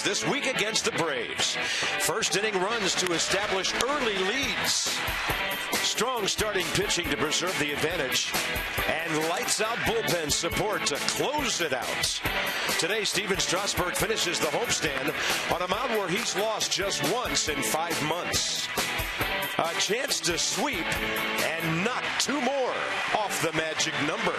Rockies this week against the Braves. First inning runs to establish early leads. Strong starting pitching to preserve the advantage. And lights out bullpen support to close it out. Today, Steven Strasburg finishes the homestand on a mound where he's lost just once in 5 months. A chance to sweep and knock 2 more off the magic number.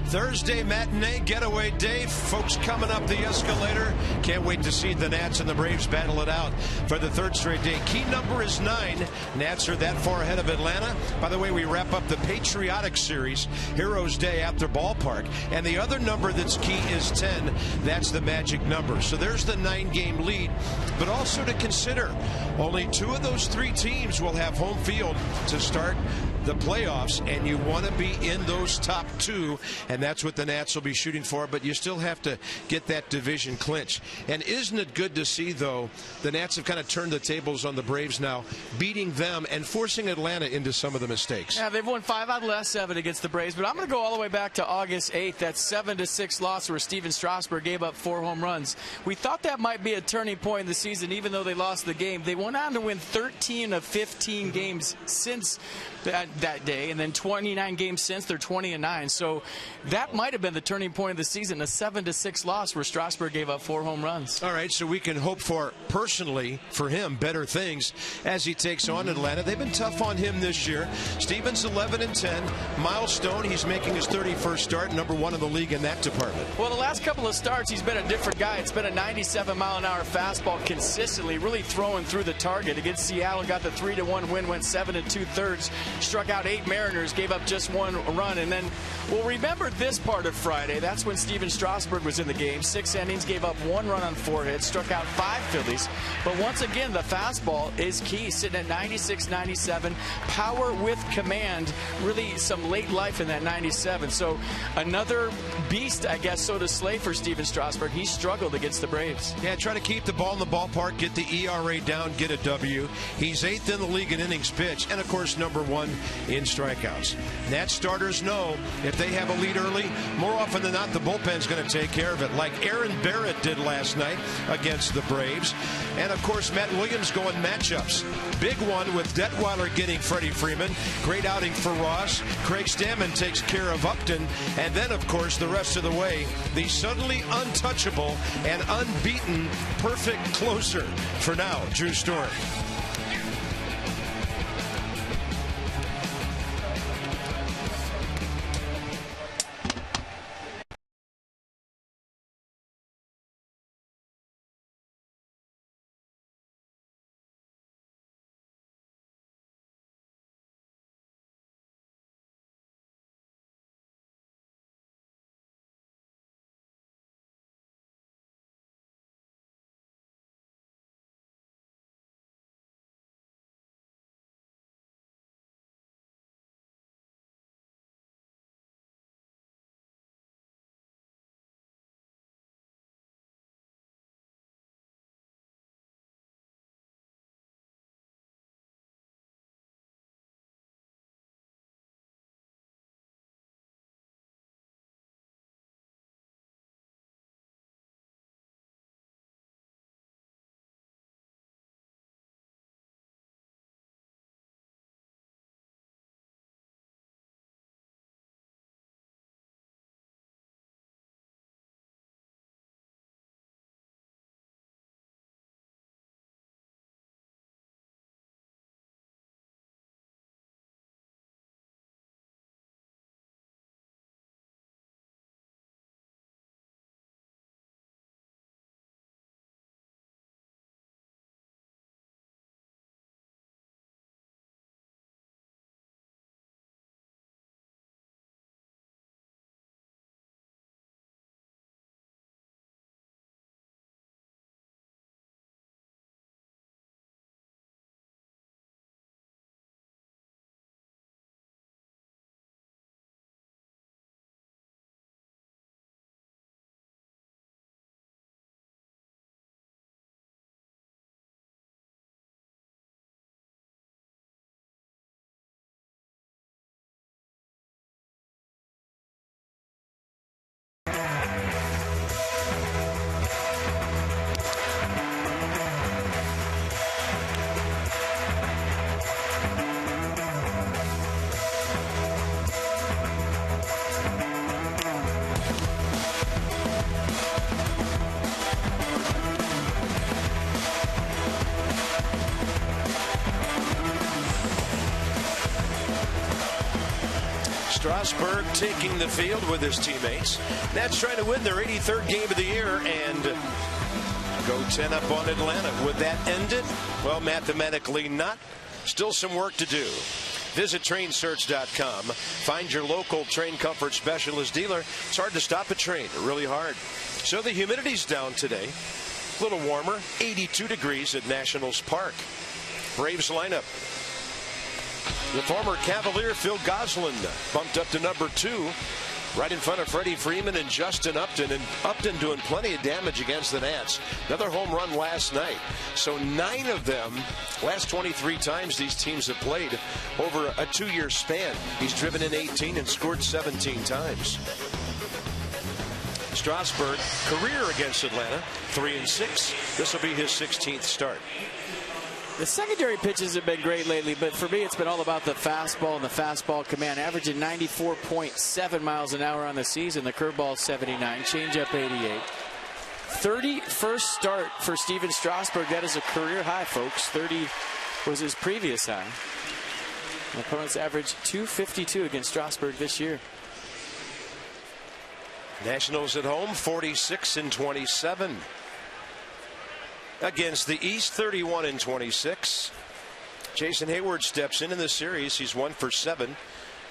Thursday matinee getaway day. Folks coming up the escalator. Can't wait to see the Nats and the Braves battle it out for the 3rd straight day. Key number is 9. Nats are that far ahead of Atlanta. By the way, we wrap up the Patriotic Series, Heroes Day at their ballpark. And the other number that's key is 10. That's the magic number. So there's the 9-game lead. But also to consider, only 2 of those 3 teams will have home field to start the playoffs, and you want to be in those top 2, and that's what the Nats will be shooting for, but you still have to get that division clinch. And isn't it good to see, though, the Nats have kind of turned the tables on the Braves now, beating them and forcing Atlanta into some of the mistakes. Yeah, they've won 5 out of the last 7 against the Braves, but I'm going to go all the way back to August 8th, that 7-6 loss where Steven Strasburg gave up 4 home runs. We thought that might be a turning point in the season, even though they lost the game. They went on to win 13 of 15 games since that day, and then 29 games since. They're 20-9. So that might have been the turning point of the season, a 7-6 loss where Strasburg gave up 4 home runs. All right, so we can hope for, personally, for him, better things as he takes on Atlanta. They've been tough on him this year. Stevens 11-10. Milestone, he's making his 31st start, number 1 in the league in that department. Well, the last couple of starts, he's been a different guy. It's been a 97-mile-an-hour fastball consistently, really throwing through the target. Against Seattle, got the 3-1 win, went 7 2/3, struck out 8 Mariners, gave up just 1 run. And then we'll remember this part of Friday. That's when Steven Strasburg was in the game. 6 innings, gave up 1 run on 4 hits, struck out 5 Phillies. But once again, the fastball is key, sitting at 96, 97. Power with command, really some late life in that 97. So another beast, I guess, so to slay for Steven Strasburg. He struggled against the Braves. Yeah, try to keep the ball in the ballpark, get the ERA down, get a W. He's 8th in the league in innings pitched, and of course number 1 in strikeouts. Nats starters know if they have a lead early, more often than not the bullpen's going to take care of it, like Aaron Barrett did last night against the Braves. And of course Matt Williams going matchups. Big one with Detweiler getting Freddie Freeman. Great outing for Ross. Craig Stammen takes care of Upton. And then of course the rest of the way, the suddenly untouchable and unbeaten perfect closer for now, Drew Story. Strasburg taking the field with his teammates. Nats trying to win their 83rd game of the year and go 10 up on Atlanta. Would that end it? Well, mathematically not. Still some work to do. Visit trainsearch.com. Find your local Train Comfort specialist dealer. It's hard to stop a train, really hard. So the humidity's down today. A little warmer, 82 degrees at Nationals Park. Braves lineup. The former Cavalier Phil Gosselin bumped up to number 2. Right in front of Freddie Freeman and Justin Upton. And Upton doing plenty of damage against the Nats. Another home run last night. So 9 of them, last 23 times these teams have played over a 2-year span. He's driven in 18 and scored 17 times. Strasburg, career against Atlanta, 3-6. This will be his 16th start. The secondary pitches have been great lately, but for me, it's been all about the fastball and the fastball command. Averaging 94.7 miles an hour on the season. The curveball 79, changeup 88. 31st start for Steven Strasburg. That is a career high, folks. 30 was his previous high. The opponents averaged 252 against Strasburg this year. Nationals at home, 46-27. Against the East, 31-26. Jason Hayward steps in this series. He's 1 for 7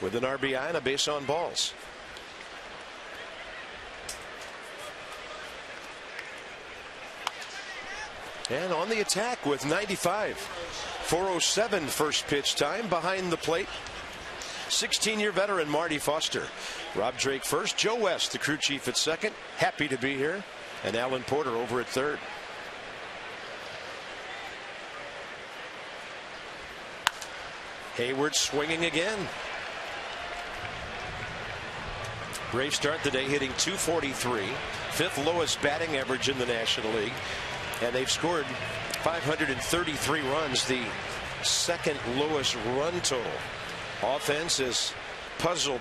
with an RBI and a base on balls. And on the attack with 95. 4:07 first pitch time behind the plate. 16-year veteran Marty Foster. Rob Drake first. Joe West, the crew chief, at second. Happy to be here. And Alan Porter over at third. Hayward swinging again. Braves start the day hitting .243, 5th lowest batting average in the National League, and they've scored 533 runs, the 2nd lowest run total. Offense has puzzled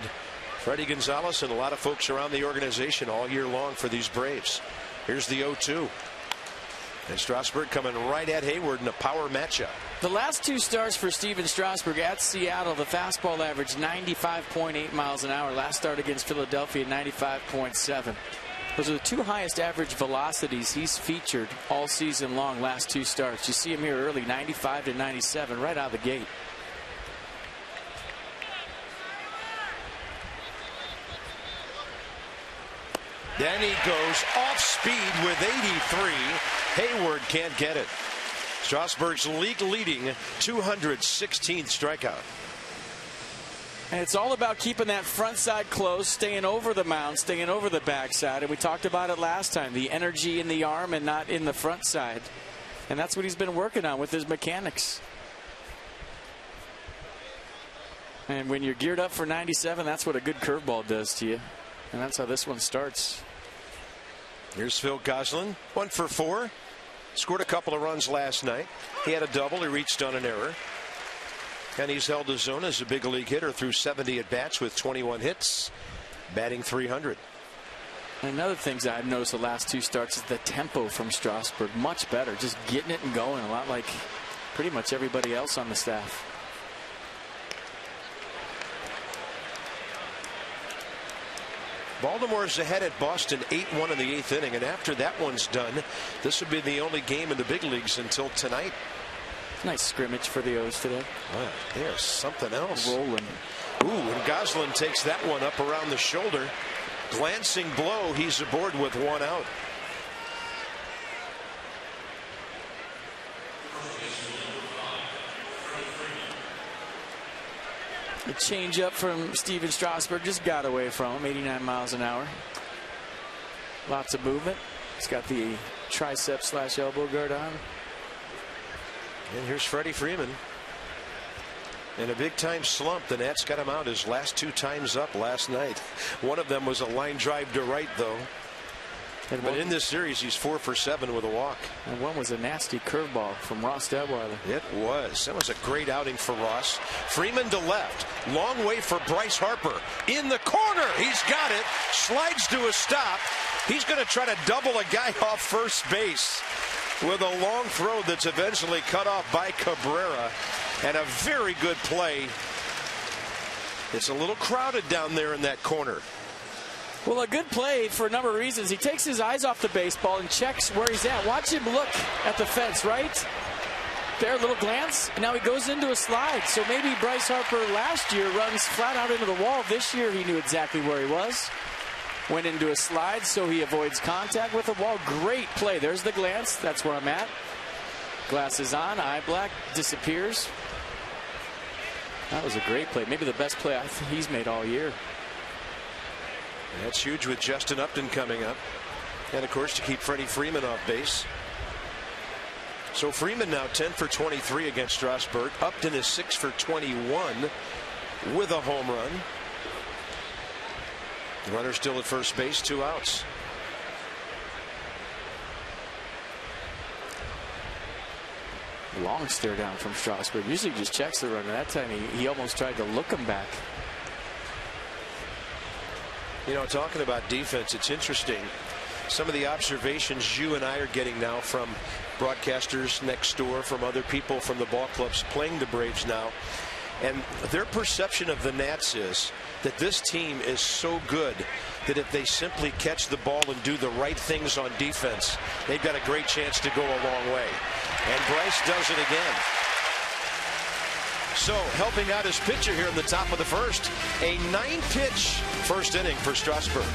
Freddie Gonzalez and a lot of folks around the organization all year long for these Braves. Here's the 0-2. And Strasburg coming right at Hayward in a power matchup. The last 2 starts for Steven Strasburg at Seattle, the fastball averaged 95.8 miles an hour. Last start against Philadelphia, 95.7. Those are the 2 highest average velocities he's featured all season long, last 2 starts. You see him here early, 95 to 97, right out of the gate. Then he goes off speed with 83. Hayward can't get it. Strasburg's league leading 216th strikeout. And it's all about keeping that front side close, staying over the mound, staying over the backside. And we talked about it last time, the energy in the arm and not in the front side. And that's what he's been working on with his mechanics. And when you're geared up for 97, that's what a good curveball does to you. And that's how this one starts. Here's Phil Gosselin, 1 for 4. Scored a couple of runs last night. He had a double. He reached on an error. And he's held his own as a big league hitter through 70 at-bats with 21 hits, batting .300. And another thing that I've noticed the last 2 starts is the tempo from Strasburg. Much better. Just getting it and going, a lot like pretty much everybody else on the staff. Baltimore's ahead at Boston 8-1 in the 8th inning, and after that one's done, this would be the only game in the big leagues until tonight. Nice scrimmage for the O's today. Wow, there's something else. Rolling. Ooh, and Gosselin takes that one up around the shoulder. Glancing blow, he's aboard with 1 out. The changeup from Steven Strasburg just got away from him, 89 miles an hour. Lots of movement. He's got the tricep / elbow guard on. And here's Freddie Freeman. In a big-time slump, the Nats got him out his last 2 times up last night. One of them was a line drive to right, though. But in this series, he's 4 for 7 with a walk. And one was a nasty curveball from Ross Detweiler. It was. That was a great outing for Ross. Freeman to left. Long way for Bryce Harper. In the corner. He's got it. Slides to a stop. He's going to try to double a guy off first base with a long throw that's eventually cut off by Cabrera. And a very good play It's a little crowded down there in that corner. Well, a good play for a number of reasons. He takes his eyes off the baseball and checks where he's at. Watch him look at the fence, right? There, a little glance, and now he goes into a slide. So maybe Bryce Harper last year runs flat out into the wall. This year he knew exactly where he was. Went into a slide, so he avoids contact with the wall. Great play. There's the glance. That's where I'm at. Glasses on, eye black, disappears. That was a great play. Maybe the best play I think he's made all year. That's huge with Justin Upton coming up. And, of course, to keep Freddie Freeman off base. So Freeman now 10 for 23 against Strasburg. Upton is 6 for 21 with a home run. The runner still at first base, 2 outs. Long stare down from Strasburg. Usually he just checks the runner. That time he almost tried to look him back. You know, talking about defense, it's interesting. Some of the observations you and I are getting now from broadcasters next door, from other people from the ball clubs playing the Braves now. And their perception of the Nats is that this team is so good that if they simply catch the ball and do the right things on defense, they've got a great chance to go a long way. And Bryce does it again. So helping out his pitcher here in the top of the first, a 9-pitch first inning for Strasburg.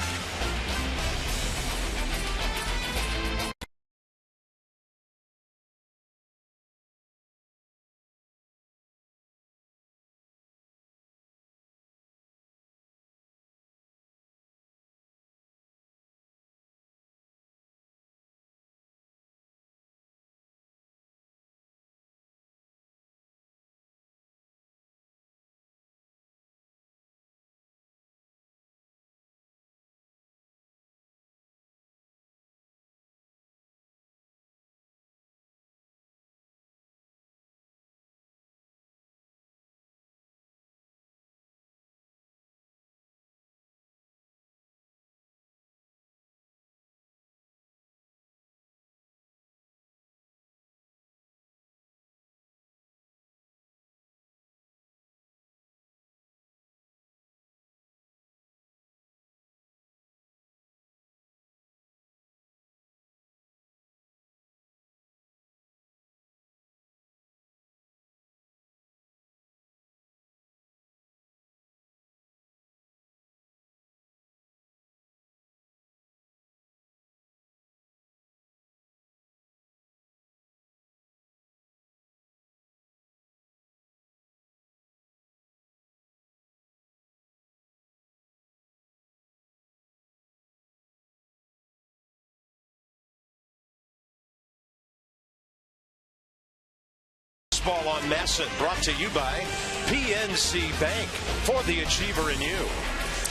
Ball on Masson, brought to you by PNC Bank, for the achiever in you,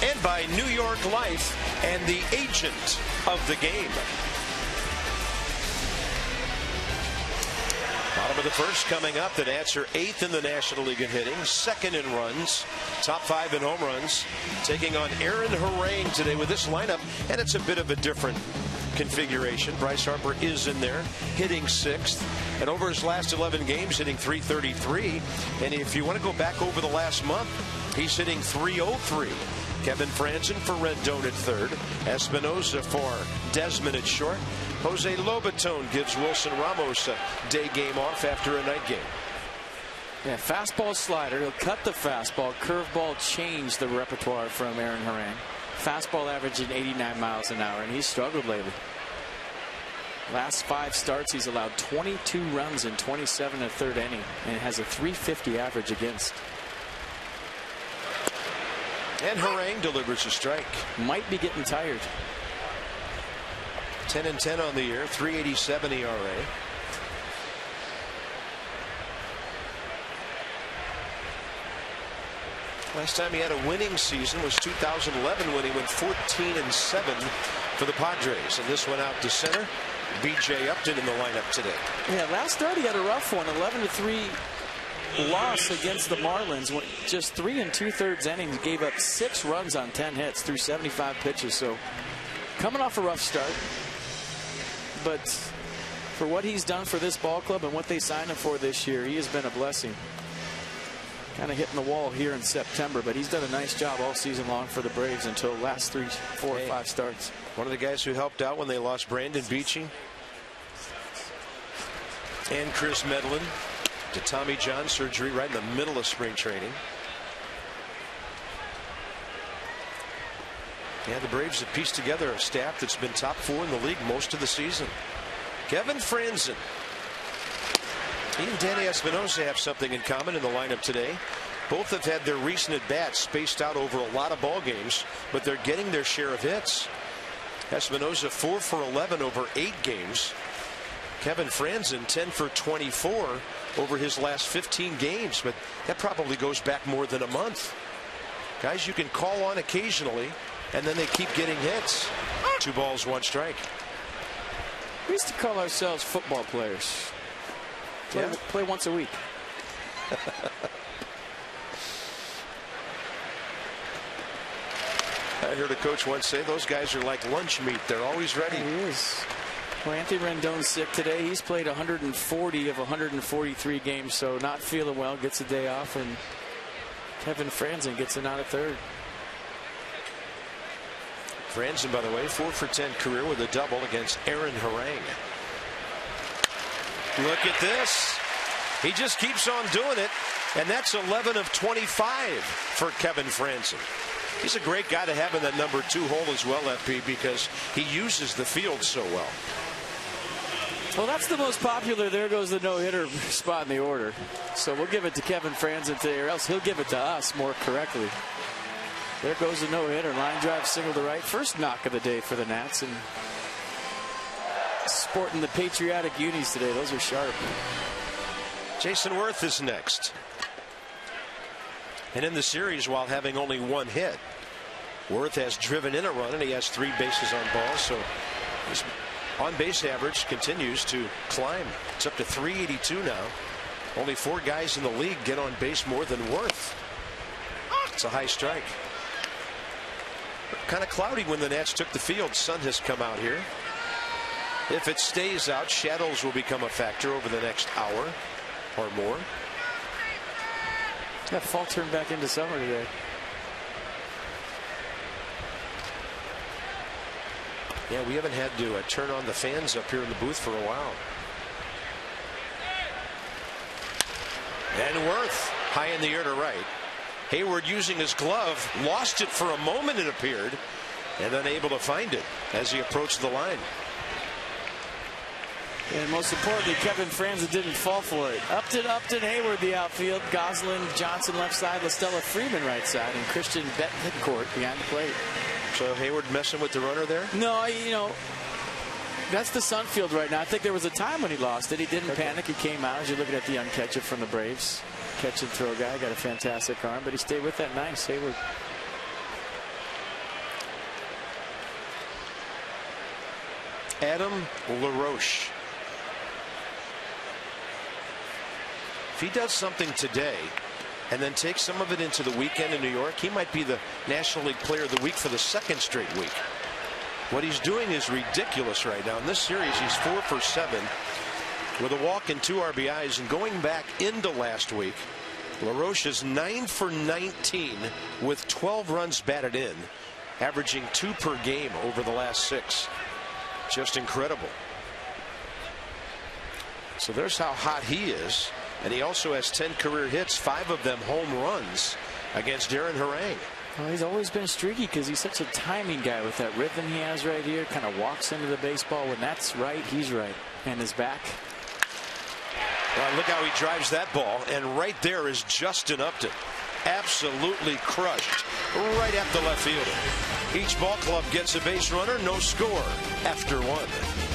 and by New York Life and the agent of the game. Bottom of the first coming up. The Nats are 8th in the National League in hitting, 2nd in runs, top 5 in home runs, taking on Aaron Harang today with this lineup, and it's a bit of a different configuration. Bryce Harper is in there, hitting 6th, and over his last 11 games, hitting .333. And if you want to go back over the last month, he's hitting .303. Kevin Franzen for Rendon at 3rd, Espinosa for Desmond at short. Jose Lobaton gives Wilson Ramos a day game off after a night game. Yeah, fastball, slider. He'll cut the fastball. Curveball changed the repertoire from Aaron Harang. Fastball averaging 89 miles an hour, and he's struggled lately. Last 5 starts, he's allowed 22 runs in 27 and a third inning, and has a .350 average against. And Harang delivers a strike. Might be getting tired. 10-10 on the year, .387 ERA. Last time he had a winning season was 2011 when he went 14-7 for the Padres. And this went out to center. B.J. Upton in the lineup today. Yeah, last start he had a rough one, 11-3 loss against the Marlins. Just 3 2/3 innings, gave up 6 runs on 10 hits through 75 pitches. So coming off a rough start, but for what he's done for this ball club and what they signed him for this year, he has been a blessing. kind of hitting the wall here in September, but he's done a nice job all season long for the Braves until last 3, 4, or 5 starts. One of the guys who helped out when they lost Brandon Beeching and Chris Medlin to Tommy John surgery right in the middle of spring training. Yeah, the Braves have pieced together a staff that's been top 4 in the league most of the season. Kevin Franzen. He and Danny Espinosa have something in common in the lineup today. Both have had their recent at-bats spaced out over a lot of ball games, but they're getting their share of hits. Espinosa 4 for 11 over 8 games. Kevin Franzen 10 for 24 over his last 15 games, but that probably goes back more than a month. Guys you can call on occasionally, and then they keep getting hits. 2 balls, 1 strike. We used to call ourselves football players. Play once a week. I heard a coach once say those guys are like lunch meat. They're always ready. He is. Well, Anthony Rendon's sick today. He's played 140 of 143 games, so not feeling well. Gets a day off, and Kevin Franzen gets it out of third. Franzen, by the way, 4 for 10 career with a double against Aaron Harang. Look at this. He just keeps on doing it, and that's 11 of 25 for Kevin Franzen. He's a great guy to have in that number 2 hole as well, FP, because he uses the field so well. Well, that's the most popular. There goes the no-hitter spot in the order. So we'll give it to Kevin Franzen today, or else he'll give it to us more correctly. There goes the no-hitter. Line drive, single to right. First knock of the day for the Nats, and sporting the patriotic unis today. Those are sharp. Jason Worth is next. And in the series, while having only 1 hit, Worth has driven in a run, and he has 3 bases on balls. So his on-base average continues to climb. It's up to 382 now. Only 4 guys in the league get on base more than Worth. It's a high strike. Kind of cloudy when the Nats took the field. Sun has come out here. If it stays out, shadows will become a factor over the next hour or more. That fall turned back into summer today. Yeah, we haven't had to turn on the fans up here in the booth for a while. And Worth high in the air to right. Hayward using his glove, lost it for a moment, it appeared, and then able to find it as he approached the line. And most importantly, Kevin Franzen didn't fall for it. Upton, Hayward the outfield, Goslin, Johnson left side, LaStella Freeman right side, and Christian Betancourt behind the plate. So Hayward messing with the runner there? No, you know, that's the Sunfield right now. I think there was a time when he lost it. He didn't panic. He came out. As you're looking at the young catcher from the Braves. Catch and throw guy. Got a fantastic arm, but he stayed with that nice. Hayward. Adam LaRoche. If he does something today and then takes some of it into the weekend in New York, he might be the National League Player of the Week for the 2nd straight week. What he's doing is ridiculous right now. In this series, he's 4 for 7 with a walk and 2 RBIs. And going back into last week, LaRoche is 9 for 19 with 12 runs batted in, averaging 2 per game over the last 6. Just incredible. So there's how hot he is. And he also has 10 career hits, 5 of them home runs against Aaron Harang. Well, he's always been streaky because he's such a timing guy with that rhythm he has right here. Kind of walks into the baseball. When that's right, he's right. And his back. Look how he drives that ball. And right there is Justin Upton. Absolutely crushed right at the left fielder. Each ball club gets a base runner. No score after 1.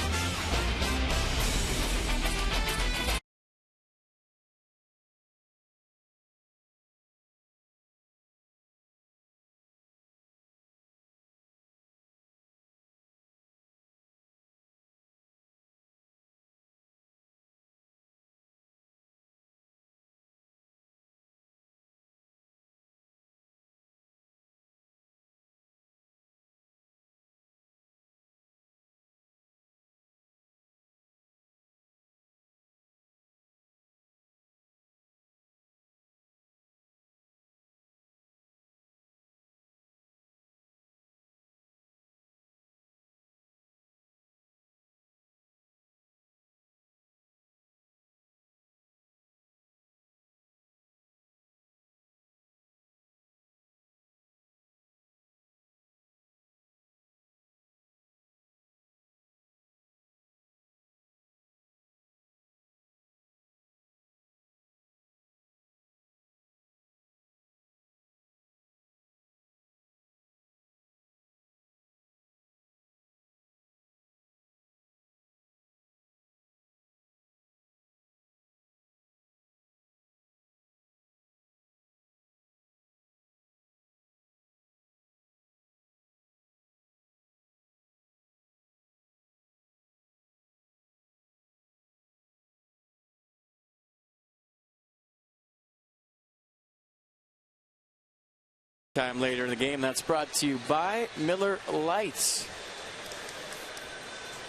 Time later in the game. That's brought to you by Miller Lights.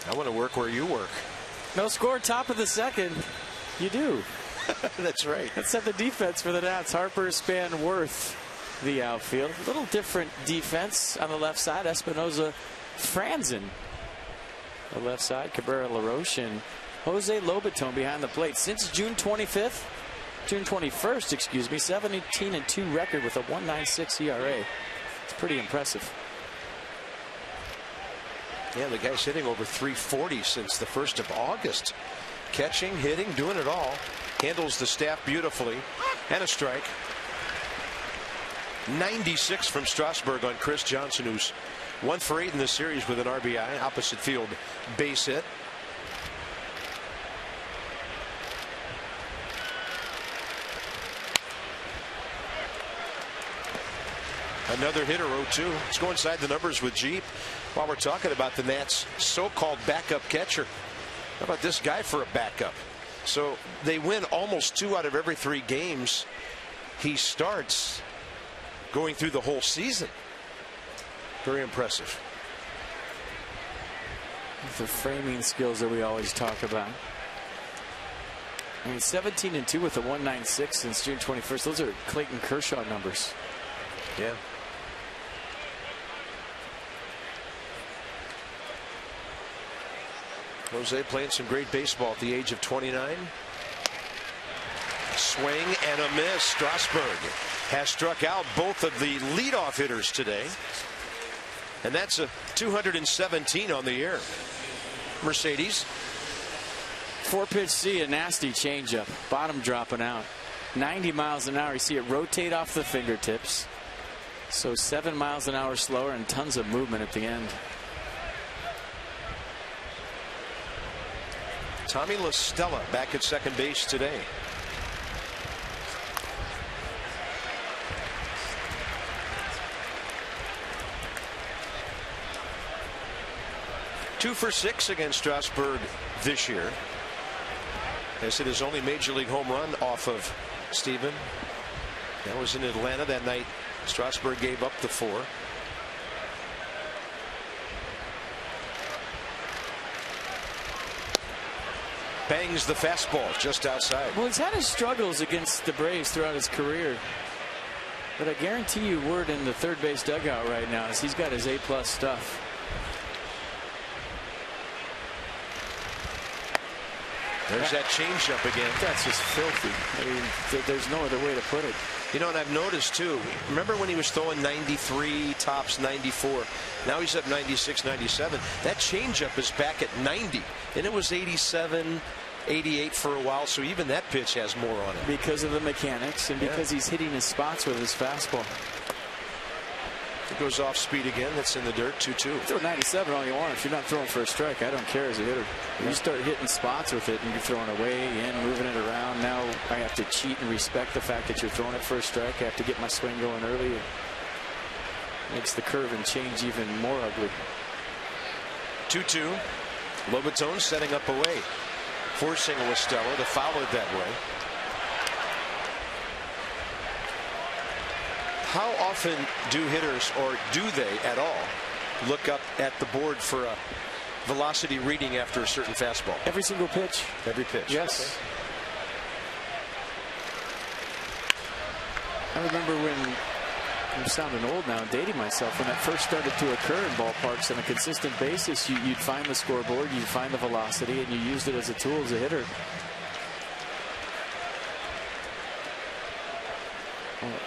I want to work where you work. No score, top of the second. You do. That's right. Let's set the defense for the Nats. Harper, Span, Worth, the outfield. A little different defense on the left side. Espinoza, Franzen. The left side, Cabrera, LaRoche, and Jose Lobaton behind the plate. Since June 21st, excuse me, 17-2 record with a 1.96 ERA. It's pretty impressive. Yeah, the guy's hitting over 340 since the 1st of August. Catching, hitting, doing it all. Handles the staff beautifully. And a strike. 96 from Strasburg on Chris Johnson, who's 1 for 8 in the series with an RBI. Opposite field base hit. Another hitter, 0-2. Let's go inside the numbers with Jeep while we're talking about the Nats' so-called backup catcher. How about this guy for a backup? So they win almost 2 out of every 3 games he starts going through the whole season. Very impressive. The framing skills that we always talk about. I mean, 17-2 with a 1.96 since June 21st. Those are Clayton Kershaw numbers. Yeah. Jose playing some great baseball at the age of 29. Swing and a miss. Strasburg has struck out both of the leadoff hitters today. And that's a 217 on the year. Mercedes. 4-pitch C, a nasty changeup. Bottom dropping out. 90 miles an hour. You see it rotate off the fingertips. So 7 miles an hour slower and tons of movement at the end. Tommy La Stella back at second base today. Two for 6 against Strasburg this year. Has hit his only major league home run off of Steven. That was in Atlanta that night. Strasburg gave up the 4. Bangs the fastball just outside. Well, he's had his struggles against the Braves throughout his career. But I guarantee you word in the third base dugout right now is he's got his A+ stuff. There's that changeup again. That's just filthy. I mean, there's no other way to put it. You know, and I've noticed too, remember when he was throwing 93, tops 94, now he's up 96, 97. That changeup is back at 90, and it was 87, 88 for a while, so even that pitch has more on it. Because of the mechanics and because he's hitting his spots with his fastball. It goes off speed again. That's in the dirt. 2-2. Throw 97 all you want. If you're not throwing for a strike, I don't care as a hitter. If you start hitting spots with it and you're throwing away in, moving it around, now I have to cheat and respect the fact that you're throwing it for a strike. I have to get my swing going early. It makes the curve and change even more ugly. 2-2. Lobaton setting up away, forcing Estella to foul it that way. How often do hitters, or do they at all, look up at the board for a velocity reading after a certain fastball? Every single pitch. Every pitch. Yes. Okay. I remember when, I'm sounding old now, dating myself, when that first started to occur in ballparks on a consistent basis, you'd find the scoreboard, you'd find the velocity, and you used it as a tool as a hitter.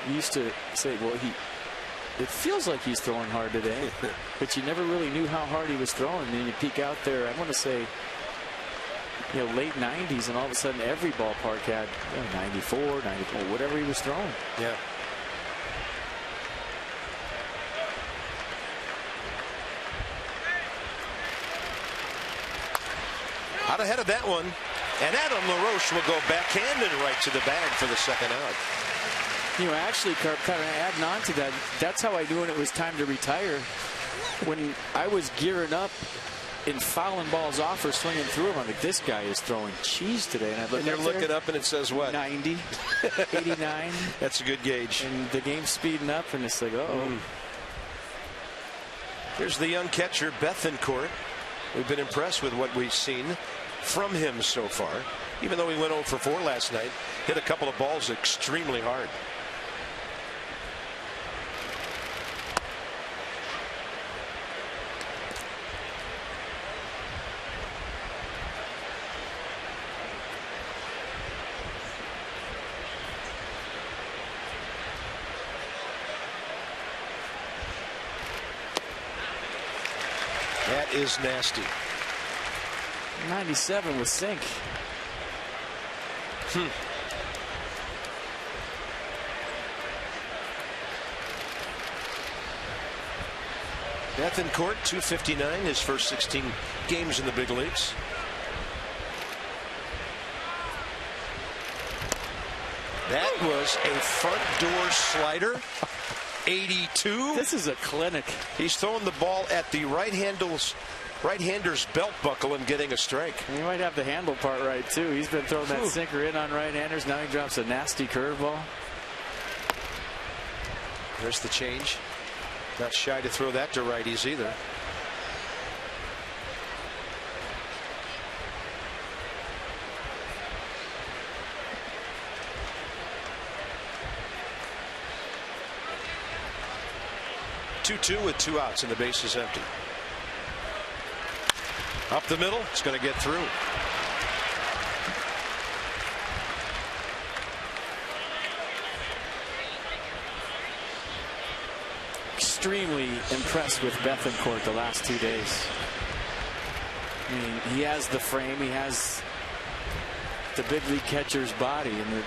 You used to say, well, it feels like he's throwing hard today, but you never really knew how hard he was throwing. And then you peek out there, I want to say, late 90s, and all of a sudden every ballpark had 94, 94, whatever he was throwing. Yeah. Out ahead of that one, and Adam LaRoche will go backhanded right to the bag for the second out. Actually, Carp, kind of adding on to that, that's how I knew when it was time to retire. When I was gearing up in fouling balls off or swinging through them. I'm like, this guy is throwing cheese today. And you're looking up and it says what? 90, 89. That's a good gauge. And the game's speeding up, and it's like, Here's the young catcher, Bethancourt. We've been impressed with what we've seen from him so far. Even though he went 0 for 4 last night, hit a couple of balls extremely hard. That is nasty. 97 with sink. Bethancourt, 259, his first 16 games in the big leagues. That was a front door slider. 82. This is a clinic. He's throwing the ball at the right-hander's belt buckle and getting a strike. He might have the handle part right, too. He's been throwing that sinker in on right-handers. Now he drops a nasty curveball. There's the change. Not shy to throw that to righties either. Two with 2 outs and the base is empty. Up the middle, it's going to get through. Extremely impressed with Bethancourt the last 2 days. I mean, he has the frame, he has the big league catcher's body, and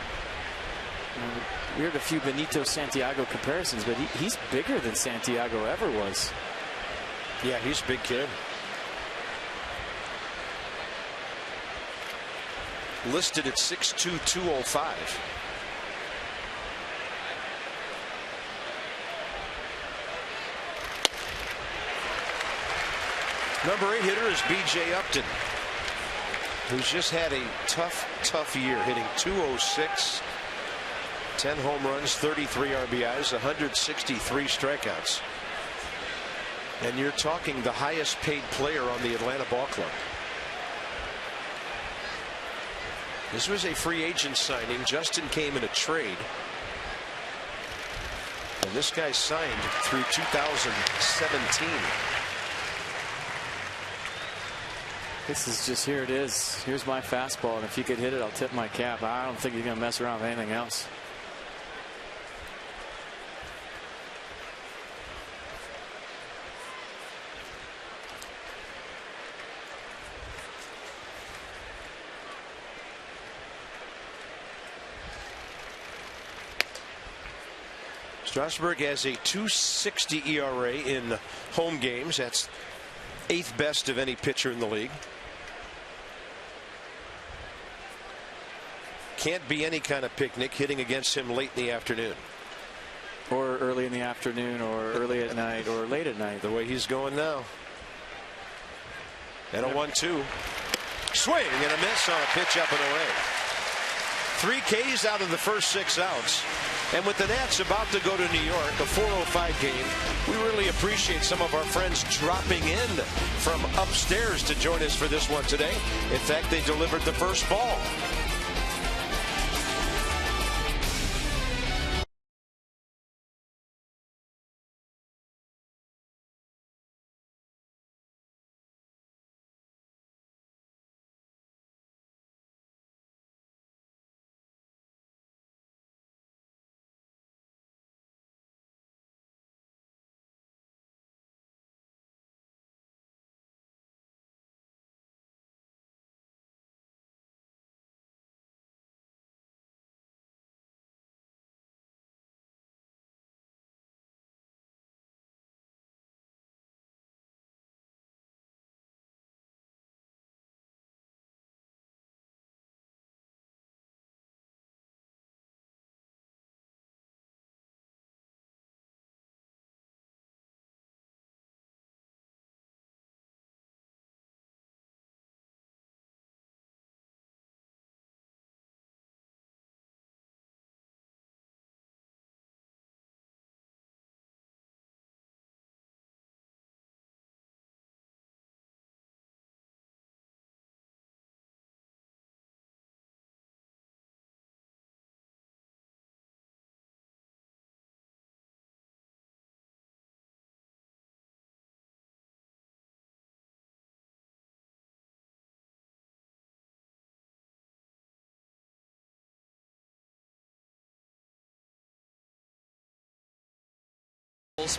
we heard a few Benito Santiago comparisons, but he's bigger than Santiago ever was. Yeah, he's a big kid. Listed at 6'2", 205. Number 8 hitter is B.J. Upton, who's just had a tough year, hitting 206. 10 home runs, 33 RBIs, 163 strikeouts. And you're talking the highest paid player on the Atlanta ball club. This was a free agent signing. Justin came in a trade. And this guy signed through 2017. This is just, here it is. Here's my fastball, and if you could hit it, I'll tip my cap. I don't think you're going to mess around with anything else. Strasburg has a 2.60 ERA in home games. That's 8th best of any pitcher in the league. Can't be any kind of picnic hitting against him late in the afternoon. Or early in the afternoon, or early at night, or late at night. The way he's going now. And a 1-2. Swing and a miss on a pitch up and away. 3 Ks out of the first 6 outs. And with the Nats about to go to New York, a 4:05 game, we really appreciate some of our friends dropping in from upstairs to join us for this one today. In fact, they delivered the first ball.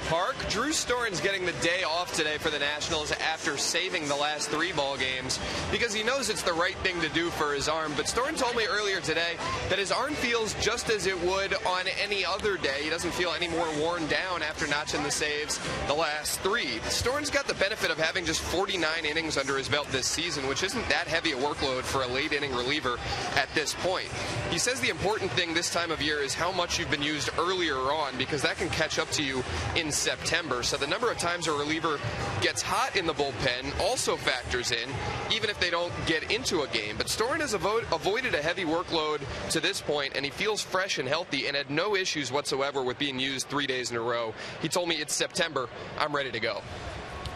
Park. Drew Storen's getting the day off today for the Nationals after saving the last 3 ball games because he knows it's the right thing to do for his arm. But Storen told me earlier today that his arm feels just as it would on any other day. He doesn't feel any more worn down after notching the saves the last 3. Storen's got the benefit of having just 49 innings under his belt this season, which isn't that heavy a workload for a late inning reliever at this point. He says the important thing this time of year is how much you've been used earlier on, because that can catch up to you in September. So the number of times a reliever gets hot in the bullpen also factors in, even if they don't get into a game. But Storen has avoided a heavy workload to this point, and he feels fresh and healthy and had no issues whatsoever with being used 3 days in a row. He told me, it's September, I'm ready to go.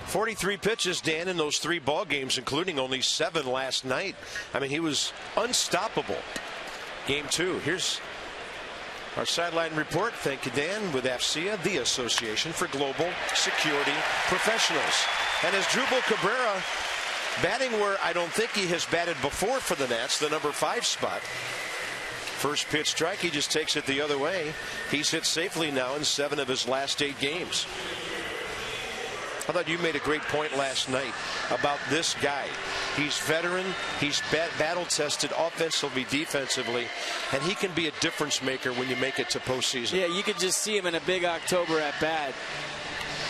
43 pitches, Dan, in those 3 ball games, including only 7 last night. I mean, he was unstoppable. Game 2. Here's our sideline report. Thank you, Dan, with AFCIA, the Association for Global Security Professionals. And as Drupal Cabrera batting where I don't think he has batted before for the Nats, the number 5 spot. First pitch strike, he just takes it the other way. He's hit safely now in 7 of his last 8 games. I thought you made a great point last night about this guy. He's veteran, he's battle-tested offensively, defensively, and he can be a difference maker when you make it to postseason. Yeah, you could just see him in a big October at bat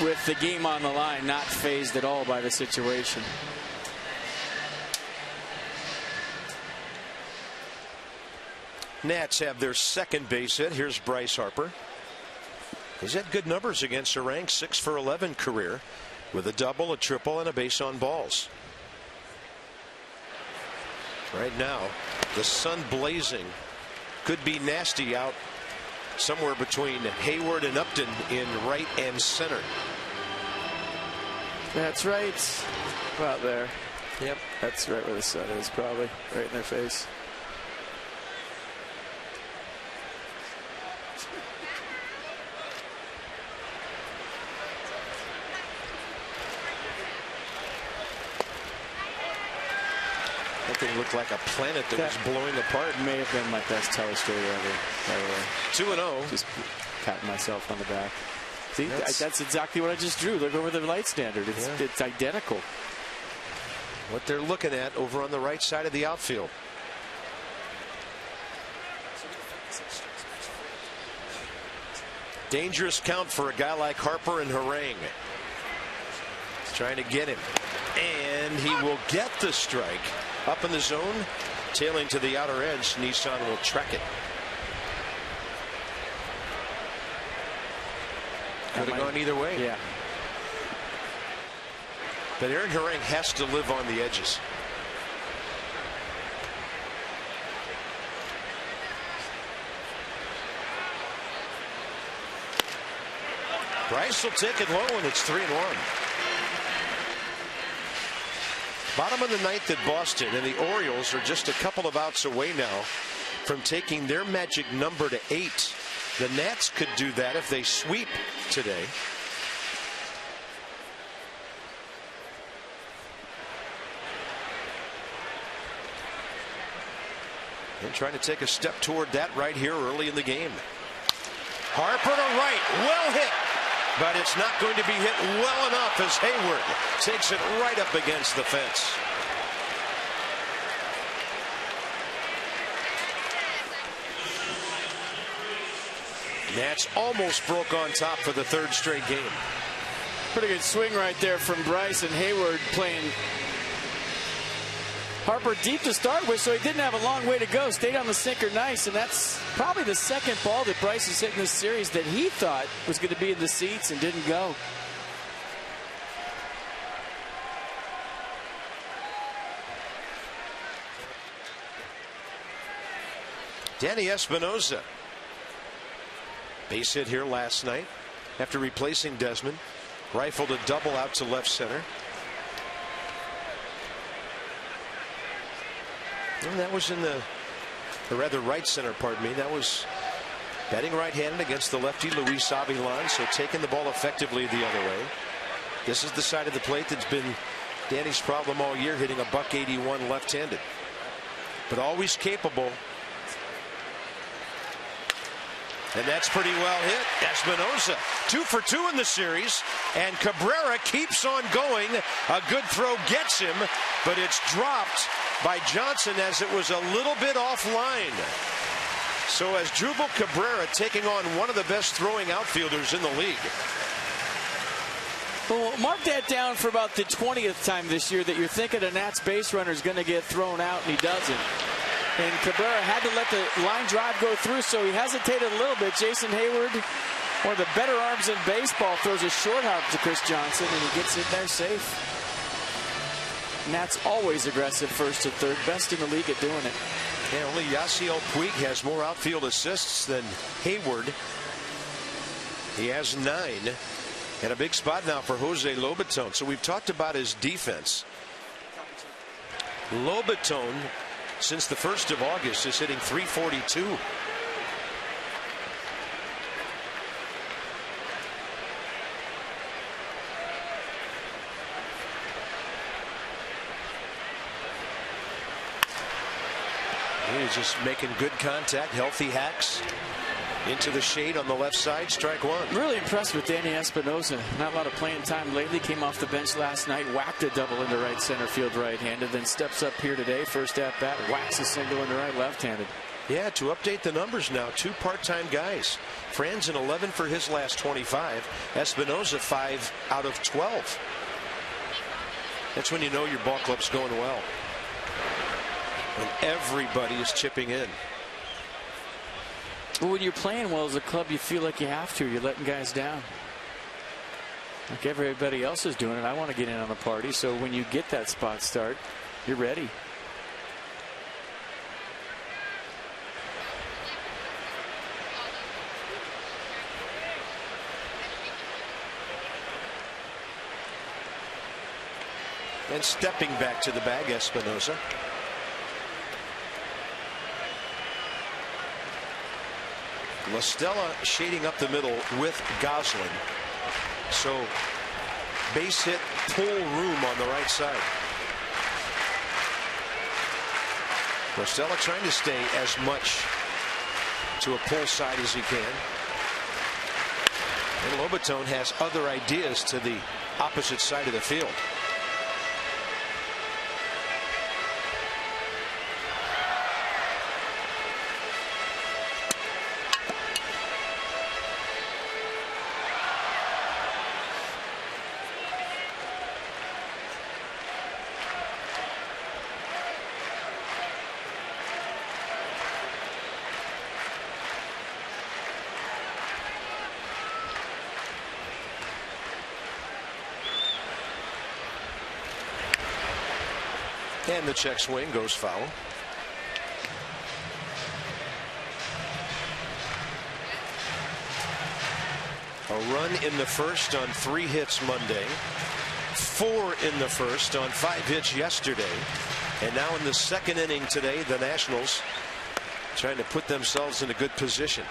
with the game on the line, not fazed at all by the situation. Nats have their second base hit. Here's Bryce Harper. He's had good numbers against Orang, 6 for 11 career, with a double, a triple, and a base on balls. Right now, the sun blazing. Could be nasty out somewhere between Hayward and Upton in right and center. That's right. About there. Yep. That's right where the sun is, probably. Right in their face. That thing looked like a planet that was blowing apart. May have been my best telestrator ever, by the way. 2-0. Just patting myself on the back. See, that's exactly what I just drew. Look over the light standard. It's identical. What they're looking at over on the right side of the outfield. Dangerous count for a guy like Harper and Orang. Trying to get him. And he will get the strike. Up in the zone, tailing to the outer edge. Nissan will track it. Could have gone either way. Yeah. But Aaron Orang has to live on the edges. Bryce will take it low, and it's 3-1. Bottom of the 9th at Boston, and the Orioles are just a couple of outs away now from taking their magic number to 8. The Nats could do that if they sweep today. And trying to take a step toward that right here early in the game. Harper to right, well hit. But it's not going to be hit well enough as Hayward takes it right up against the fence. Nats almost broke on top for the 3rd straight game. Pretty good swing right there from Bryce, and Hayward playing Harper deep to start with, so he didn't have a long way to go. Stayed on the sinker nice, and that's probably the second ball that Bryce has hit in this series that he thought was going to be in the seats and didn't go. Danny Espinosa. Base hit here last night after replacing Desmond. Rifled a double out to left center. And that was in the, or rather right center, pardon me. That was batting right-handed against the lefty Luis Avilan, so taking the ball effectively the other way. This is the side of the plate that's been Danny's problem all year, hitting a .181 left-handed. But always capable And that's pretty well hit. Espinosa 2 for 2 in the series, and Cabrera keeps on going. A good throw gets him, but it's dropped by Johnson as it was a little bit offline. So as Drupal Cabrera taking on one of the best throwing outfielders in the league. Well, mark that down for about the 20th time this year that you're thinking a Nats base runner is going to get thrown out, and he doesn't. And Cabrera had to let the line drive go through, so he hesitated a little bit. Jason Hayward, one of the better arms in baseball, throws a short hop to Chris Johnson, and he gets in there safe. Nats always aggressive first to third, best in the league at doing it. Yeah, only Yasiel Puig has more outfield assists than Hayward. He has 9. And a big spot now for Jose Lobaton. So we've talked about his defense. Lobaton, since the 1st of August, is hitting .342. He's just making good contact, healthy hacks into the shade on the left side. Strike 1. Really impressed with Danny Espinosa. Not a lot of playing time lately. Came off the bench last night, whacked a double into right center field right-handed, then steps up here today. First at bat, whacks a single into right left-handed. Yeah, to update the numbers now, 2 part-time guys. Franzen 11 for his last 25. Espinosa 5 out of 12. That's when you know your ball club's going well. And everybody is chipping in. Well, when you're playing well as a club, you feel like you have to. You're letting guys down. Like everybody else is doing it. I want to get in on the party. So when you get that spot start, you're ready. And stepping back to the bag, Espinosa. La Stella shading up the middle with Gosselin. So base hit, pull room on the right side. La Stella trying to stay as much to a pull side as he can. And Lobaton has other ideas to the opposite side of the field. And the check swing goes foul. A run in the first on 3 hits Monday. 4 in the first on 5 hits yesterday. And now in the second inning today, the Nationals trying to put themselves in a good position.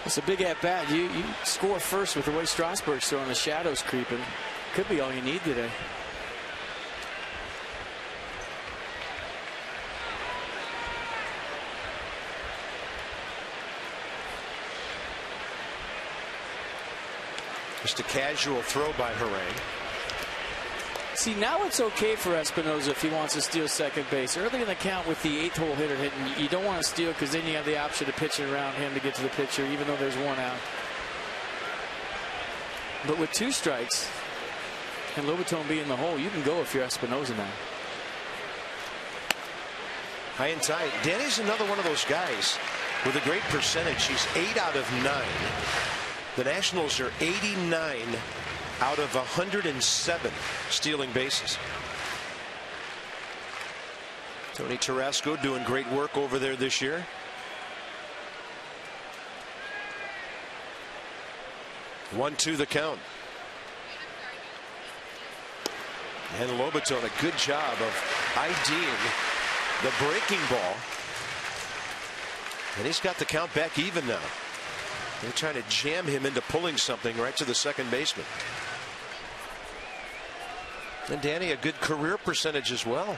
It's a big at bat. You score first with the way Strasburg's throwing, the shadows creeping. Could be all you need today. Just a casual throw by Harang. See, now it's okay for Espinosa if he wants to steal second base. Early in the count with the 8th hole hitter hitting, you don't want to steal because then you have the option of pitching around him to get to the pitcher, even though there's 1 out. But with 2 strikes and Lobaton being in the hole, you can go if you're Espinosa now. High and tight. Danny's another one of those guys with a great percentage. He's 8 out of 9. The Nationals are 89 out of 107 stealing bases. Tony Tarasco doing great work over there this year. One, 2 the count. And Lobaton a good job of IDing the breaking ball. And he's got the count back even now. They're trying to jam him into pulling something right to the second baseman. And Danny, a good career percentage as well.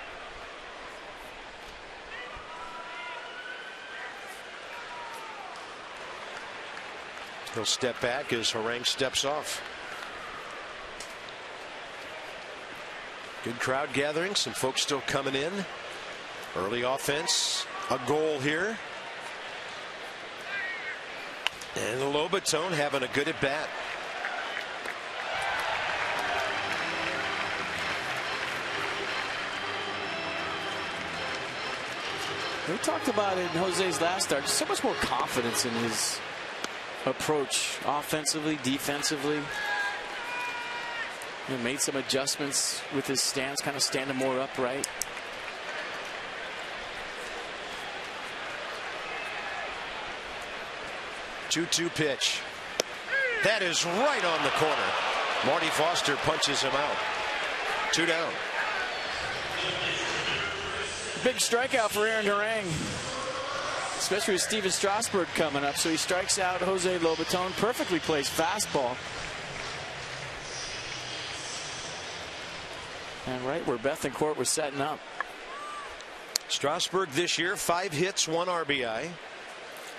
He'll step back as Harang steps off. Good crowd gathering. Some folks still coming in. Early offense. A goal here. And Lobaton having a good at bat. We talked about it in Jose's last start. So much more confidence in his approach, offensively, defensively. He made some adjustments with his stance, kind of standing more upright. Two-two pitch. That is right on the corner. Marty Foster punches him out. 2 down. Big strikeout for Aaron Harang, especially with Steven Strasburg coming up. So he strikes out Jose Lobaton. Perfectly placed fastball. And right where Bethancourt was setting up. Strasburg this year, 5 hits, 1 RBI.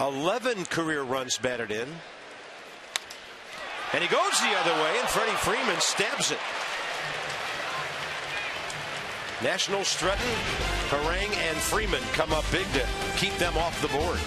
11 career runs batted in. And he goes the other way, and Freddie Freeman stabs it. Nationals strutting. Harang and Freeman come up big to keep them off the board.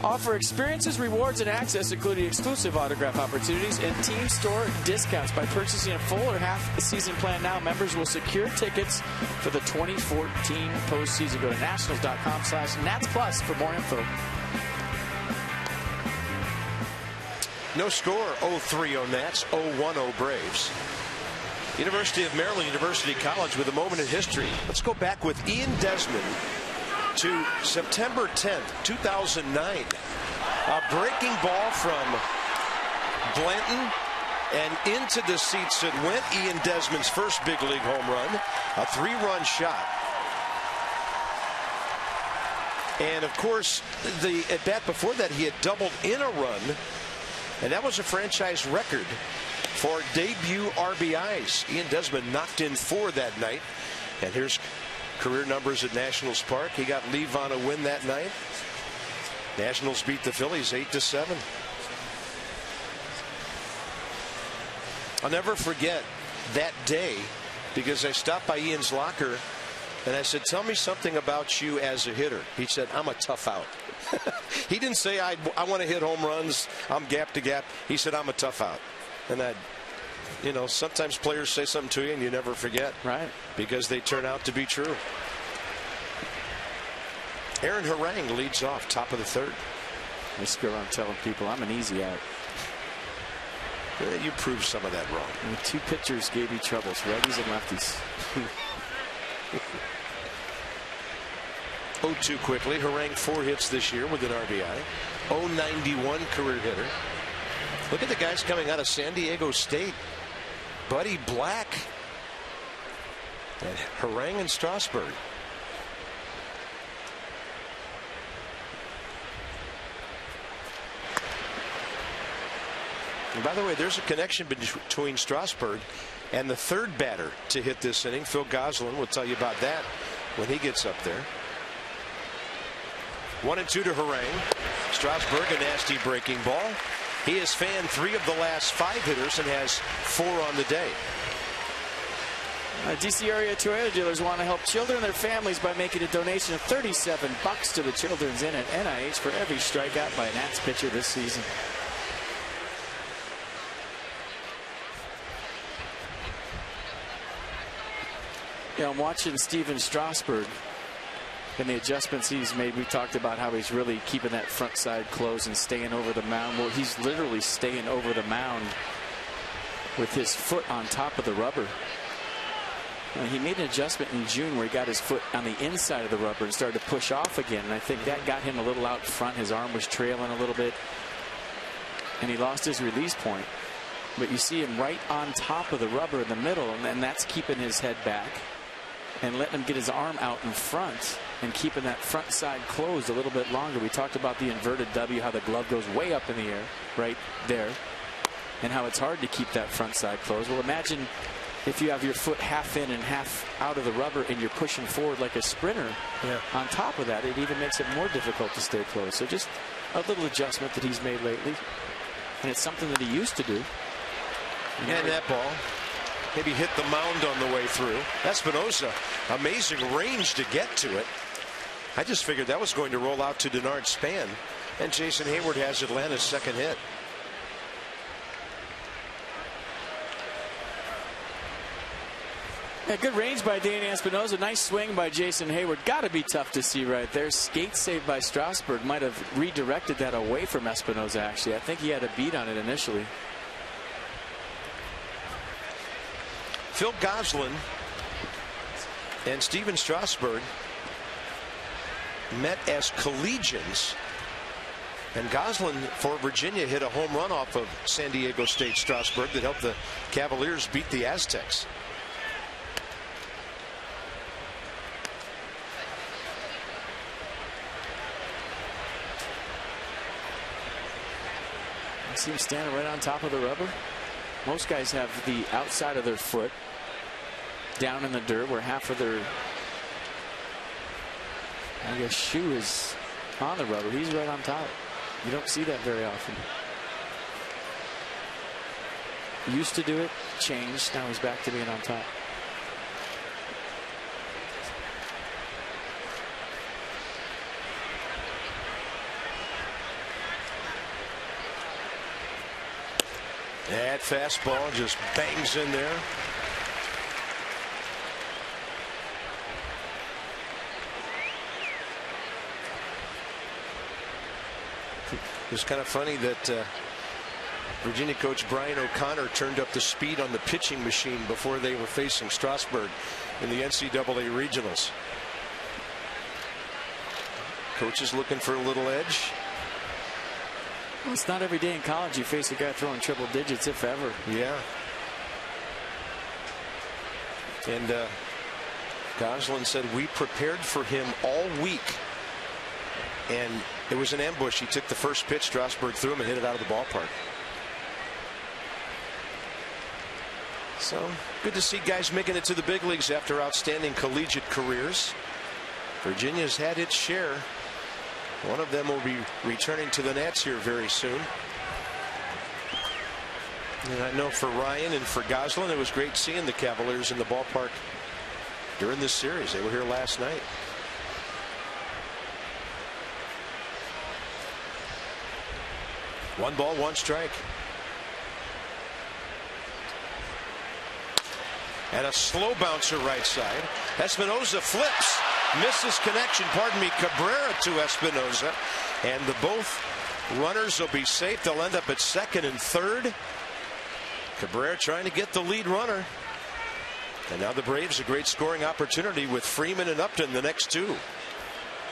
Offer experiences, rewards, and access, including exclusive autograph opportunities and team store discounts. By purchasing a full or half season plan now, members will secure tickets for the 2014 postseason. Go to nationals.com/NatsPlus for more info. No score, 0-3 on Nats, 0-1 Braves. University of Maryland University College with a moment in history. Let's go back with Ian Desmond to September 10th, 2009. A breaking ball from Blanton and into the seats it went. Ian Desmond's first big league home run, a 3-run shot. And of course, the at bat before that, he had doubled in a run, and that was a franchise record for debut RBIs. Ian Desmond knocked in 4 that night, and here's career numbers at Nationals Park. He got Levon a win that night. Nationals beat the Phillies 8-7. I'll never forget that day because I stopped by Ian's locker and I said, "Tell me something about you as a hitter." He said, "I'm a tough out." He didn't say I want to hit home runs, I'm gap to gap. He said, "I'm a tough out." And that, you know, sometimes players say something to you and you never forget. Right. Because they turn out to be true. Aaron Harang leads off, top of the 3rd. I just go around telling people I'm an easy out. You proved some of that wrong. And the 2 pitchers gave me troubles, righties and lefties. 0-2 quickly. Harang 4 hits this year with an RBI. 091 career hitter. Look at the guys coming out of San Diego State. Buddy Black, And Harang and Strasburg. And by the way, there's a connection between Strasburg and the third batter to hit this inning. Phil Goslin will tell you about that when he gets up there. 1-2 to Harang. Strasburg, a nasty breaking ball. He has fanned 3 of the last 5 hitters and has 4 on the day. DC area Toyota dealers want to help children and their families by making a donation of $37 to the Children's Inn at NIH for every strikeout by a Nats pitcher this season. You know, I'm watching Steven Strasburg and the adjustments he's made. We talked about how he's really keeping that front side closed and staying over the mound. Well, he's literally staying over the mound with his foot on top of the rubber. He made an adjustment in June where he got his foot on the inside of the rubber and started to push off again. And I think that got him a little out front. His arm was trailing a little bit. And he lost his release point. But you see him right on top of the rubber in the middle. And that's keeping his head back and letting him get his arm out in front and keeping that front side closed a little bit longer. We talked about the inverted W, how the glove goes way up in the air right there, and how it's hard to keep that front side closed. Well, imagine if you have your foot half in and half out of the rubber and you're pushing forward like a sprinter. On top of that, it even makes it more difficult to stay closed. So just a little adjustment that he's made lately, and it's something that he used to do. And that ball maybe hit the mound on the way through. Espinosa, amazing range to get to it. I just figured that was going to roll out to Denard Span, and Jason Hayward has Atlanta's second hit. Yeah, good range by Danny Espinosa. Nice swing by Jason Hayward. Got to be tough to see right there. Skate save by Strasburg might have redirected that away from Espinosa, actually. I think he had a beat on it initially. Phil Goslin and Steven Strasburg met as collegians, and Goslin for Virginia hit a home run off of San Diego State Strasburg that helped the Cavaliers beat the Aztecs. I see him standing right on top of the rubber. Most guys have the outside of their foot down in the dirt where half of their, I guess, shoe is on the rubber. He's right on top. You don't see that very often. Used to do it, changed, now he's back to being on top. That fastball just bangs in there. It was kind of funny that Virginia coach Brian O'Connor turned up the speed on the pitching machine before they were facing Strasburg in the NCAA regionals. Coach is looking for a little edge. Well, it's not every day in college you face a guy throwing triple digits, if ever. Yeah. And Goslin said we prepared for him all week, and it was an ambush. He took the first pitch, Strasburg threw him and hit it out of the ballpark. So good to see guys making it to the big leagues after outstanding collegiate careers. Virginia's had its share. One of them will be returning to the Nats here very soon. And I know for Ryan and for Goslin, it was great seeing the Cavaliers in the ballpark during this series. They were here last night. One ball, one strike. And a slow bouncer right side. Espinosa flips. Misses connection, pardon me, Cabrera to Espinosa. And the both runners will be safe. They'll end up at second and third. Cabrera trying to get the lead runner. And now the Braves a great scoring opportunity with Freeman and Upton the next two.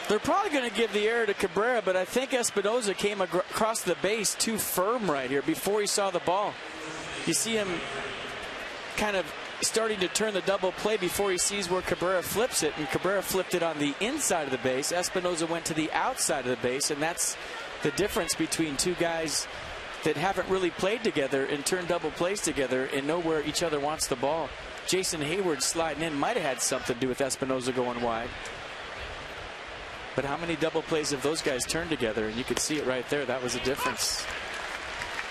They're probably going to give the error to Cabrera, but I think Espinosa came across the base too firm right here before he saw the ball. You see him kind of starting to turn the double play before he sees where Cabrera flips it, and Cabrera flipped it on the inside of the base. Espinosa went to the outside of the base, and that's the difference between two guys that haven't really played together and turned double plays together and know where each other wants the ball. Jason Hayward sliding in might have had something to do with Espinosa going wide. But how many double plays have those guys turned together? And you could see it right there. That was a difference.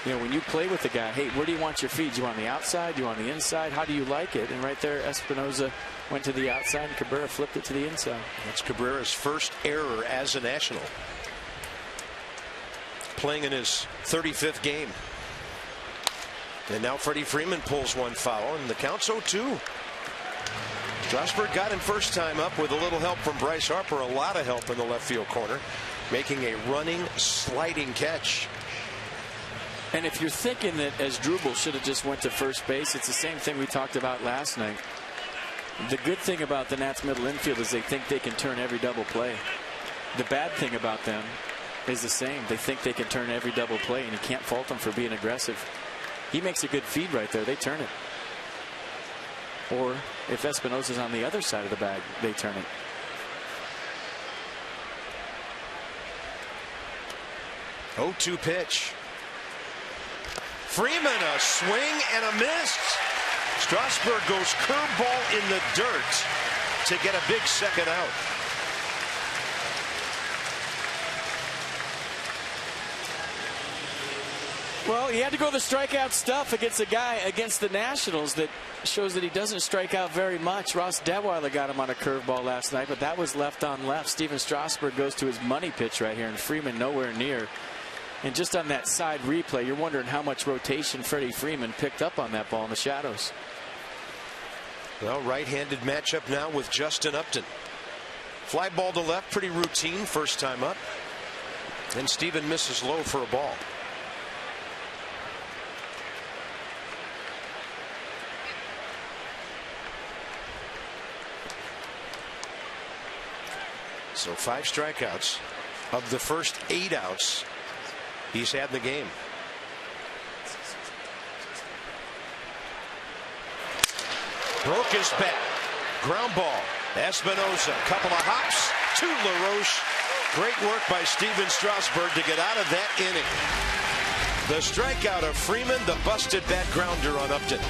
You know, when you play with the guy, hey, where do you want your feed? Do you want the outside? Do you want the inside? How do you like it? And right there, Espinosa went to the outside, and Cabrera flipped it to the inside. That's Cabrera's first error as a National, playing in his 35th game. And now Freddie Freeman pulls one foul, and the count's 0-2. Strasburg got him first time up with a little help from Bryce Harper, a lot of help in the left field corner, making a running, sliding catch. And if you're thinking that Asdrubal should have just went to first base, it's the same thing we talked about last night. The good thing about the Nats middle infield is they think they can turn every double play. The bad thing about them is the same. They think they can turn every double play, and you can't fault them for being aggressive. He makes a good feed right there. They turn it. Or if Espinosa's on the other side of the bag, they turn it. Oh, 2 pitch. Freeman, a swing and a miss. Strasburg goes curveball in the dirt to get a big second out. Well, he had to go the strikeout stuff against a guy against the Nationals that shows that he doesn't strike out very much. Ross Detweiler got him on a curveball last night, but that was left on left. Steven Strasburg goes to his money pitch right here, and Freeman nowhere near. And just on that side replay, you're wondering how much rotation Freddie Freeman picked up on that ball in the shadows. Well, right-handed matchup now with Justin Upton. Fly ball to left, pretty routine first time up. And Steven misses low for a ball. So 5 strikeouts of the first 8 outs he's had in the game. Broke his bat. Ground ball. Espinosa. Couple of hops to LaRoche. Great work by Steven Strasburg to get out of that inning. The strikeout of Freeman, the busted bat grounder on Upton.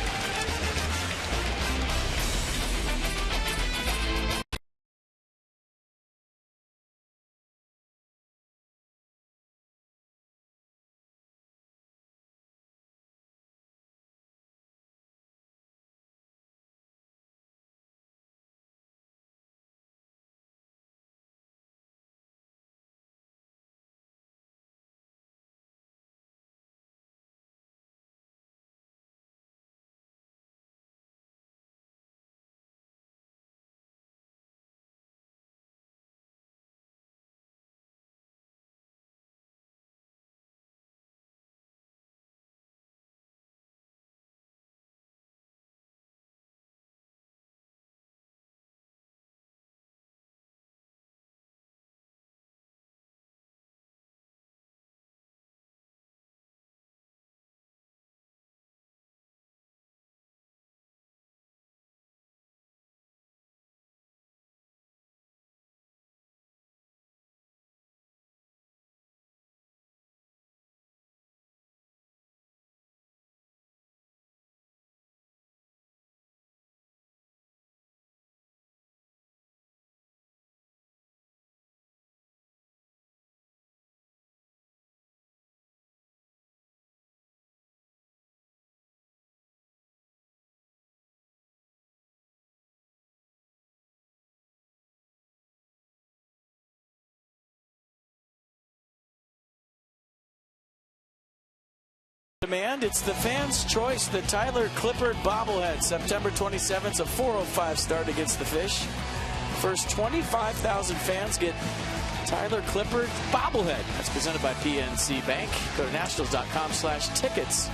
Demand, it's the fans' choice. The Tyler Clippard bobblehead, September 27th, a 4:05 start against the Fish. First 25,000 fans get Tyler Clippard bobblehead. That's presented by PNC Bank. Go to nationals.com/tickets.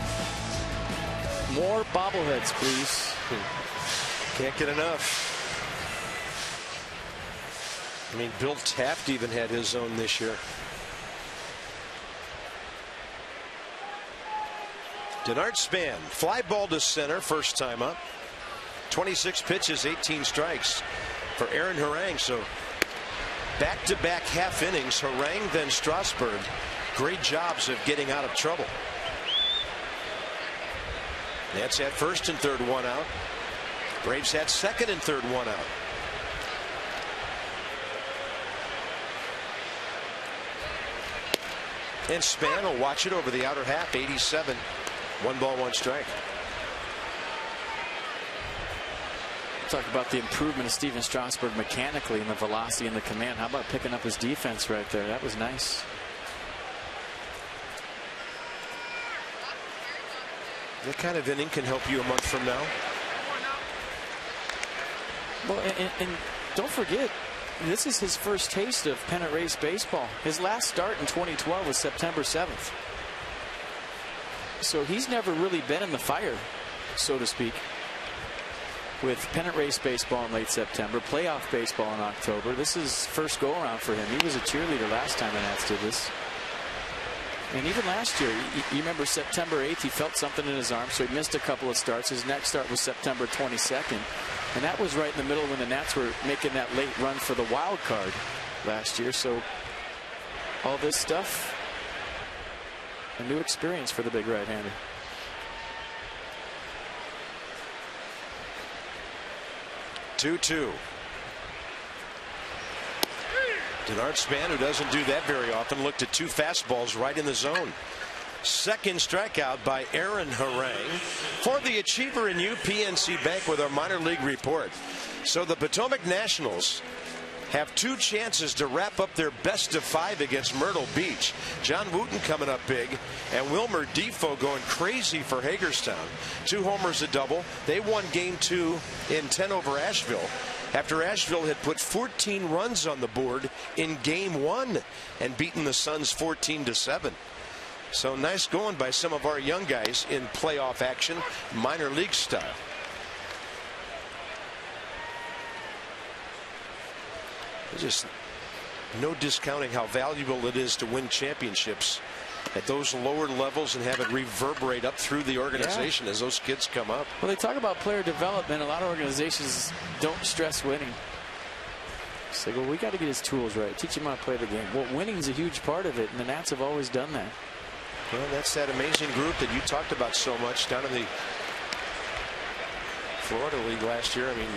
More bobbleheads, please. Can't get enough. I mean, Bill Taft even had his own this year. Denard Span, fly ball to center, first time up. 26 pitches, 18 strikes for Aaron Harang. So back-to-back half innings, Harang then Strasburg. Great jobs of getting out of trouble. Nats had first and third, one out. Braves had second and third, one out. And Span will watch it over the outer half. 87. 1 ball, 1 strike. Talk about the improvement of Steven Strasburg mechanically and the velocity and the command. How about picking up his defense right there? That was nice. That kind of inning can help you a month from now. Well, and don't forget, this is his first taste of pennant race baseball. His last start in 2012 was September 7th. So he's never really been in the fire, so to speak, with pennant race baseball in late September, playoff baseball in October. This is first go around for him. He was a cheerleader last time the Nats did this. And even last year, you remember September 8th, he felt something in his arm, so he missed a couple of starts. His next start was September 22nd. And that was right in the middle when the Nats were making that late run for the wild card last year. So all this stuff, a new experience for the big right-hander. Two. Denard Span, who doesn't do that very often, looked at 2 fastballs right in the zone. Second strikeout by Aaron Harang for the Achiever and You PNC Bank with our minor league report. So the Potomac Nationals have 2 chances to wrap up their best of 5 against Myrtle Beach. John Wooten coming up big, and Wilmer Defoe going crazy for Hagerstown. 2 homers, a double. They won game 2 in 10 over Asheville, after Asheville had put 14 runs on the board in game 1 and beaten the Suns 14-7. So nice going by some of our young guys in playoff action, minor league style. Just no discounting how valuable it is to win championships at those lower levels and have it reverberate up through the organization as those kids come up. Well, they talk about player development. A lot of organizations don't stress winning. Say, well, we got to get his tools right, teach him how to play the game. Well, winning is a huge part of it, and the Nats have always done that. Well, that's that amazing group that you talked about so much down in the Florida League last year. I mean,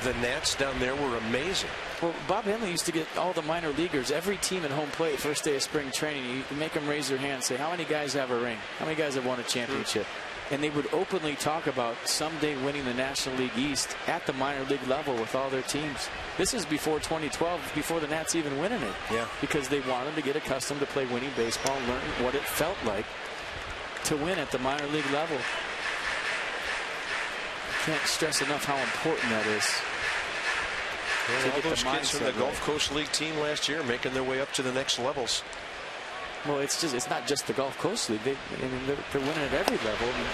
the Nats down there were amazing. Well, Bob Henley used to get all the minor leaguers, every team at home plate, first day of spring training. You make them raise their hand and say, how many guys have a ring? How many guys have won a championship? And they would openly talk about someday winning the National League East at the minor league level with all their teams. This is before 2012, before the Nats even winning it. Yeah. Because they wanted to get accustomed to play winning baseball and learn what it felt like to win at the minor league level. Can't stress enough how important that is. Well, all those kids from the Gulf Coast League team last year making their way up to the next levels. Well, it's not just the Gulf Coast League. They're winning at every level. I mean,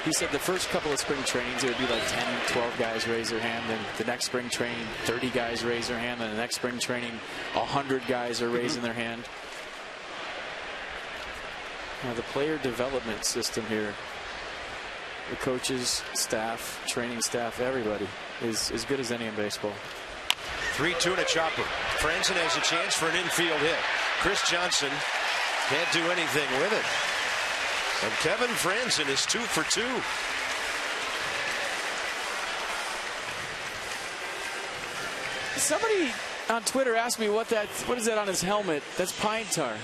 he said the first couple of spring trainings, it would be like 10, 12 guys raise their hand. Then the next spring training, 30 guys raise their hand. Then the next spring training, 100 guys are raising their hand. Now, the player development system here, the coaches, staff, training staff, everybody is as good as any in baseball. 3-2 and a chopper. Franzen has a chance for an infield hit. Chris Johnson can't do anything with it. And Kevin Franzen is 2 for 2. Somebody on Twitter asked me what is that on his helmet? That's pine tar.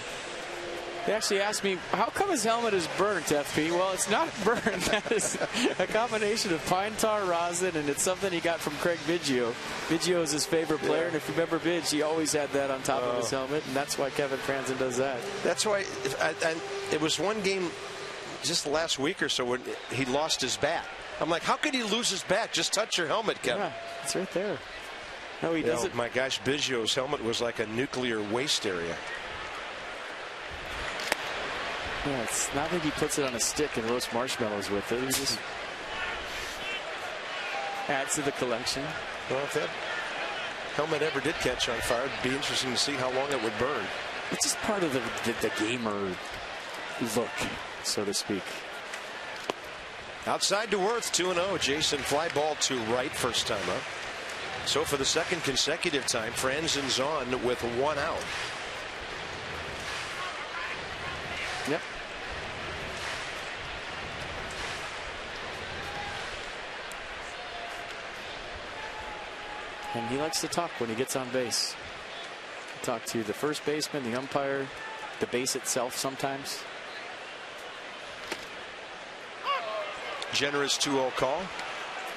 They actually asked me, how come his helmet is burnt, FP? Well, it's not burnt. That is a combination of pine tar rosin, and it's something he got from Craig Biggio. Biggio is his favorite player, and if you remember Bidge, he always had that on top of his helmet, and that's why Kevin Franzen does that. That's why it was one game just last week or so when he lost his bat. I'm like, how could he lose his bat? Just touch your helmet, Kevin. Yeah, it's right there. No, he doesn't. My gosh, Biggio's helmet was like a nuclear waste area. Yeah, it's not like he puts it on a stick and roasts marshmallows with it. He just adds to the collection. Well, if that helmet ever did catch on fire, it'd be interesting to see how long it would burn. It's just part of the gamer look, so to speak. Outside to Worth, 2-0. Jason fly ball to right, first time up. So for the second consecutive time, Franzen's on with 1 out. Yep. And he likes to talk when he gets on base. Talk to the first baseman, the umpire, the base itself sometimes. Generous 2-0 call,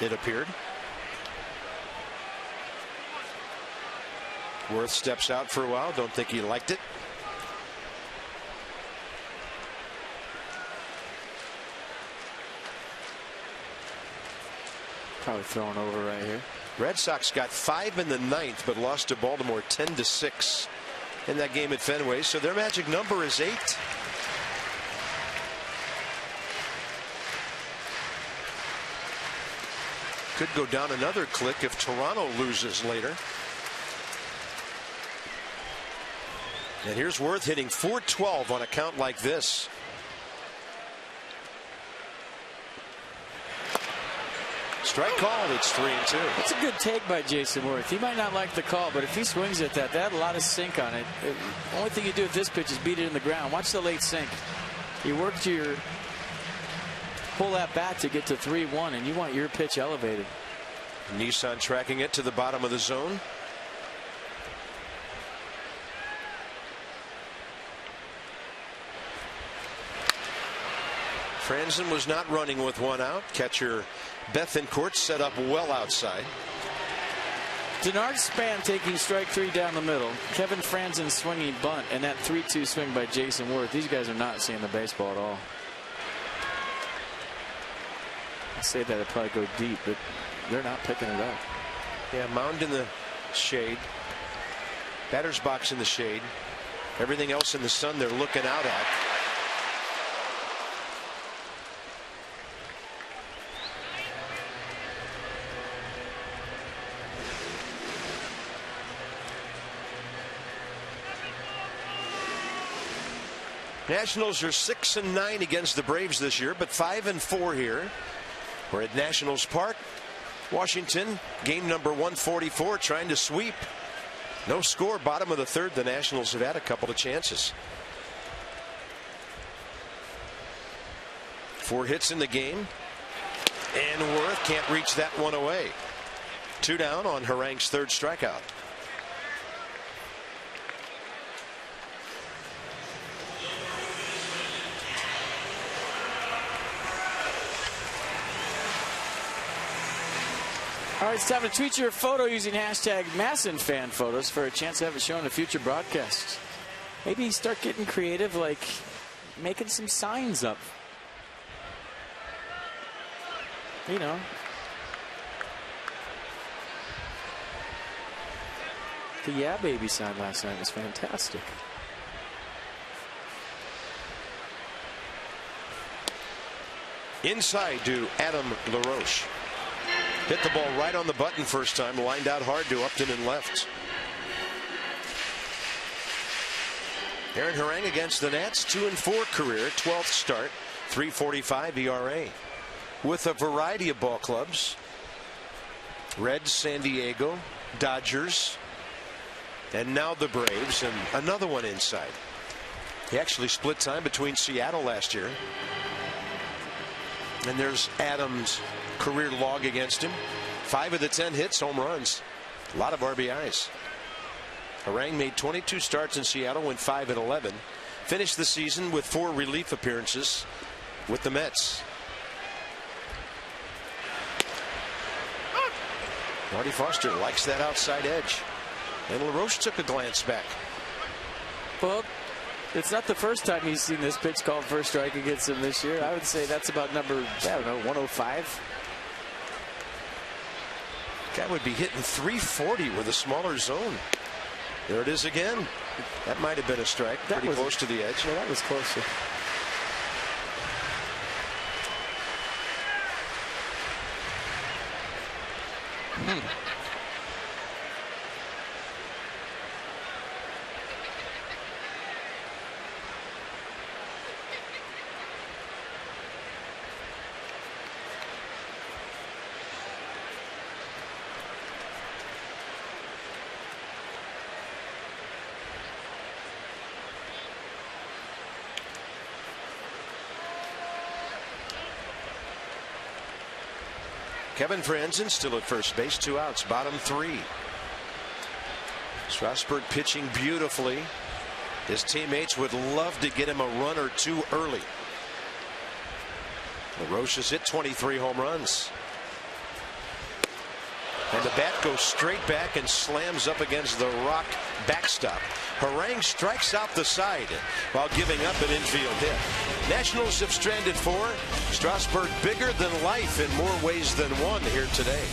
it appeared. Worth steps out for a while. Don't think he liked it. Probably throwing over right here. Red Sox got 5 in the 9th, but lost to Baltimore 10-6 in that game at Fenway. So their magic number is 8. Could go down another click if Toronto loses later. And here's Worth hitting .412 on a count like this. Strike called. It's 3-2. That's a good take by Jason Worth. He might not like the call, but if he swings at that had a lot of sink on it. The only thing you do with this pitch is beat it in the ground. Watch the late sink. You worked your pull that bat to get to 3-1, and you want your pitch elevated. Nissan tracking it to the bottom of the zone. Franzen was not running with 1 out. Catcher Bethencourt set up well outside. Denard Span taking strike 3 down the middle. Kevin Franzen swinging bunt, and that 3-2 swing by Jason Worth. These guys are not seeing the baseball at all. I say that, it'd probably go deep, but they're not picking it up. Yeah, mound in the shade. Batter's box in the shade. Everything else in the sun they're looking out at. Nationals are 6-9 against the Braves this year, but 5-4 here. We're at Nationals Park, Washington. Game number 144, trying to sweep. No score, bottom of the third. The Nationals have had a couple of chances. 4 hits in the game, and Worth can't reach that one away. 2 down on Harang's 3rd strikeout. All right, it's time to tweet your photo using hashtag MASSonFanPhotos for a chance to have it shown in a future broadcast. Maybe start getting creative, like making some signs up. You know. The Yeah Baby sign last night was fantastic. Inside to Adam LaRoche. Hit the ball right on the button first time. Lined out hard to Upton and left. Aaron Harang against the Nats. 2-4 career. 12th start. 3.45 ERA. With a variety of ball clubs. Reds, San Diego, Dodgers, and now the Braves, and another one inside. He actually split time between Seattle last year. And there's Adams' career log against him. 5 of the 10 hits, home runs. A lot of RBIs. Harang made 22 starts in Seattle, went 5-11. Finished the season with 4 relief appearances with the Mets. Marty Foster likes that outside edge. And LaRoche took a glance back. Well, it's not the first time he's seen this pitch called first strike against him this year. I would say that's about number, I don't know, 105. Guy would be hitting 340 with a smaller zone. There it is again. That might have been a strike. Pretty close to the edge. Yeah, that was closer. Kevin Franzen still at first base, 2 outs, bottom 3. Strasburg pitching beautifully. His teammates would love to get him a run or 2 early. LaRoche has hit 23 home runs. And the bat goes straight back and slams up against the rock backstop. Harang strikes out the side while giving up an infield hit. Nationals have stranded 4. Strasburg bigger than life in more ways than one here today.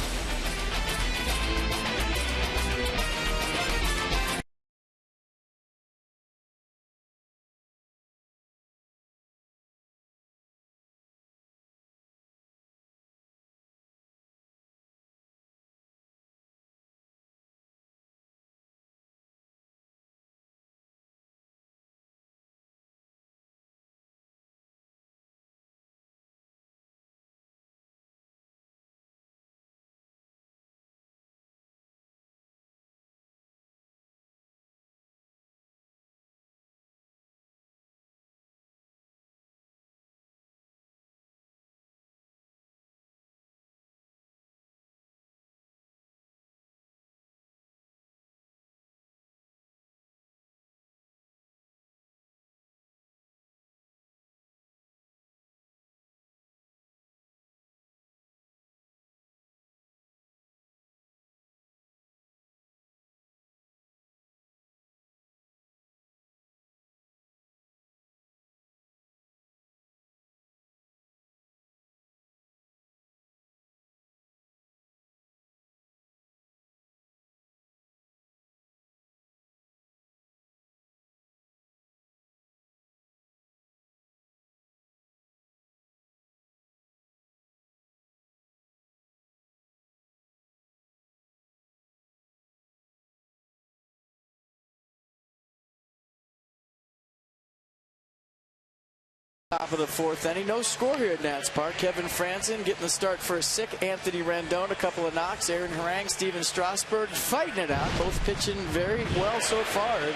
Top of the 4th inning. No score here at Nats Park. Kevin Franzen getting the start for a sick Anthony Rendon. A couple of knocks. Aaron Harang, Steven Strasburg fighting it out. Both pitching very well so far. And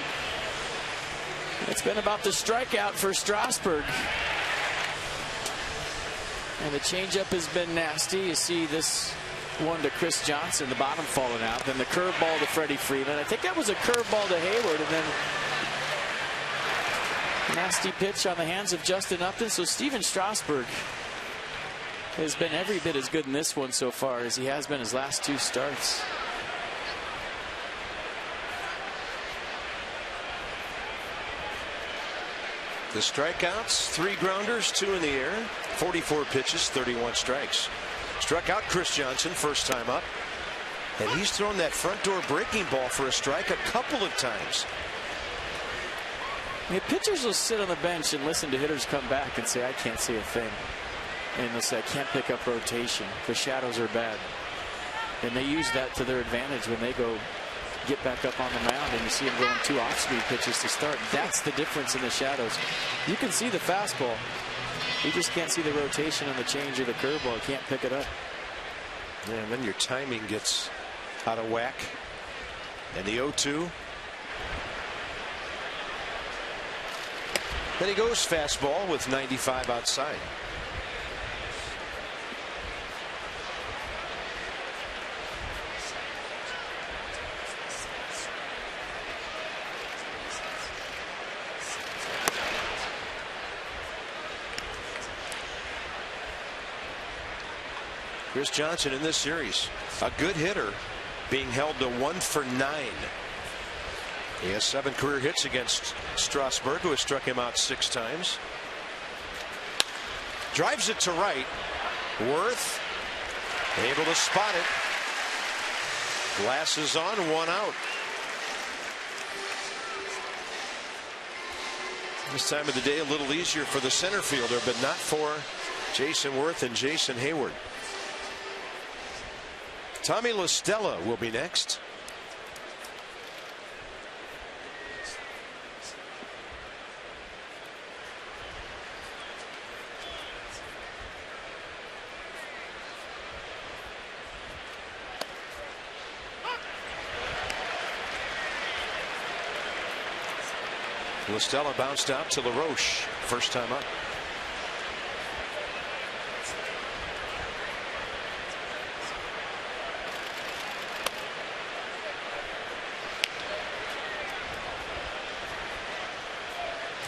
it's been about the strikeout for Strasburg. And the changeup has been nasty. You see this one to Chris Johnson, the bottom falling out. Then the curveball to Freddie Freeman. I think that was a curveball to Hayward. And then nasty pitch on the hands of Justin Upton. So Steven Strasburg has been every bit as good in this one so far as he has been his last 2 starts. The strikeouts, 3 grounders, 2 in the air, 44 pitches, 31 strikes. Struck out Chris Johnson first time up. And he's thrown that front door breaking ball for a strike a couple of times. The pitchers will sit on the bench and listen to hitters come back and say, I can't see a thing. And they'll say, I can't pick up rotation. The shadows are bad. And they use that to their advantage when they go get back up on the mound and you see them going 2 off-speed pitches to start. That's the difference in the shadows. You can see the fastball. You just can't see the rotation and the change of the curveball. You can't pick it up. Yeah, and then your timing gets out of whack. And the 0-2. Then he goes fastball with 95 outside. Chris Johnson in this series, a good hitter, being held to 1 for 9. He has 7 career hits against Strasburg, who has struck him out 6 times. Drives it to right. Worth able to spot it. Glasses on, 1 out. This time of the day a little easier for the center fielder, but not for Jason Worth and Jason Hayward. Tommy La Stella will be next. La Stella bounced out to LaRoche first time up.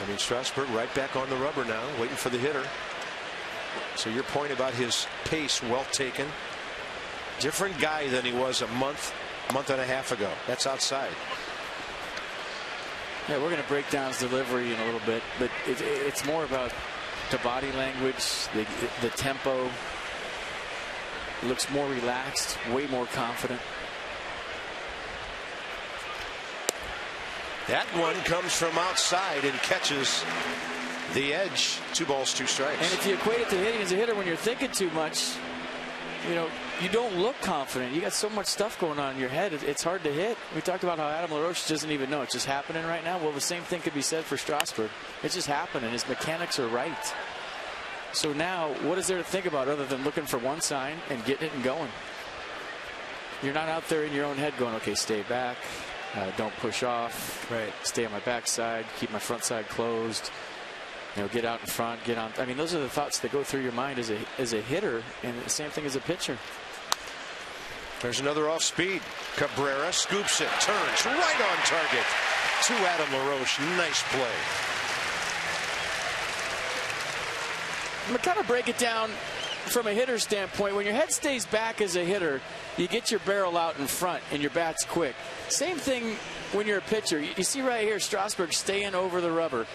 I mean, Strasburg right back on the rubber now, waiting for the hitter. So your point about his pace, well taken. Different guy than he was a month and a half ago. That's outside. Yeah, we're going to break down his delivery in a little bit, but it's more about the body language, the tempo. He looks more relaxed, way more confident. That one comes from outside and catches the edge. 2 balls, 2 strikes. And if you equate it to hitting as a hitter, when you're thinking too much, you know, you don't look confident. You got so much stuff going on in your head. It's hard to hit. We talked about how Adam LaRoche doesn't even know it's just happening right now. Well, the same thing could be said for Strasburg. It's just happening. His mechanics are right. So now, what is there to think about other than looking for one sign and getting it and going? You're not out there in your own head going, okay, stay back, don't push off, right? Stay on my backside, keep my front side closed. You know, get out in front, get on. I mean, those are the thoughts that go through your mind as a hitter, and the same thing as a pitcher. There's another off speed. Cabrera scoops it, turns right on target to Adam LaRoche. Nice play. I'm going to kind of break it down from a hitter standpoint. When your head stays back as a hitter, you get your barrel out in front and your bat's quick. Same thing when you're a pitcher. You see right here, Strasburg staying over the rubber.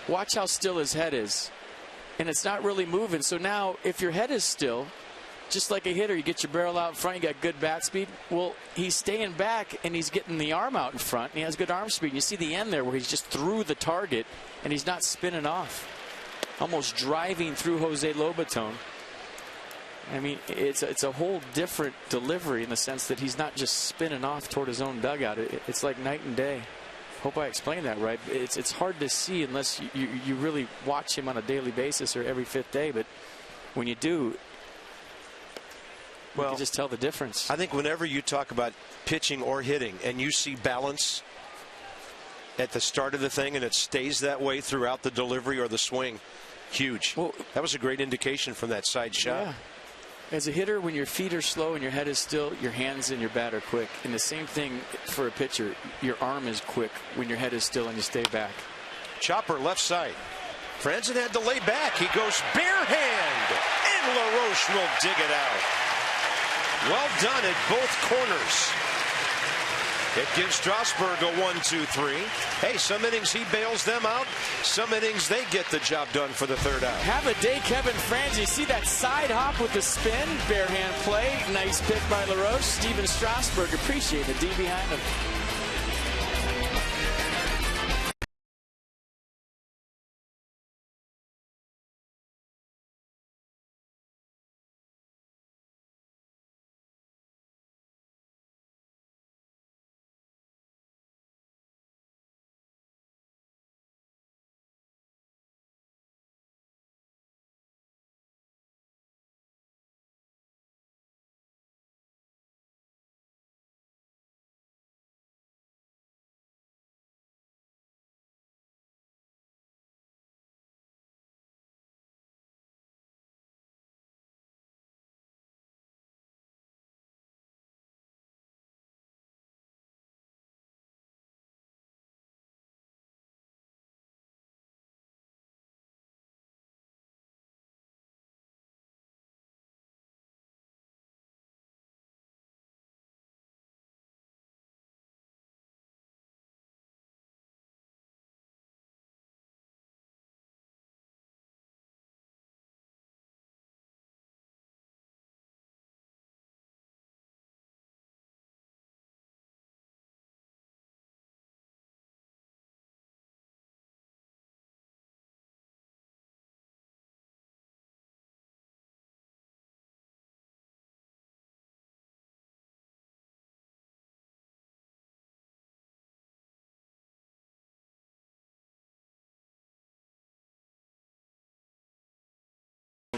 Watch how still his head is. And it's not really moving. So now, if your head is still, just like a hitter, you get your barrel out in front, you got good bat speed. Well, he's staying back and he's getting the arm out in front, and he has good arm speed. You see the end there where he's just through the target and he's not spinning off. Almost driving through Jose Lobaton. I mean, it's a whole different delivery in the sense that he's not just spinning off toward his own dugout. It's like night and day. Hope I explained that right. It's hard to see unless you really watch him on a daily basis or every 5th day. But when you do, you can just tell the difference. I think whenever you talk about pitching or hitting and you see balance at the start of the thing and it stays that way throughout the delivery or the swing, huge. Well, that was a great indication from that side shot. Yeah. As a hitter, when your feet are slow and your head is still, your hands and your bat are quick. And the same thing for a pitcher. Your arm is quick when your head is still and you stay back. Chopper left side. Franzen had to lay back. He goes bare hand, and LaRoche will dig it out. Well done at both corners. It gives Strasburg a 1-2-3. Hey, some innings he bails them out. Some innings they get the job done for the 3rd out. Have a day, Kevin Franzen. You see that side hop with the spin, bare hand play. Nice pick by LaRoche. Steven Strasburg, appreciate the D behind him.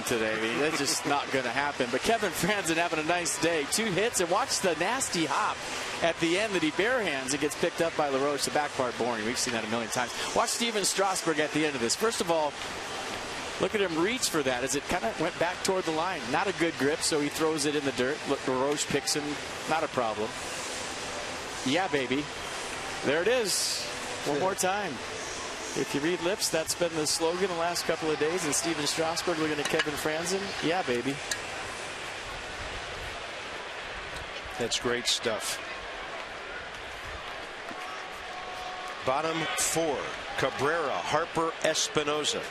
Today, I mean, that's just not going to happen. But Kevin Franzen having a nice day. 2 hits, and watch the nasty hop at the end that he barehands. It gets picked up by LaRoche. The back part boring. We've seen that a million times. Watch Steven Strasburg at the end of this. First of all, look at him reach for that as it kind of went back toward the line. Not a good grip, so he throws it in the dirt. Look, LaRoche picks him. Not a problem. Yeah, baby. There it is. One more time. If you read lips, that's been the slogan the last couple of days. And Steven Strasburg looking at Kevin Franzen. Yeah, baby. That's great stuff. Bottom 4, Cabrera, Harper, Espinoza.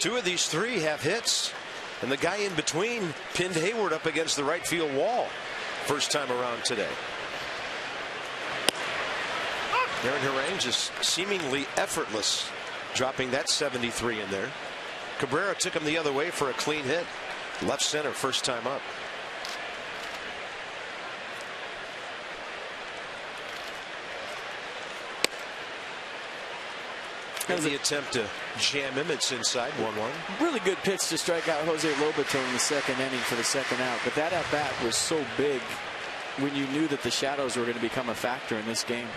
2 of these 3 have hits, and the guy in between pinned Hayward up against the right field wall first time around today. Aaron Harang just seemingly effortless, dropping that 73 in there. Cabrera took him the other way for a clean hit. Left center first time up. And the attempt to jam him, it's inside 1-1. Really good pitch to strike out Jose Lobaton in the second inning for the second out. But that at-bat was so big when you knew that the shadows were going to become a factor in this game.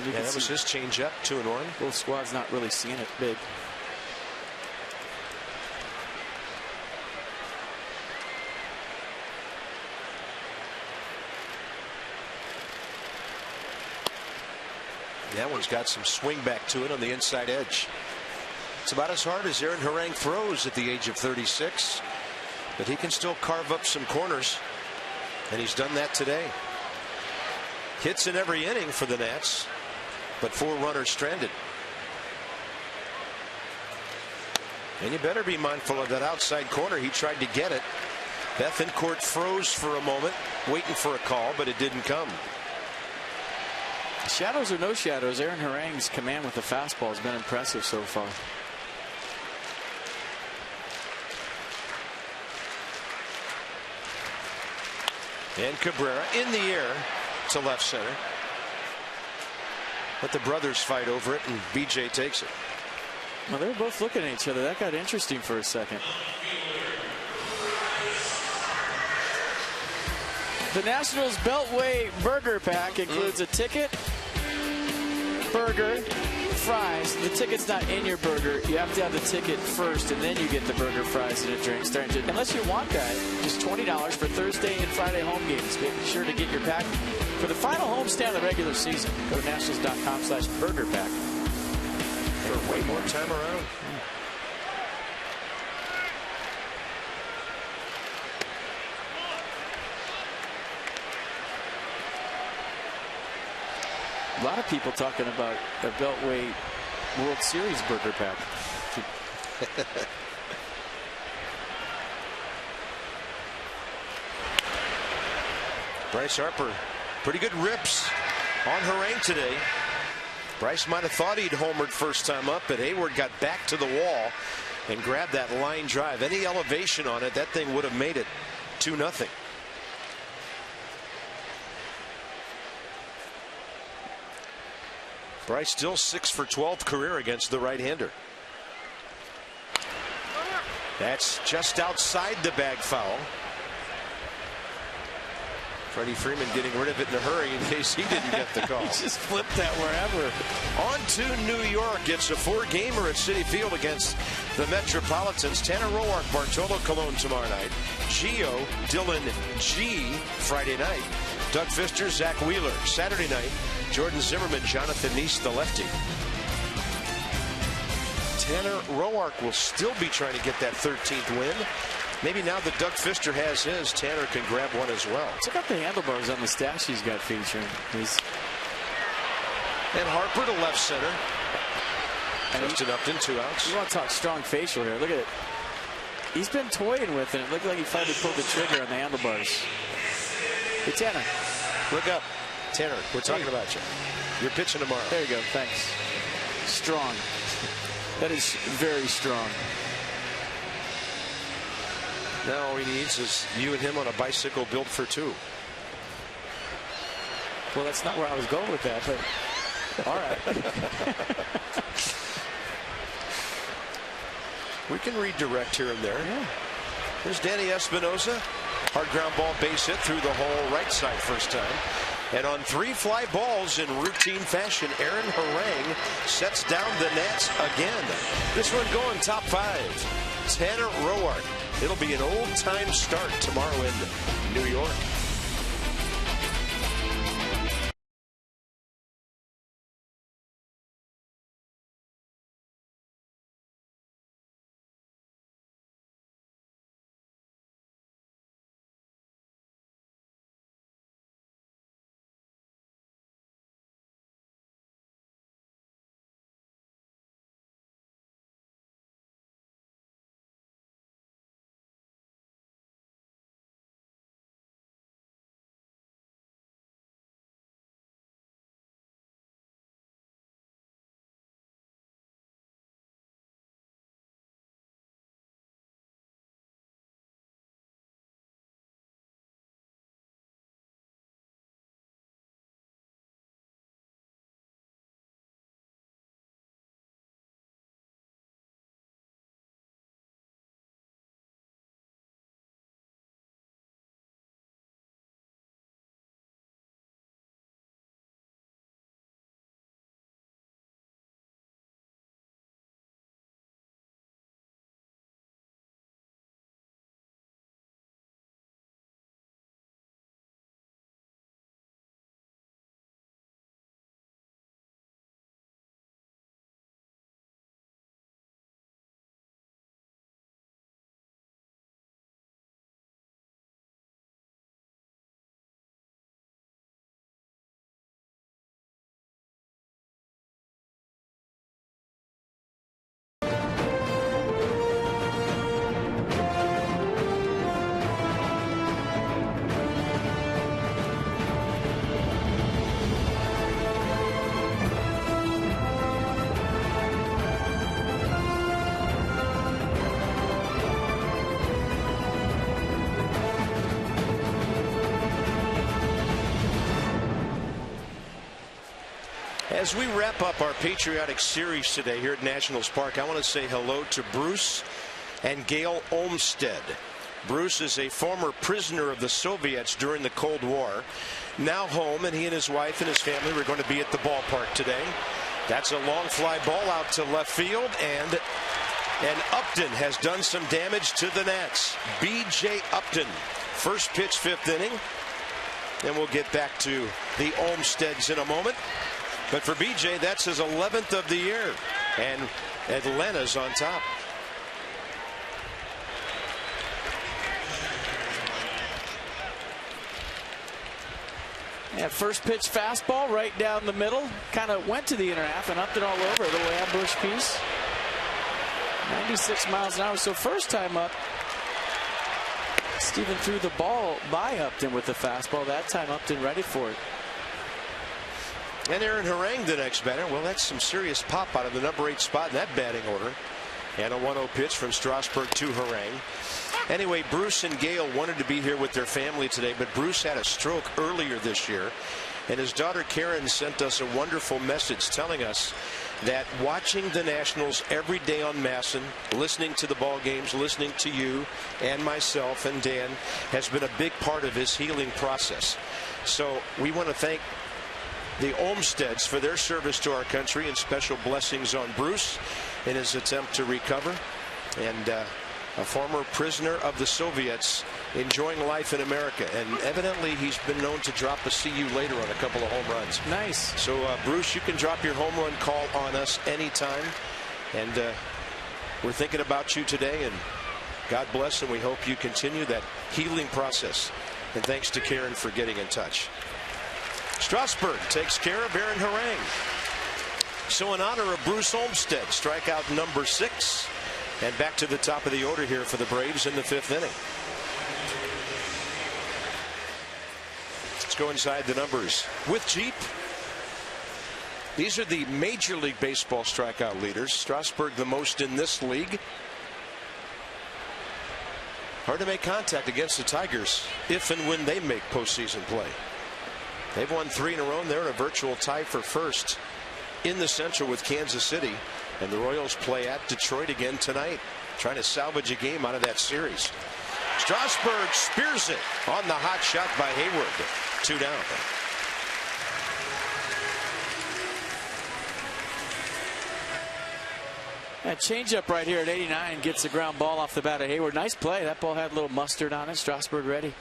Yeah, that was his changeup, 2-1. Both squads not really seeing it big. That one's got some swing back to it on the inside edge. It's about as hard as Aaron Harang throws at the age of 36, but he can still carve up some corners, and he's done that today. Hits in every inning for the Nats, but 4 runners stranded. And you better be mindful of that outside corner. He tried to get it. Bethancourt froze for a moment, waiting for a call, but it didn't come. Shadows or no shadows, Aaron Harang's command with the fastball has been impressive so far. And Cabrera in the air to left center. Let the brothers fight over it, and BJ takes it. Well, they were both looking at each other. That got interesting for a second. The Nationals Beltway Burger Pack includes a ticket, burger, fries. The ticket's not in your burger. You have to have the ticket first, and then you get the burger, fries, and a drink. Unless you want that, just $20 for Thursday and Friday home games. Make sure to get your pack for the final homestand of the regular season. Go to nationals.com/burger pack. For way more time around. A lot of people talking about a Beltway World Series burger pack. Bryce Harper, pretty good rips on Harang today. Bryce might have thought he'd homered first time up, but Hayward got back to the wall and grabbed that line drive. Any elevation on it, that thing would have made it 2-0. Bryce still 6 for 12 career against the right-hander. That's just outside the bag foul. Freddie Freeman getting rid of it in a hurry in case he didn't get the call. He just flipped that wherever. On to New York. It's a 4-gamer at Citi Field against the Metropolitans. Tanner Roark, Bartolo Colon tomorrow night. Gio, Dylan G Friday night. Doug Fister, Zach Wheeler Saturday night. Jordan Zimmerman, Jonathan Neese, the lefty. Tanner Roark will still be trying to get that 13th win. Maybe now that Doug Fister has his, Tanner can grab one as well. Check out the handlebars on the stash he's got featuring. And Harper to left center. Just an Upton, 2 outs. You want to talk strong facial here. Look at it. He's been toying with it. It looked like he finally pulled the trigger on the handlebars. Hey, Tanner. Look up. Tanner, we're talking about you. You're pitching tomorrow. There you go. Thanks. Strong. That is very strong. Now all he needs is you and him on a bicycle built for 2. Well, that's not where I was going with that, but all right. We can redirect here and there. Yeah. There's Danny Espinoza. Hard ground ball, base hit through the hole right side first time. And on 3 fly balls in routine fashion, Aaron Harang sets down the Nats again. This one going top 5. Tanner Roark. It'll be an old-time start tomorrow in New York. As we wrap up our patriotic series today here at Nationals Park, I want to say hello to Bruce and Gail Olmsted. Bruce is a former prisoner of the Soviets during the Cold War, now home, and he and his wife and his family were going to be at the ballpark today. That's a long fly ball out to left field, and Upton has done some damage to the Nats. B.J. Upton, first pitch, fifth inning. And we'll get back to the Olmsteds in a moment. But for B.J., that's his 11th of the year. And Atlanta's on top. Yeah, first pitch fastball right down the middle. Kind of went to the inner half and Upton all over. A little ambush piece. 96 miles an hour. So first time up, Steven threw the ball by Upton with the fastball. That time Upton ready for it. And Aaron Harang, the next batter. Well, that's some serious pop out of the number 8 spot in that batting order. And a 1-0 pitch from Strasburg to Harang. Anyway, Bruce and Gail wanted to be here with their family today, but Bruce had a stroke earlier this year. And his daughter Karen sent us a wonderful message telling us that watching the Nationals every day on Masson, listening to the ball games, listening to you and myself and Dan, has been a big part of his healing process. So we want to thank the Olmsteds for their service to our country, and special blessings on Bruce in his attempt to recover. And a former prisoner of the Soviets enjoying life in America, and evidently he's been known to drop a see you later on a couple of home runs. Nice. So Bruce, you can drop your home run call on us anytime, and we're thinking about you today, and God bless, and we hope you continue that healing process. And thanks to Karen for getting in touch. Strasburg takes care of Aaron Harang. So in honor of Bruce Olmsted, strikeout number 6. And back to the top of the order here for the Braves in the 5th inning. Let's go inside the numbers with Jeep. These are the Major League Baseball strikeout leaders. Strasburg the most in this league. Hard to make contact against the Tigers if and when they make postseason play. They've won 3 in a row, and they're in a virtual tie for first in the Central with Kansas City. And the Royals play at Detroit again tonight, trying to salvage a game out of that series. Strasburg spears it on the hot shot by Hayward. 2 down. That changeup right here at 89 gets a ground ball off the bat of Hayward. Nice play. That ball had a little mustard on it. Strasburg ready.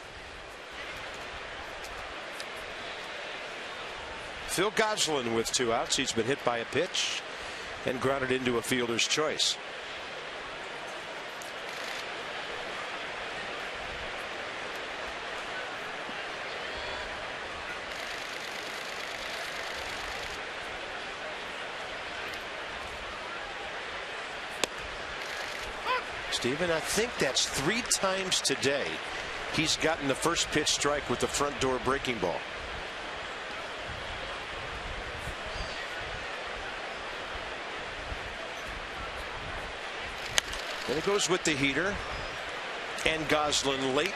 Phil Gosselin with 2 outs. He's been hit by a pitch and grounded into a fielder's choice. Steven, I think that's 3 times today he's gotten the first pitch strike with the front door breaking ball. And it goes with the heater. And Gosselin late.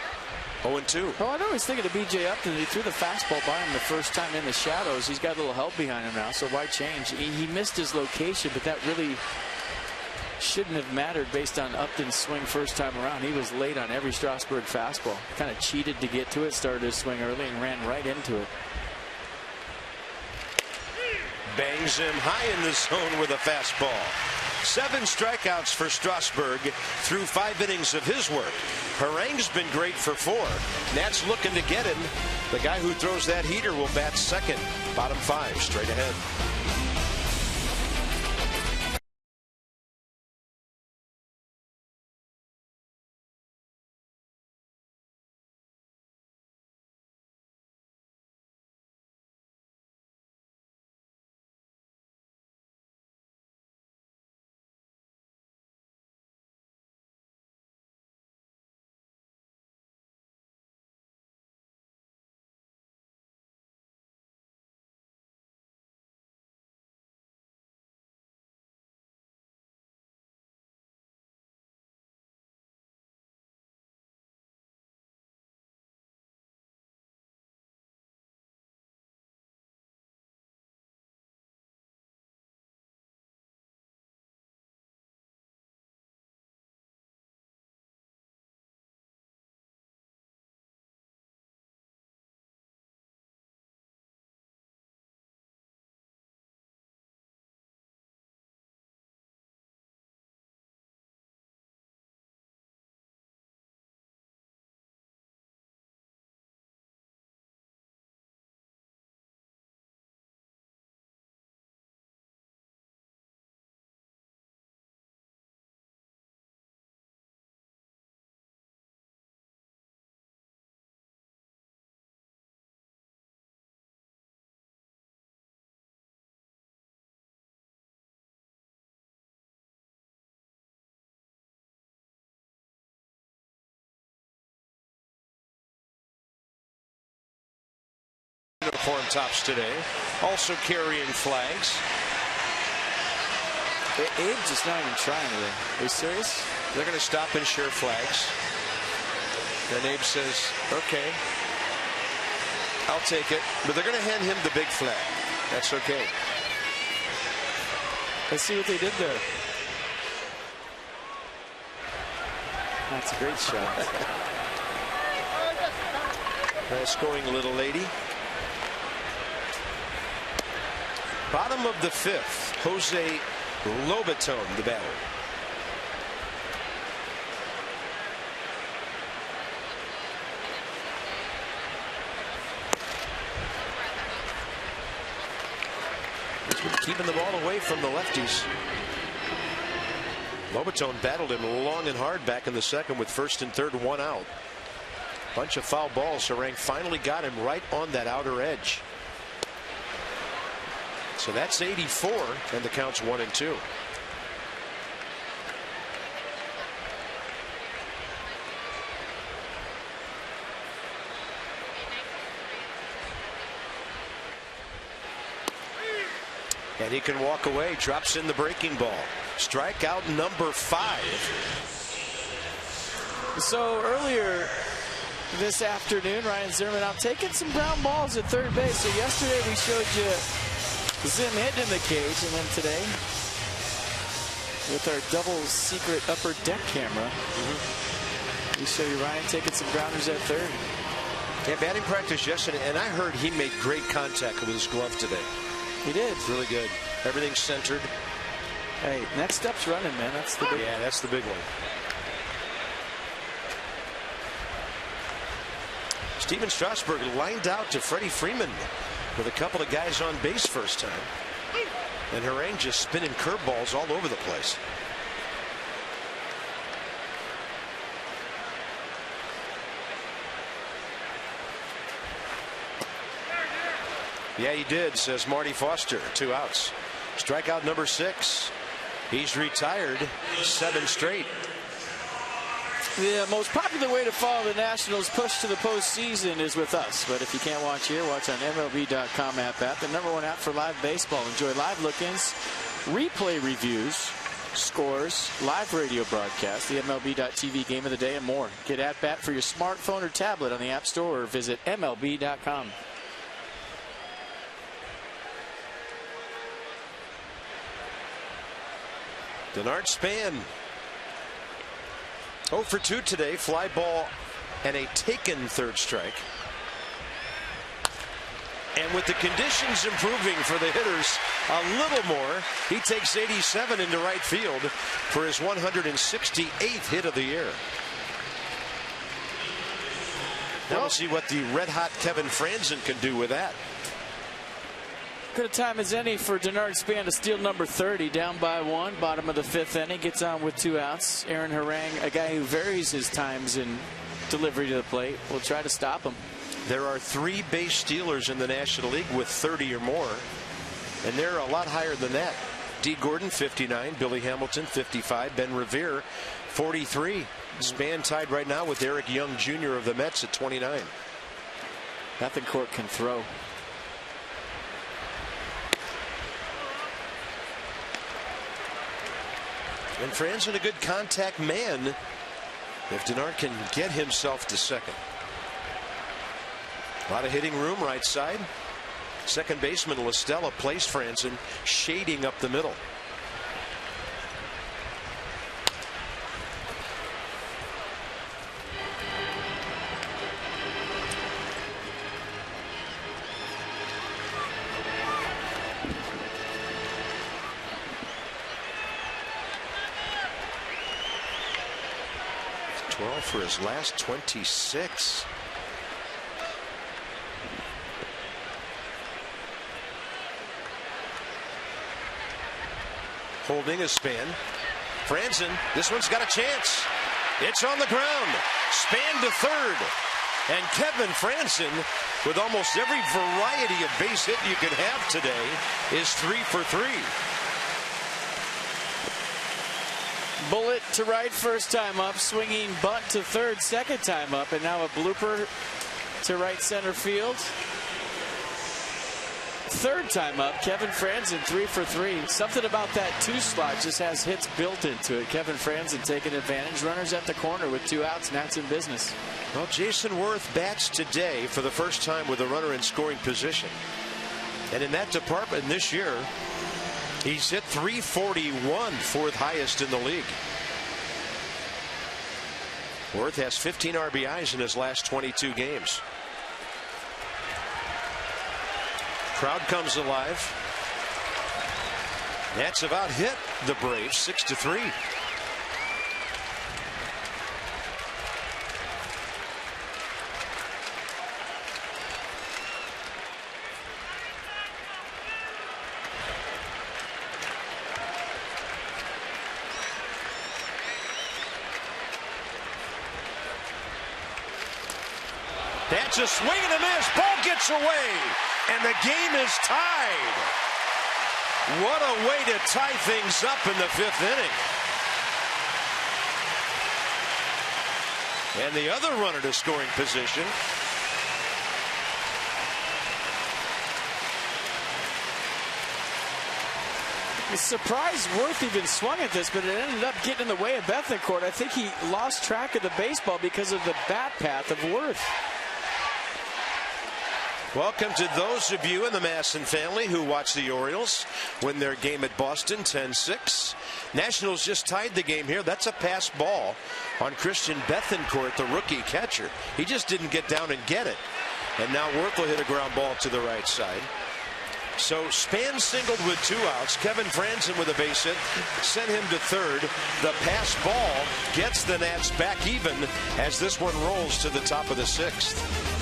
0-2. Oh, I know he's thinking of B.J. Upton. He threw the fastball by him the first time in the shadows. He's got a little help behind him now, so why change? He missed his location, but that really shouldn't have mattered based on Upton's swing first time around. He was late on every Strasburg fastball. Kind of cheated to get to it, started his swing early, and ran right into it. Bangs him high in the zone with a fastball. 7 strikeouts for Strasburg through 5 innings of his work. Harang's been great for 4. Nats looking to get him. The guy who throws that heater will bat second. Bottom 5 straight ahead. uniform tops today, also carrying flags. Abe's just not even trying today. Are you serious? They're going to stop and share flags. And Abe says, okay, I'll take it. But they're going to hand him the big flag. That's okay. Let's see what they did there. That's a great shot. Nice going, little lady. Bottom of the fifth, Jose Lobaton, the batter. Keeping the ball away from the lefties. Lobaton battled him long and hard back in the second with first and third, one out. Bunch of foul balls. Harang finally got him right on that outer edge. So that's 84, and the count's 1-2. And he can walk away, drops in the breaking ball. Strikeout number 5. So earlier this afternoon, Ryan Zimmerman out taking some ground balls at third base. So yesterday we showed you Zim hitting in the cage, and then today with our double secret upper deck camera, we show you Ryan taking some grounders at third. Yeah, batting practice yesterday, and I heard he made great contact with his glove today. He did. Really good. Everything's centered. Hey, next step's running, man. That's the big Yeah, that's the big one. Steven Strasburg lined out to Freddie Freeman with a couple of guys on base first time. And Harang just spinning curveballs all over the place. Yeah, he did, says Marty Foster. 2 outs. Strikeout number 6. He's retired 7 straight. The most popular way to follow the Nationals' push to the postseason is with us. But if you can't watch here, watch on MLB.com app, the #1 app for live baseball. Enjoy live look-ins, replay reviews, scores, live radio broadcasts, the MLB.TV game of the day, and more. Get at bat for your smartphone or tablet on the App Store or visit MLB.com. Denard Span 0 for 2 today. Fly ball and a taken third strike. And with the conditions improving for the hitters a little more, he takes 87 into right field for his 168th hit of the year. Now we'll see what the red-hot Kevin Franzen can do with that. Good a time as any for Denard Span to steal number 30, down by 1, bottom of the 5th inning, gets on with 2 outs. Aaron Harang, a guy who varies his times in delivery to the plate, will try to stop him. There are 3 base stealers in the National League with 30 or more, and they're a lot higher than that. D. Gordon 59, Billy Hamilton 55, Ben Revere 43. Span tied right now with Eric Young Jr. of the Mets at 29. Bethancourt can throw. And Franzen a good contact man if Denard can get himself to second. A lot of hitting room right side. Second baseman LaStella placed Franzen shading up the middle. For his last 26. Holding a Span. Franzen, this one's got a chance. It's on the ground. Span to third. And Kevin Franzen, with almost every variety of base hit you can have today, is 3 for 3. Bullet to right first time up, swinging bunt to third second time up, and now a blooper to right center field. Third time up, Kevin Franzen 3 for 3. Something about that 2 slot just has hits built into it. Kevin Franzen taking advantage. Runners at the corner with 2 outs. Nats in business. Well, Jason Worth bats today for the first time with a runner in scoring position. And in that department this year, he's hit .341, 4th highest in the league. Worth has 15 RBIs in his last 22 games. Crowd comes alive. Nats have out hit the Braves 6-3. That's a swing and a miss. Ball gets away, and the game is tied. What a way to tie things up in the 5th inning. And the other runner to scoring position. It's surprised Worth even swung at this, but it ended up getting in the way of Bethancourt. I think he lost track of the baseball because of the bat path of Worth. Welcome to those of you in the Masson family who watch the Orioles win their game at Boston 10-6. Nationals just tied the game here. That's a pass ball on Christian Bethancourt, the rookie catcher. He just didn't get down and get it. And now Worth will hit a ground ball to the right side. So Span singled with 2 outs. Kevin Franzen with a base hit sent him to third. The pass ball gets the Nats back even as this one rolls to the top of the 6th.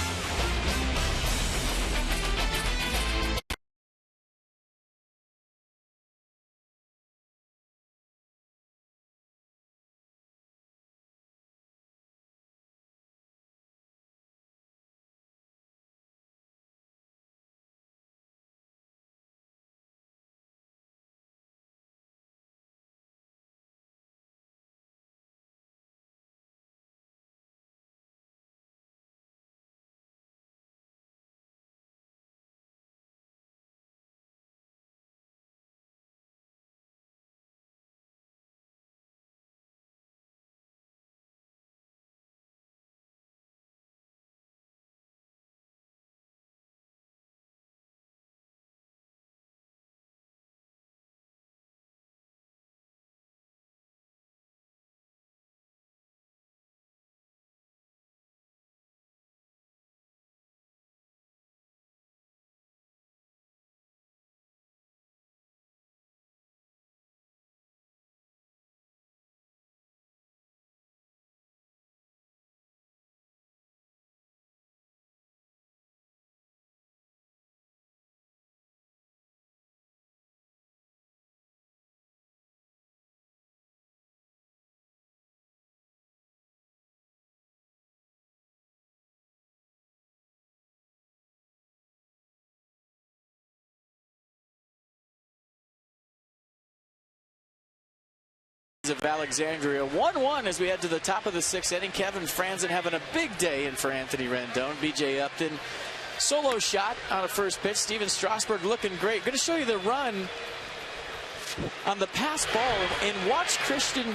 Of Alexandria 1-1 as we head to the top of the 6th inning. Kevin Franzen having a big day in for Anthony Rendon. BJ Upton solo shot on a first pitch. Steven Strasburg looking great. Going to show you the run on the pass ball and watch Christian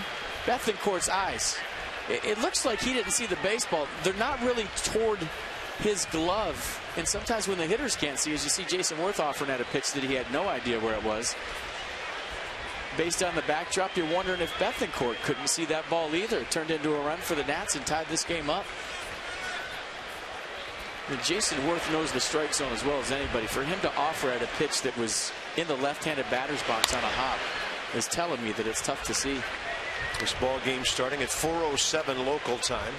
Bethancourt's eyes. It looks like he didn't see the baseball. They're not really toward his glove, and sometimes when the hitters can't see, as you see Jason Worth offering at a pitch that he had no idea where it was. Based on the backdrop, you're wondering if Bethancourt couldn't see that ball either. It turned into a run for the Nats and tied this game up. And Jason Worth knows the strike zone as well as anybody. For him to offer at a pitch that was in the left-handed batter's box on a hop is telling me that it's tough to see. This ball game starting at 4:07 local time.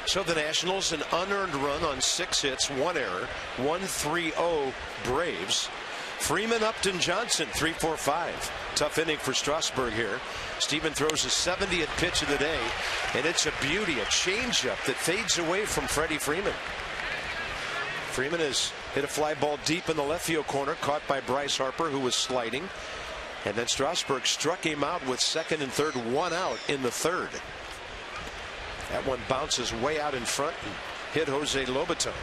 So the Nationals an unearned run on 6 hits, 1 error, 1-3-0 Braves. Freeman, Upton, Johnson 3-4-5. Tough inning for Strasburg here. Steven throws his 70th pitch of the day, and it's a beauty, a changeup that fades away from Freddie Freeman. Freeman has hit a fly ball deep in the left field corner, caught by Bryce Harper, who was sliding. And then Strasburg struck him out with 2nd and 3rd, 1 out in the 3rd. That one bounces way out in front and hit Jose Lobaton.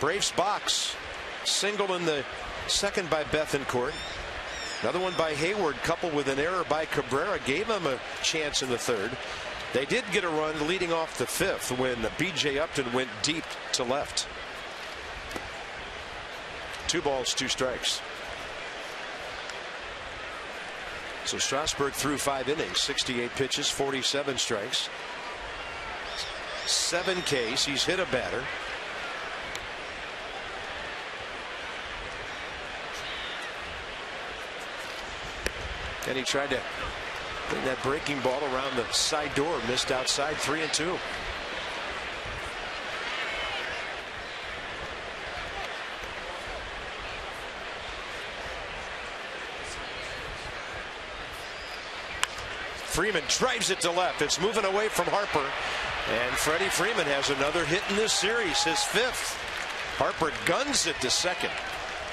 Braves box. Single in the second by Bethancourt. Another one by Hayward, coupled with an error by Cabrera, gave him a chance in the third. They did get a run leading off the fifth when B.J. Upton went deep to left. 2 balls, 2 strikes. So Strasburg threw 5 innings, 68 pitches, 47 strikes, 7 Ks. He's hit a batter. And he tried to bring that breaking ball around the side door, missed outside. 3-2. Freeman drives it to left. It's moving away from Harper. And Freddie Freeman has another hit in this series, his 5th. Harper guns it to second.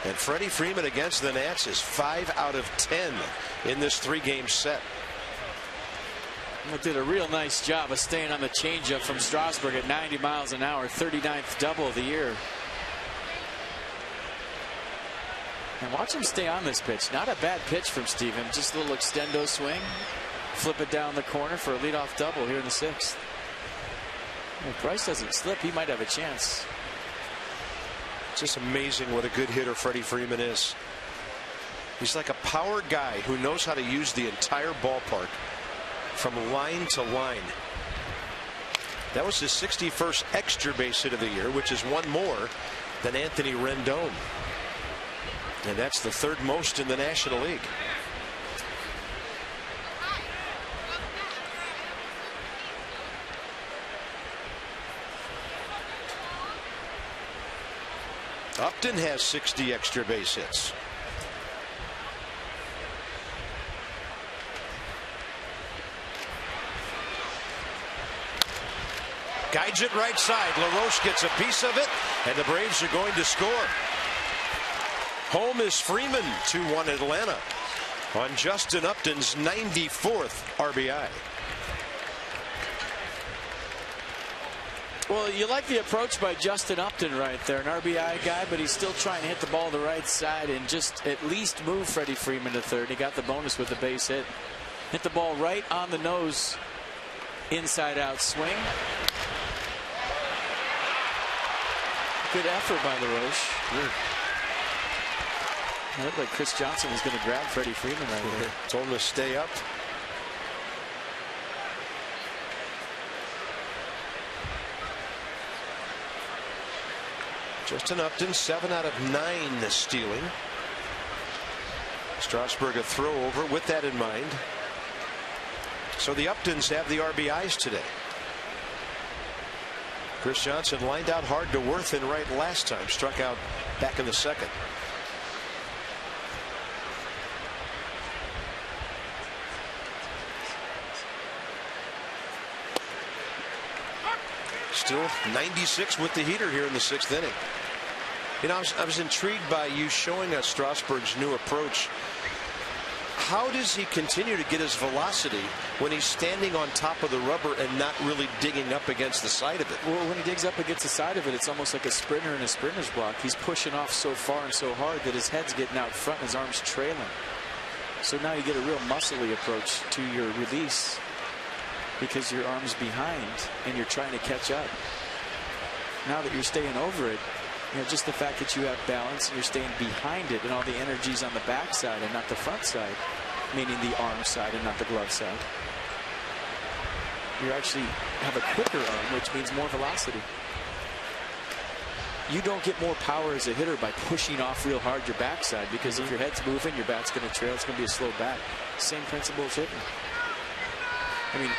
And Freddie Freeman against the Nats is 5 out of 10 in this 3-game set. He did a real nice job of staying on the changeup from Strasburg at 90 miles an hour, 39th double of the year. And watch him stay on this pitch. Not a bad pitch from Steven. Just a little extendo swing. Flip it down the corner for a leadoff double here in the 6th. If Price doesn't slip, he might have a chance. It's just amazing what a good hitter Freddie Freeman is. He's like a power guy who knows how to use the entire ballpark from line to line. That was his 61st extra base hit of the year, which is 1 more than Anthony Rendon. And that's the 3rd most in the National League. Upton has 60 extra base hits. Guides it right side. LaRoche gets a piece of it, and the Braves are going to score. Home is Freeman, 2-1 Atlanta on Justin Upton's 94th RBI. Well, you like the approach by Justin Upton right there, an RBI guy, but he's still trying to hit the ball the right side and just at least move Freddie Freeman to third. He got the bonus with the base hit. Hit the ball right on the nose, inside out swing. Good effort by LaRoche. It looked like Chris Johnson was going to grab Freddie Freeman right there. Told him to stay up. Justin Upton, 7 out of 9 stealing. Strasburg a throw over with that in mind. So the Uptons have the RBIs today. Chris Johnson lined out hard to Worth in right last time, struck out back in the 2nd. Still 96 with the heater here in the 6th inning. You know, I was intrigued by you showing us Strasburg's new approach. How does he continue to get his velocity when he's standing on top of the rubber and not really digging up against the side of it? Well, when he digs up against the side of it, it's almost like a sprinter in a sprinter's block. He's pushing off so far and so hard that his head's getting out front and his arm's trailing. So now you get a real muscly approach to your release because your arm's behind and you're trying to catch up. Now that you're staying over it, you know, just the fact that you have balance and you're staying behind it and all the energy's on the back side and not the front side, meaning the arm side and not the glove side. You actually have a quicker arm, which means more velocity. You don't get more power as a hitter by pushing off real hard your backside, because if your head's moving, your bat's going to trail. It's going to be a slow bat. Same principle as hitting. I mean,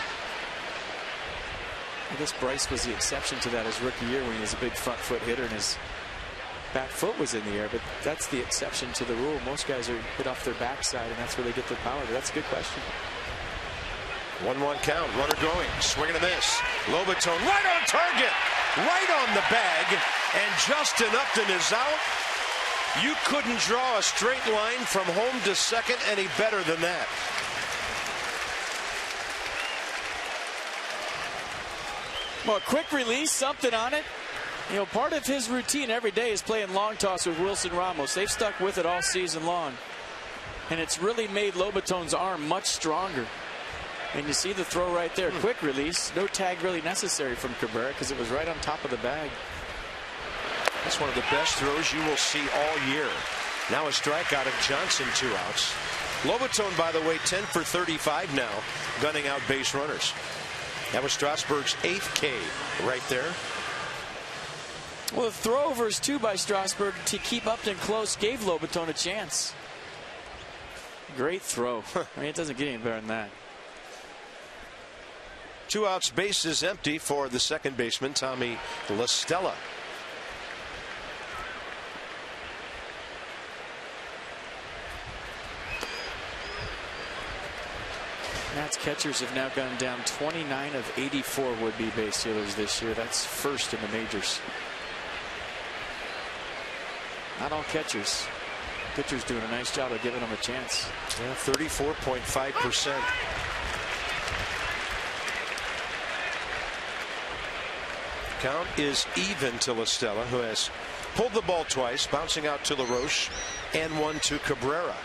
I guess Bryce was the exception to that his rookie year when he was a big front foot hitter and his back foot was in the air, but that's the exception to the rule. Most guys are hit off their backside, and that's where they get their power. But that's a good question. 1-1 count, runner going, swing and a miss. Lobaton right on target, right on the bag, and Justin Upton is out. You couldn't draw a straight line from home to second any better than that. Well, a quick release, something on it. You know, part of his routine every day is playing long toss with Wilson Ramos. They've stuck with it all season long. And it's really made Lobaton's arm much stronger. And you see the throw right there. Quick release. No tag really necessary from Cabrera because it was right on top of the bag. That's one of the best throws you will see all year. Now a strikeout of Johnson, 2 outs. Lobaton, by the way, 10 for 35 now, gunning out base runners. That was Strasburg's 8th K right there. Well, the throwovers, too, by Strasburg to keep Upton close gave Lobaton a chance. Great throw. I mean, it doesn't get any better than that. 2 outs, bases empty for the second baseman, Tommy La Stella. Nats catchers have now gone down 29 of 84 would-be base stealers this year. That's first in the majors. Not all catchers. Pitchers doing a nice job of giving them a chance. Yeah, 34.5%. Count is even to La Stella, who has pulled the ball twice, bouncing out to LaRoche, and one to Cabrera.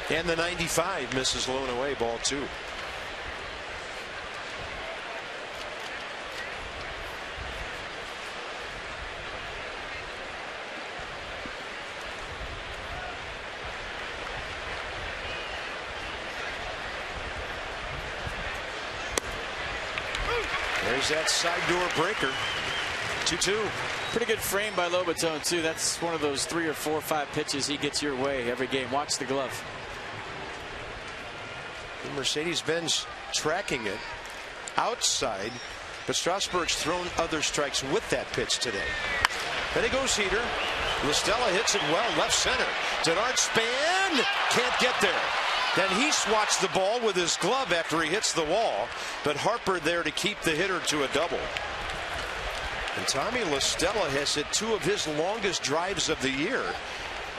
And the 95 misses low and away, ball 2. There's that side door breaker. 2-2. Pretty good frame by Lobaton, too. That's one of those 3 or 4 or 5 pitches he gets your way every game. Watch the glove. Mercedes-Benz tracking it outside, but Strasburg's thrown other strikes with that pitch today. Then he goes heater. La Stella hits it well, left center. Denard span, can't get there. Then he swats the ball with his glove after he hits the wall, but Harper there to keep the hitter to a double. And Tommy La Stella has hit 2 of his longest drives of the year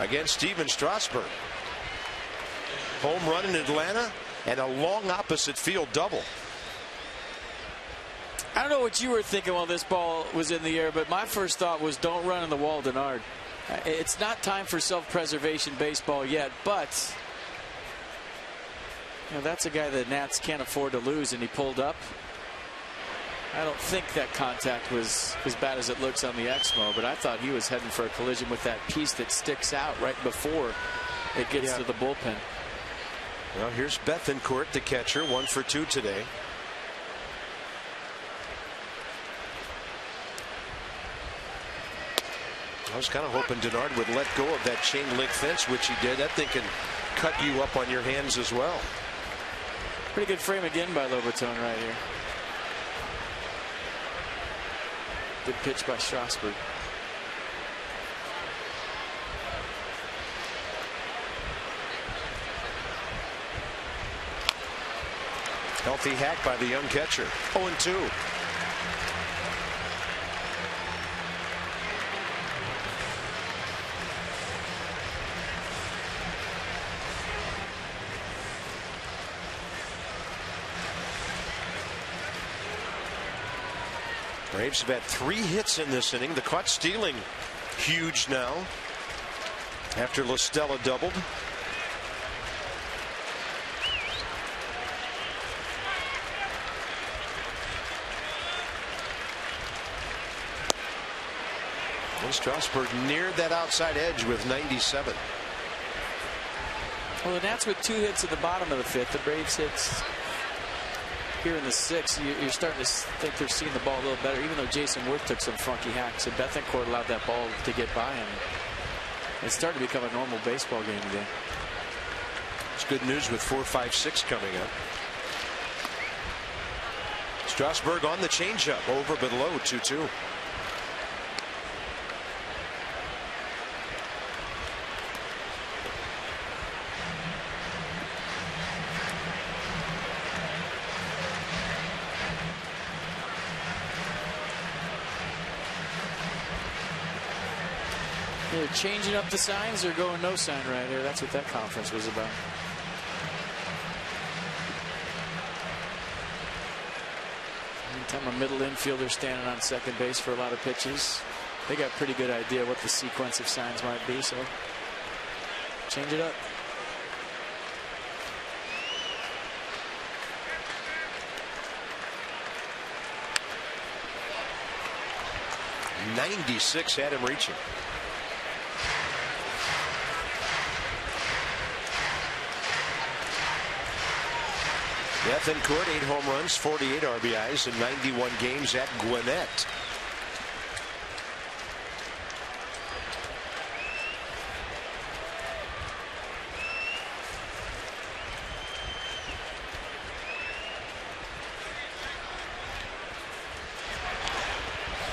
against Steven Strasburg. Home run in Atlanta and a long opposite field double. I don't know what you were thinking while this ball was in the air, but my first thought was don't run in the wall, Denard. It's not time for self-preservation baseball yet, but you know, that's a guy that Nats can't afford to lose, and he pulled up. I don't think that contact was as bad as it looks on the Exmo, but I thought he was heading for a collision with that piece that sticks out right before it gets to the bullpen. Well, here's Bethancourt, the catcher, 1 for 2 today. I was kind of hoping Denard would let go of that chain link fence, which he did. That thing can cut you up on your hands as well. Pretty good frame again by Lobaton right here. Good pitch by Strasburg. Healthy hack by the young catcher. 0-2. Braves have had 3 hits in this inning. The caught stealing huge now after La Stella doubled. And Strasburg neared that outside edge with 97. Well, the Nats with 2 hits at the bottom of the 5th. The Braves hits here in the 6th. You're starting to think they're seeing the ball a little better, even though Jason Worth took some funky hacks. And Bethancourt allowed that ball to get by him. It's starting to become a normal baseball game again. It's good news with 4, 5, 6 coming up. Strasburg on the changeup, over but low, 2-2. They're changing up the signs or going no sign right here. That's what that conference was about. middle infielder standing on second base for a lot of pitches. They got a pretty good idea what the sequence of signs might be, so change it up. '96 had him reaching. Bethancourt, 8 home runs, 48 RBIs in 91 games at Gwinnett.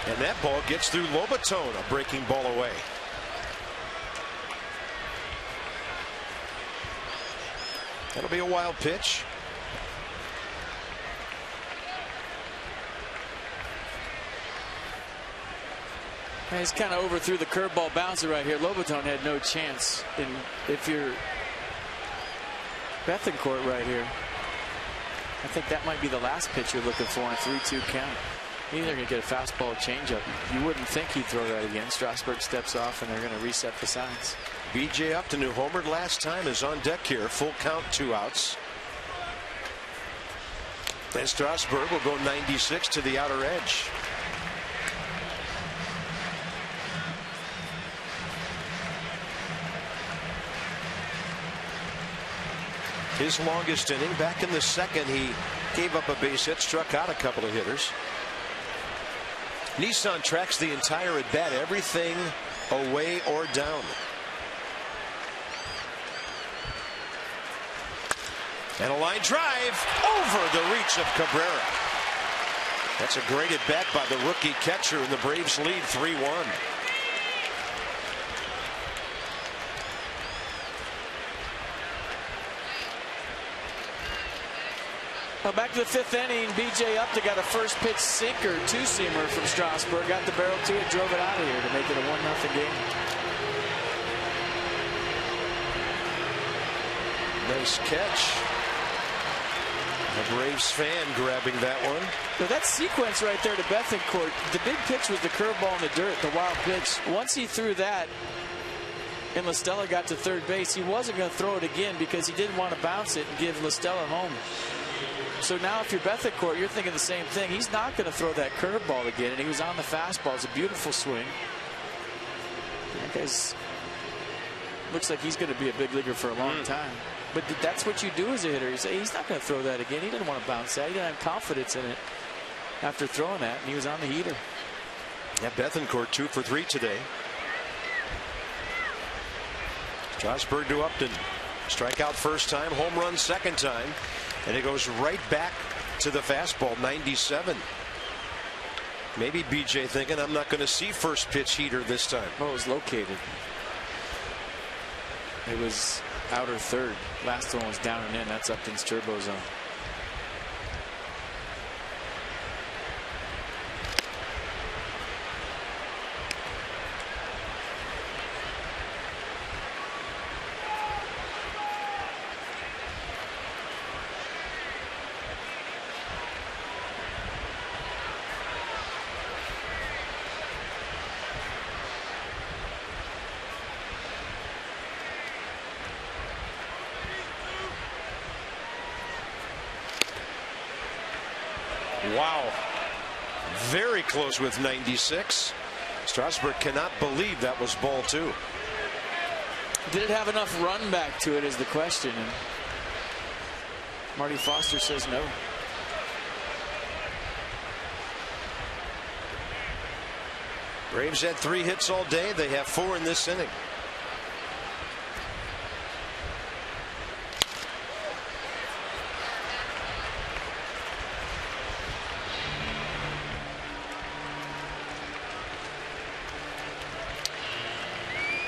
And that ball gets through Lobaton, a breaking ball away. That'll be a wild pitch. He's kind of overthrew the curveball bouncer right here. Lobaton had no chance. And if you're Bethancourt right here, I think that might be the last pitch you're looking for on a 3-2 count. Either going to get a fastball or changeup. You wouldn't think he'd throw that again. Strasburg steps off, and they're going to reset the signs. B.J. Upton, who homered last time, is on deck here. Full count, 2 outs. And Strasburg will go 96 to the outer edge. His longest inning. Back in the second, he gave up a base hit, struck out a couple of hitters. Nissan tracks the entire at bat, everything away or down. And a line drive over the reach of Cabrera. That's a great at bat by the rookie catcher, and the Braves lead 3-1. Well, back to the 5th inning. B.J. Upton got a first pitch sinker, 2-seamer from Strasburg. Got the barrel to it, drove it out of here to make it a 1-0 game. Nice catch. A Braves fan grabbing that one. So that sequence right there to Bethancourt. The big pitch was the curveball in the dirt, the wild pitch. Once he threw that and LaStella got to third base, he wasn't going to throw it again because he didn't want to bounce it and give LaStella home. So now if you're Bethancourt, you're thinking the same thing. He's not going to throw that curveball again, and he was on the fastball. It's a beautiful swing. That guy's looks like he's going to be a big leaguer for a long time. But that's what you do as a hitter. You say he's not going to throw that again. He didn't want to bounce that. He didn't have confidence in it after throwing that, and he was on the heater. Yeah, Bethancourt 2 for 3 today. Strasburg to Upton. Strikeout first time, home run second time. And it goes right back to the fastball, 97. Maybe BJ thinking, I'm not going to see first pitch heater this time. Well, it was located. It was outer third. Last one was down and in. That's Upton's turbo zone. Wow. Very close with 96. Strasburg cannot believe that was ball 2. Did it have enough run back to it is the question. And Marty Foster says no. Braves had 3 hits all day. They have 4 in this inning.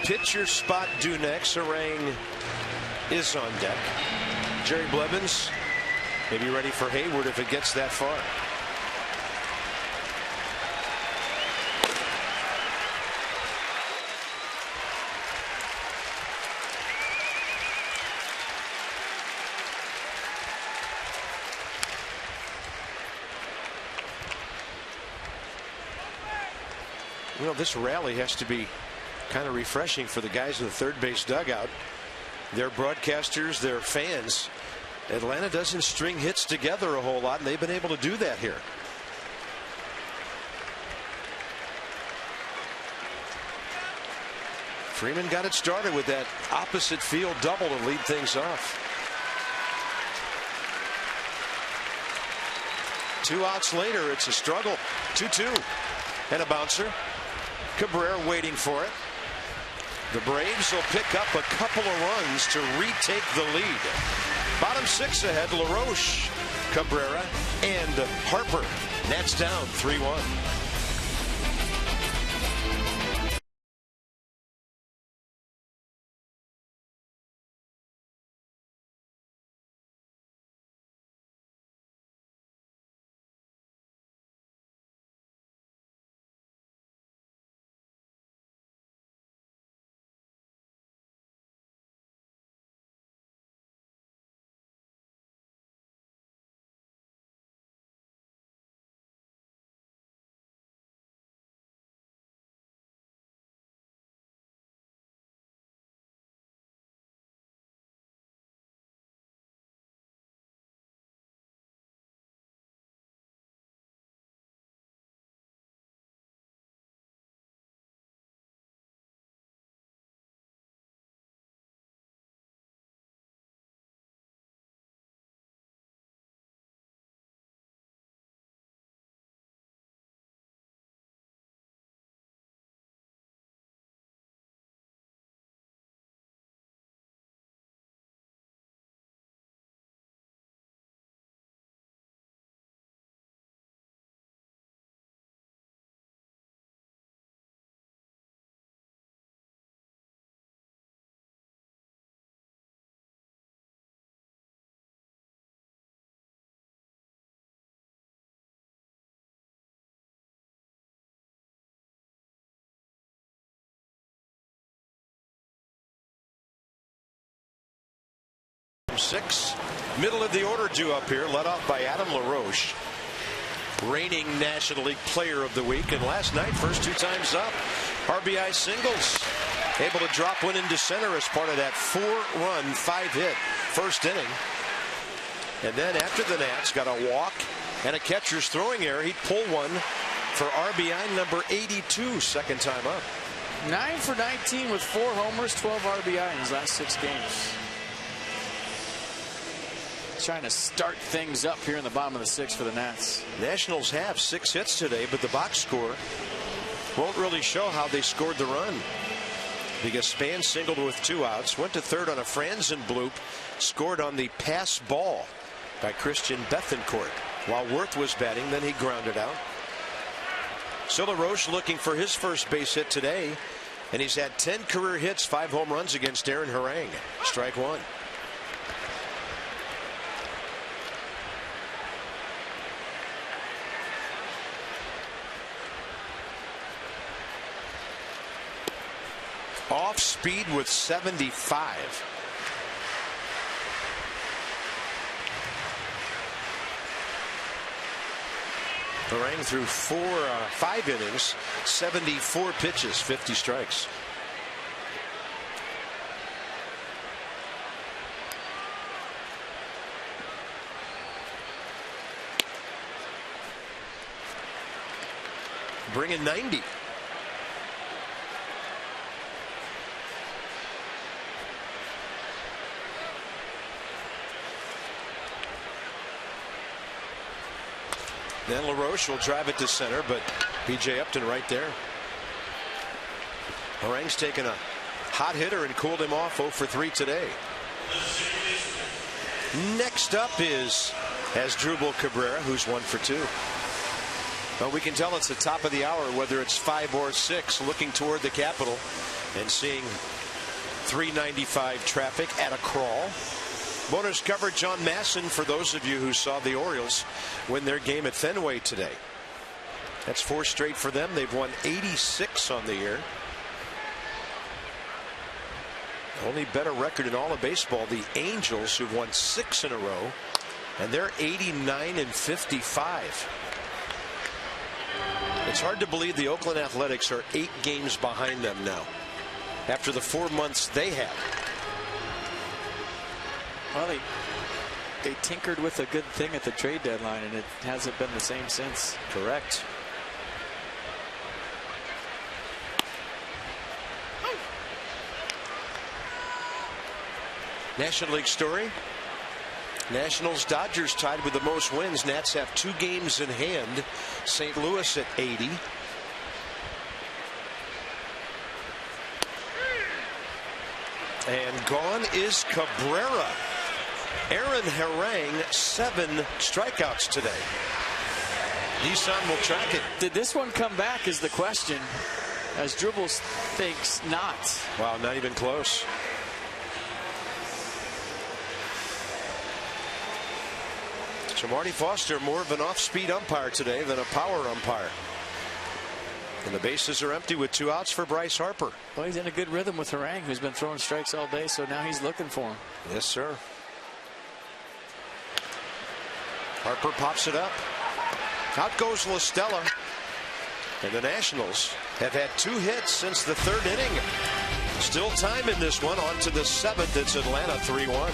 Pitcher spot due next. Sarang is on deck. Jerry Blevins may be ready for Hayward if it gets that far. You know, this rally has to be kind of refreshing for the guys in the third base dugout. Their broadcasters, their fans. Atlanta doesn't string hits together a whole lot, and they've been able to do that here. Freeman got it started with that opposite field double to lead things off. 2 outs later, it's a struggle. 2-2 and a bouncer. Cabrera waiting for it. The Braves will pick up a couple of runs to retake the lead. Bottom 6 ahead, LaRoche, Cabrera, and Harper. Nats down 3-1. Six, middle of the order due up here, led off by Adam LaRoche, reigning National League Player of the Week, and last night, first 2 times up, RBI singles, able to drop one into center as part of that 4-run, 5-hit first inning. And then after the Nats got a walk and a catcher's throwing error, he'd pull one for RBI number 82, second time up. 9 for 19 with 4 homers, 12 RBI in his last 6 games. Trying to start things up here in the bottom of the 6th for the Nats. Nationals have 6 hits today, but the box score won't really show how they scored the run, because Span singled with 2 outs, went to third on a Franzen bloop, scored on the pass ball by Christian Bethancourt while Worth was batting. Then he grounded out. So LaRoche looking for his first base hit today, and he's had 10 career hits, 5 home runs against Aaron Harang. Strike 1. Off speed with 75. Harang threw 5 innings, 74 pitches, 50 strikes. Bringing 90. Then LaRoche will drive it to center, but B.J. Upton right there. Harang's taken a hot hitter and cooled him off 0 for 3 today. Next up is Asdrubal Cabrera, who's 1 for 2. Well, we can tell it's the top of the hour, whether it's 5 or 6, looking toward the Capitol and seeing 395 traffic at a crawl. Bonus coverage on Masson for those of you who saw the Orioles win their game at Fenway today. That's 4 straight for them. They've won 86 on the year. Only better record in all of baseball, the Angels, who've won 6 in a row, and they're 89 and 55. It's hard to believe the Oakland Athletics are 8 games behind them now after the 4 months they had. Well, they tinkered with a good thing at the trade deadline, and it hasn't been the same since. Correct. National League story. Nationals Dodgers tied with the most wins. Nats have 2 games in hand. St. Louis at 80. And gone is Cabrera. Aaron Harang 7 strikeouts today. Nissan will track it. Did this one come back is the question, as Dribbles thinks not. Wow, not even close. So Marty Foster more of an off-speed umpire today than a power umpire. And the bases are empty with 2 outs for Bryce Harper. Well, he's in a good rhythm with Harang, who's been throwing strikes all day, so now he's looking for him. Yes, sir. Harper pops it up. Out goes La Stella. And the Nationals have had 2 hits since the 3rd inning. Still time in this one. On to the 7th. It's Atlanta 3-1.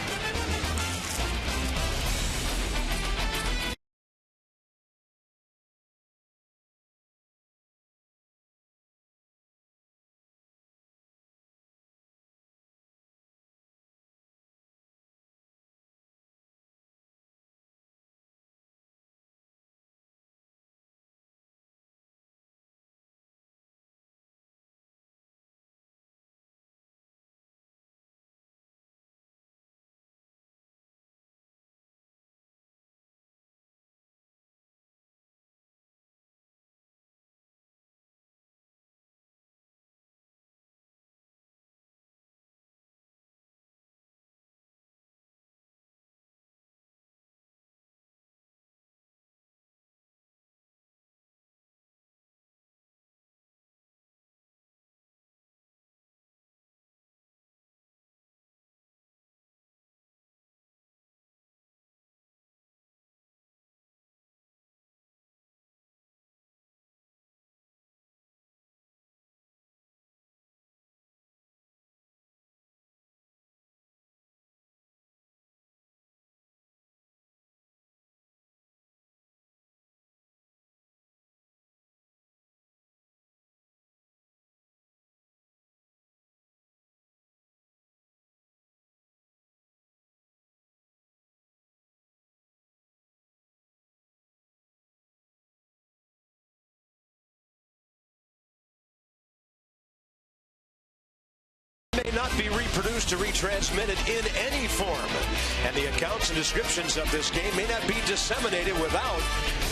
May not be reproduced or retransmitted in any form, and the accounts and descriptions of this game may not be disseminated without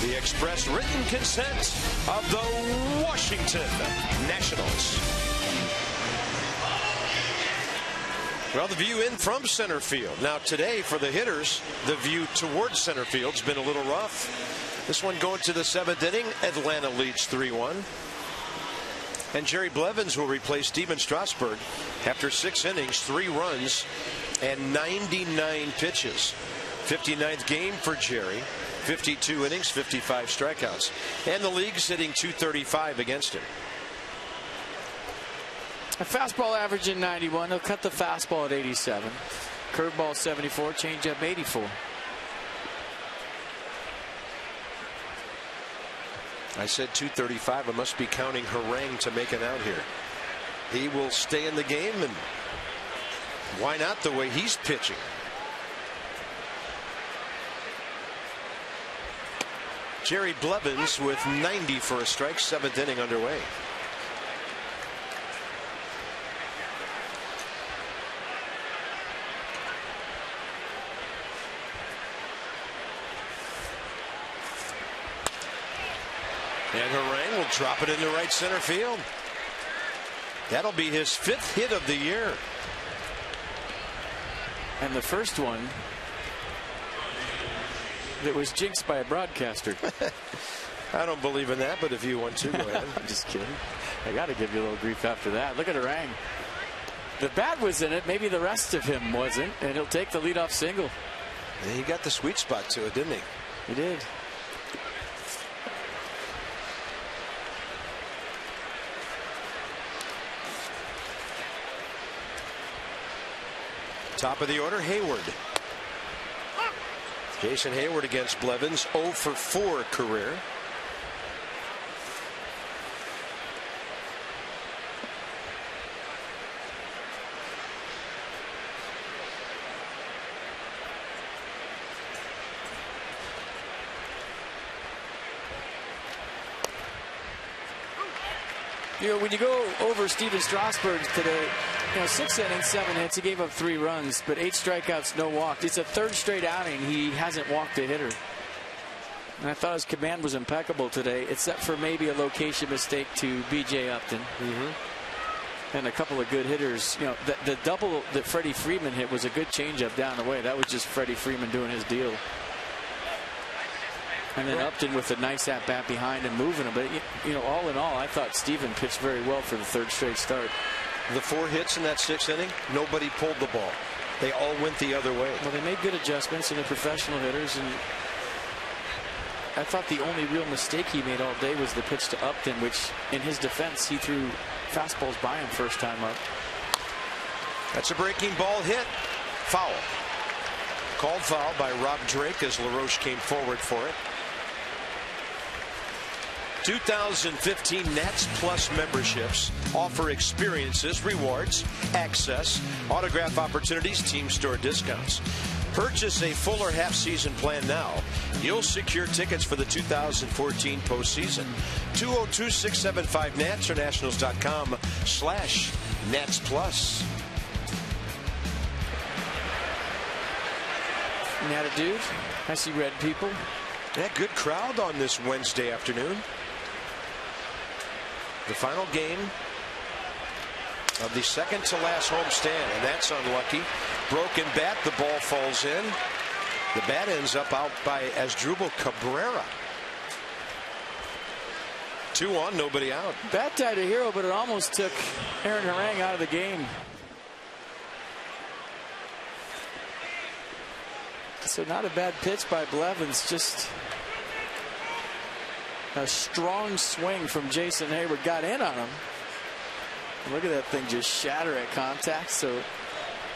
the express written consent of the Washington Nationals. Well, the view in from center field. Now today for the hitters, the view towards center field's been a little rough. This one going to the 7th inning. Atlanta leads 3-1. And Jerry Blevins will replace Steven Strasburg after 6 innings, 3 runs, and 99 pitches. 59th game for Jerry. 52 innings, 55 strikeouts. And the league's hitting .235 against him. A fastball averaging 91. He'll cut the fastball at 87. Curveball 74. Changeup 84. I said .235. I must be counting Harang to make it out here. He will stay in the game, and why not the way he's pitching? Jerry Blevins with 90 for a strike. 7th inning underway. And Harang will drop it into right center field. That'll be his 5th hit of the year. And the first one that was jinxed by a broadcaster. I don't believe in that, but if you want to, go ahead. I'm just kidding. I got to give you a little grief after that. Look at Harang. The bat was in it. Maybe the rest of him wasn't. And he'll take the leadoff single. And he got the sweet spot to it, didn't he? He did. Top of the order, Hayward. Jason Hayward against Blevins, 0 for 4 career. You know, when you go over Steven Strasburg today, 6 innings, 7 hits. He gave up 3 runs, but 8 strikeouts, no walk. It's a 3rd straight outing. He hasn't walked a hitter. And I thought his command was impeccable today, except for maybe a location mistake to B.J. Upton. And a couple of good hitters. The double that Freddie Freeman hit was a good changeup down the way. That was just Freddie Freeman doing his deal. And then Upton with a nice at-bat behind and moving him. But, all in all, I thought Steven pitched very well for the 3rd straight start. The 4 hits in that 6th inning, nobody pulled the ball. They all went the other way. Well, they made good adjustments, and they're professional hitters. And I thought the only real mistake he made all day was the pitch to Upton, which, in his defense, he threw fastballs by him first time up. That's a breaking ball hit. Foul. Called foul by Rob Drake as LaRoche came forward for it. 2015 Nats Plus memberships offer experiences, rewards, access, autograph opportunities, team store discounts. Purchase a full or half season plan now. You'll secure tickets for the 2014 postseason. 202-675-NATS or nationals.com/Nats Plus. Not a dude. I see red people. Yeah, good crowd on this Wednesday afternoon. The final game of the second to last homestand, and that's unlucky. Broken bat, the ball falls in. The bat ends up out by Asdrubal Cabrera. 2 on, nobody out. Bat tied a hero, but it almost took Aaron Harang out of the game. So not a bad pitch by Blevins, just a strong swing from Jason Hayward. Got in on him. Look at that thing just shatter at contact. So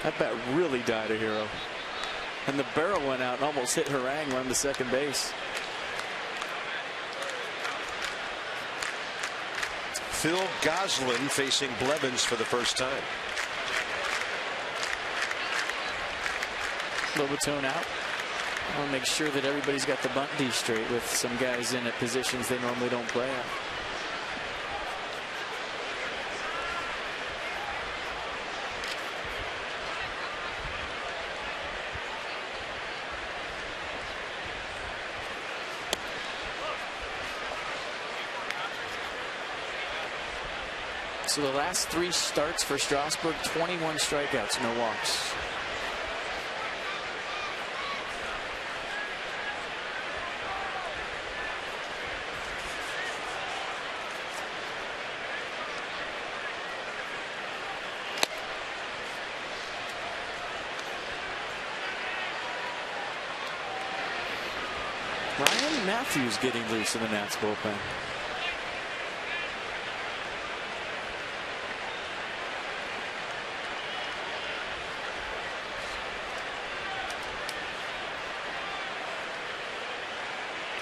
that bat really died a hero. And the barrel went out and almost hit Harang on the second base. Phil Goslin facing Blevins for the first time. Lobatone out. I want to make sure that everybody's got the bunt D straight with some guys in at positions they normally don't play at. So the last 3 starts for Strasburg, 21 strikeouts, no walks. Ryan Matthews getting loose in the Nats bullpen.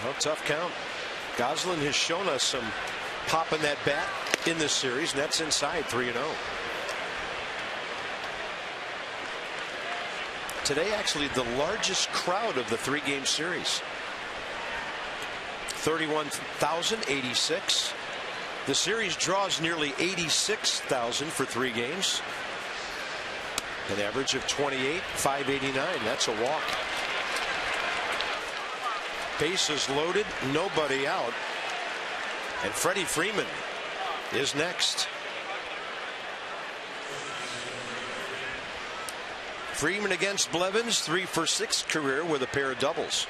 Well, tough count. Goslin has shown us some pop in that bat in this series. Nets inside 3-0. Today, actually, the largest crowd of the 3-game series. 31,086. The series draws nearly 86,000 for 3 games. An average of 28,589. That's a walk. Bases loaded, nobody out. And Freddie Freeman is next. Freeman against Blevins, 3 for 6 career with a pair of doubles.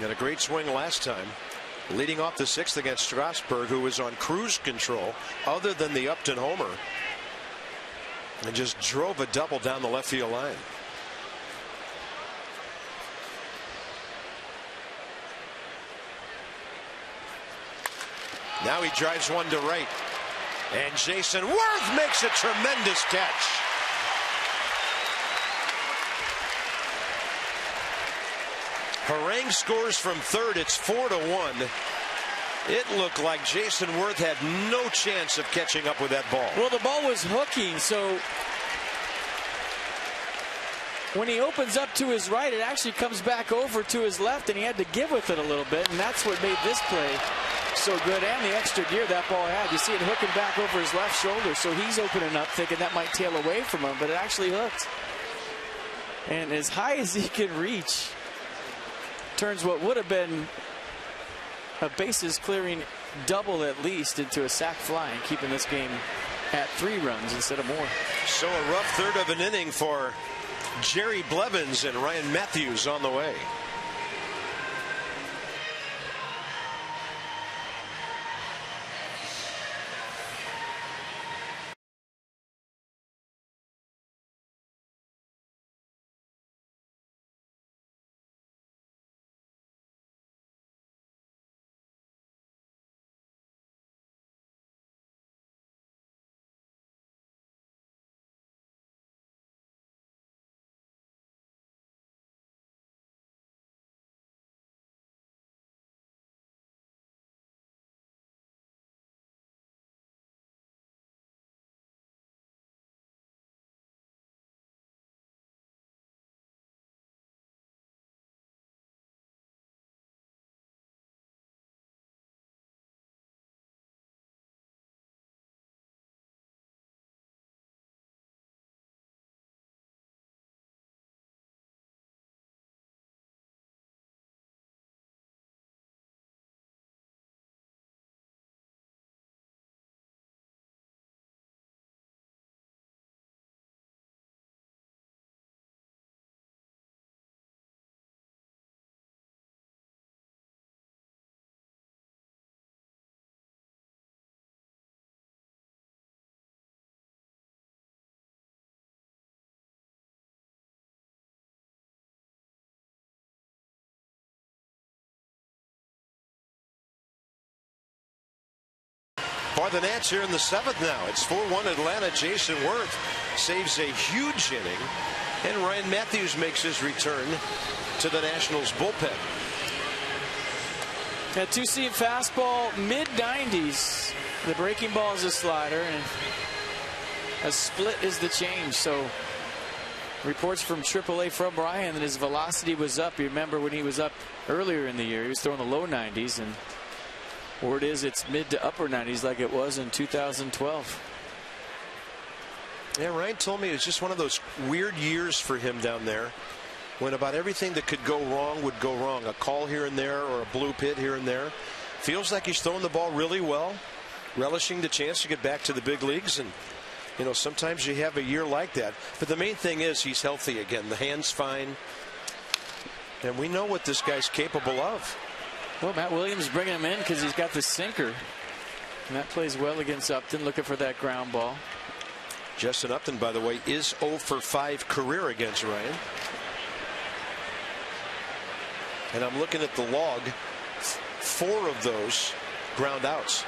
And a great swing last time, leading off the 6th against Strasburg, who was on cruise control other than the Upton homer, and just drove a double down the left field line. Now he drives one to right. And Jason Worth makes a tremendous catch. Harangue scores from third. It's 4-1. It looked like Jason Worth had no chance of catching up with that ball. Well, the ball was hooking, so when he opens up to his right, it actually comes back over to his left, and he had to give with it a little bit, and that's what made this play so good, and the extra gear that ball had. You see it hooking back over his left shoulder, so he's opening up thinking that might tail away from him, but it actually hooked. And as high as he can reach, turns what would have been a bases clearing double at least into a sac fly, and keeping this game at 3 runs instead of more. So a rough third of an inning for Jerry Blevins, and Ryan Matthews on the way. For the Nats here in the 7th now. It's 4-1 Atlanta. Jason Worth saves a huge inning, and Ryan Matthews makes his return to the Nationals bullpen. That 2-seam fastball, mid-90s. The breaking ball is a slider, and a split is the change. So reports from AAA from Brian that his velocity was up. You remember when he was up earlier in the year, he was throwing the low 90s, and word is it's mid to upper 90s like it was in 2012. Yeah, Ryan told me it was just one of those weird years for him down there, when about everything that could go wrong would go wrong. A call here and there, or a blue pit here and there. Feels like he's throwing the ball really well, relishing the chance to get back to the big leagues. And you know, sometimes you have a year like that, but the main thing is he's healthy again. The hand's fine, and we know what this guy's capable of. Well, Matt Williams bringing him in because he's got the sinker, and that plays well against Upton, looking for that ground ball. Justin Upton, by the way, is 0 for 5 career against Ryan. And I'm looking at the log, 4 of those ground outs.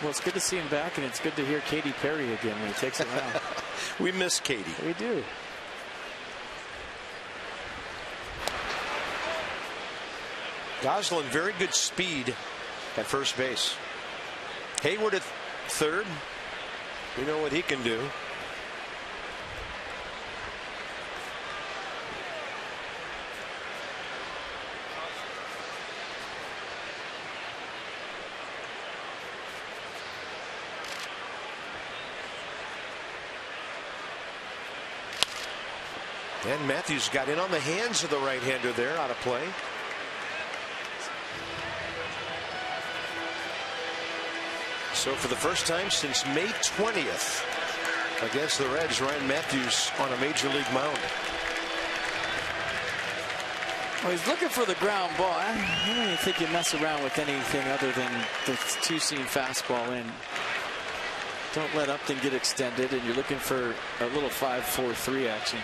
Well, it's good to see him back, and it's good to hear Katy Perry again when he takes it around. We miss Katy. We do. Goslin, very good speed at first base. Hayward at third. We know what he can do. And Matthews got in on the hands of the right-hander there, out of play. So for the first time since May 20th against the Reds, Ryan Matthews on a major league mound. Well, he's looking for the ground ball. I don't even think you mess around with anything other than the 2-seam fastball in. Don't let Upton get extended, and you're looking for a little 5-4-3 action.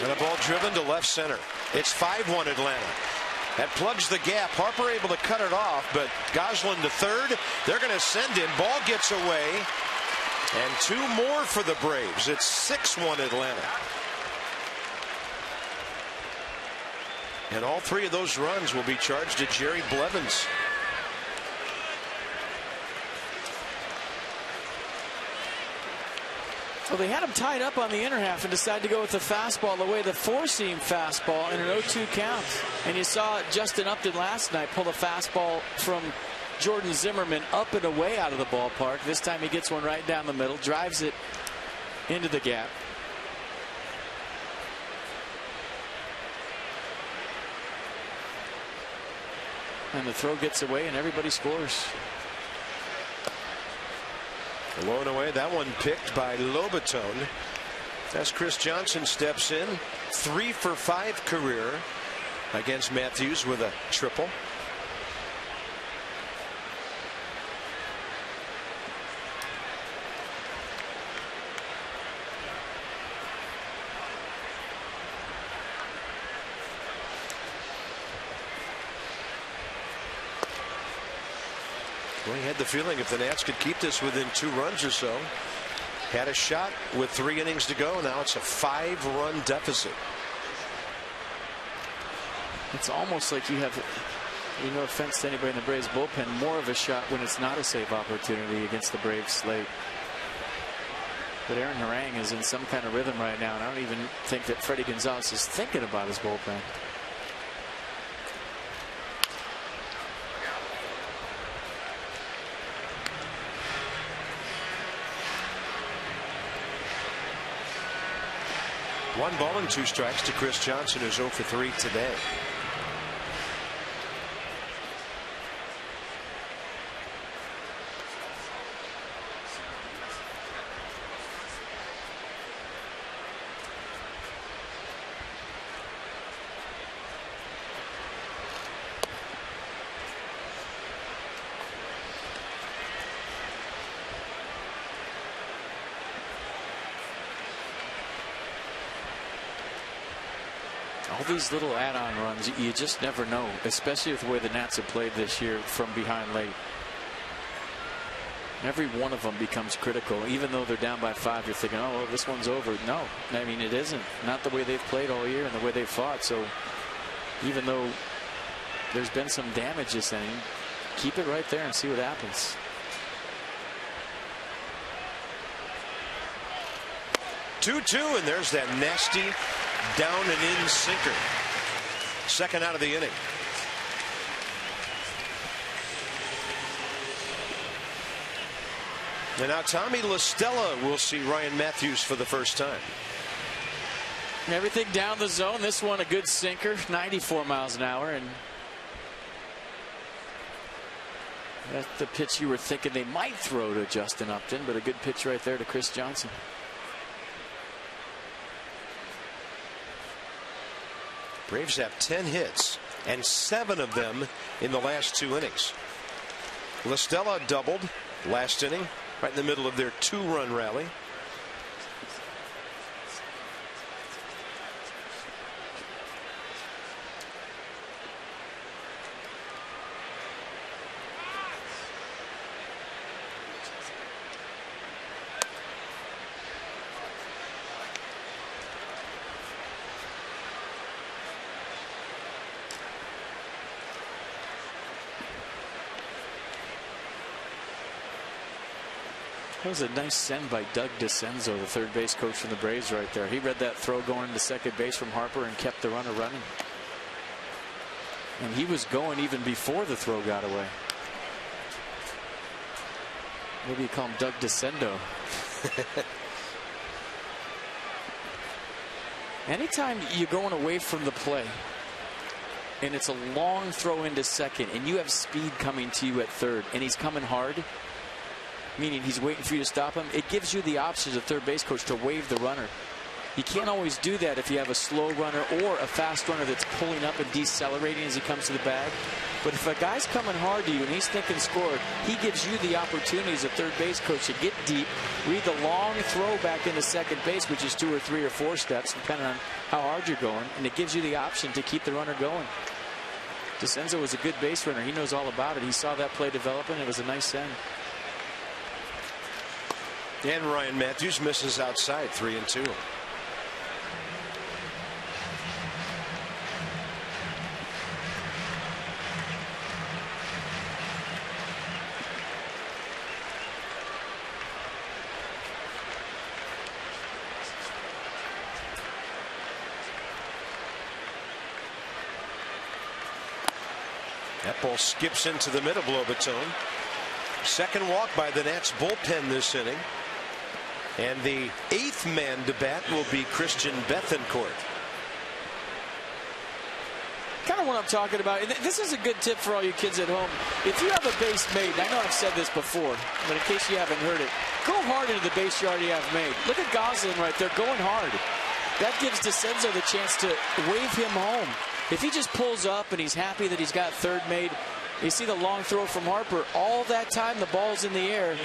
And a ball driven to left center. It's 5-1 Atlanta. That plugs the gap. Harper able to cut it off, but Goslin to third. They're going to send him. Ball gets away. And 2 more for the Braves. It's 6-1 Atlanta. And all 3 of those runs will be charged to Jerry Blevins. Well, they had him tied up on the inner half and decided to go with the fastball the way the four-seam fastball in an 0-2 count. And you saw Justin Upton last night pull the fastball from Jordan Zimmerman up and away out of the ballpark. This time he gets one right down the middle, drives it into the gap. And the throw gets away and everybody scores. Low and away, that one picked by Lobaton. As Chris Johnson steps in, 3 for 5 career against Matthews with a triple. Well, he had the feeling if the Nats could keep this within 2 runs or so. Had a shot with 3 innings to go. Now it's a 5-run deficit. It's almost like you have, no offense to anybody in the Braves bullpen, more of a shot when it's not a save opportunity against the Braves slate. But Aaron Harang is in some kind of rhythm right now, and I don't even think that Freddie Gonzalez is thinking about his bullpen. One ball and 2 strikes to Chris Johnson, who's 0 for 3 today. All these little add-on runs, you just never know, especially with the way the Nats have played this year from behind late. Every one of them becomes critical. Even though they're down by 5, you're thinking, oh, well, this one's over. No, I mean, it isn't. Not the way they've played all year and the way they've fought. So even though there's been some damage this inning, keep it right there and see what happens. Two, and there's that nasty down and in sinker. Second out of the inning. And now Tommy La Stella will see Ryan Matthews for the first time. Everything down the zone. This one a good sinker, 94 miles an hour, and that's the pitch you were thinking they might throw to Justin Upton, but a good pitch right there to Chris Johnson. Braves have 10 hits, and 7 of them in the last 2 innings. La Stella doubled last inning, right in the middle of their 2-run rally. That was a nice send by Doug DeCenzo, the third base coach from the Braves right there. He read that throw going to second base from Harper and kept the runner running. And he was going even before the throw got away. Maybe you call him Doug DeCendo. Anytime you're going away from the play and it's a long throw into second and you have speed coming to you at third and he's coming hard, meaning he's waiting for you to stop him, it gives you the option as a third base coach to wave the runner. You can't always do that if you have a slow runner or a fast runner that's pulling up and decelerating as he comes to the bag. But if a guy's coming hard to you and he's thinking score, he gives you the opportunity as a third base coach to get deep, read the long throw back into second base, which is 2 or 3 or 4 steps, depending on how hard you're going, and it gives you the option to keep the runner going. DeCenzo was a good base runner. He knows all about it. He saw that play develop, and it was a nice send. And Ryan Matthews misses outside, 3-2. That ball skips into the middle, Lobaton. Second walk by the Nats bullpen this inning. And the 8th man to bat will be Christian Bethancourt. Kind of what I'm talking about. This is a good tip for all you kids at home. If you have a base made, I know I've said this before, but in case you haven't heard it, go hard into the base you already have made. Look at Goslin right there going hard. That gives DeCenzo the chance to wave him home. If he just pulls up and he's happy that he's got third made, you see the long throw from Harper. All that time the ball's in the air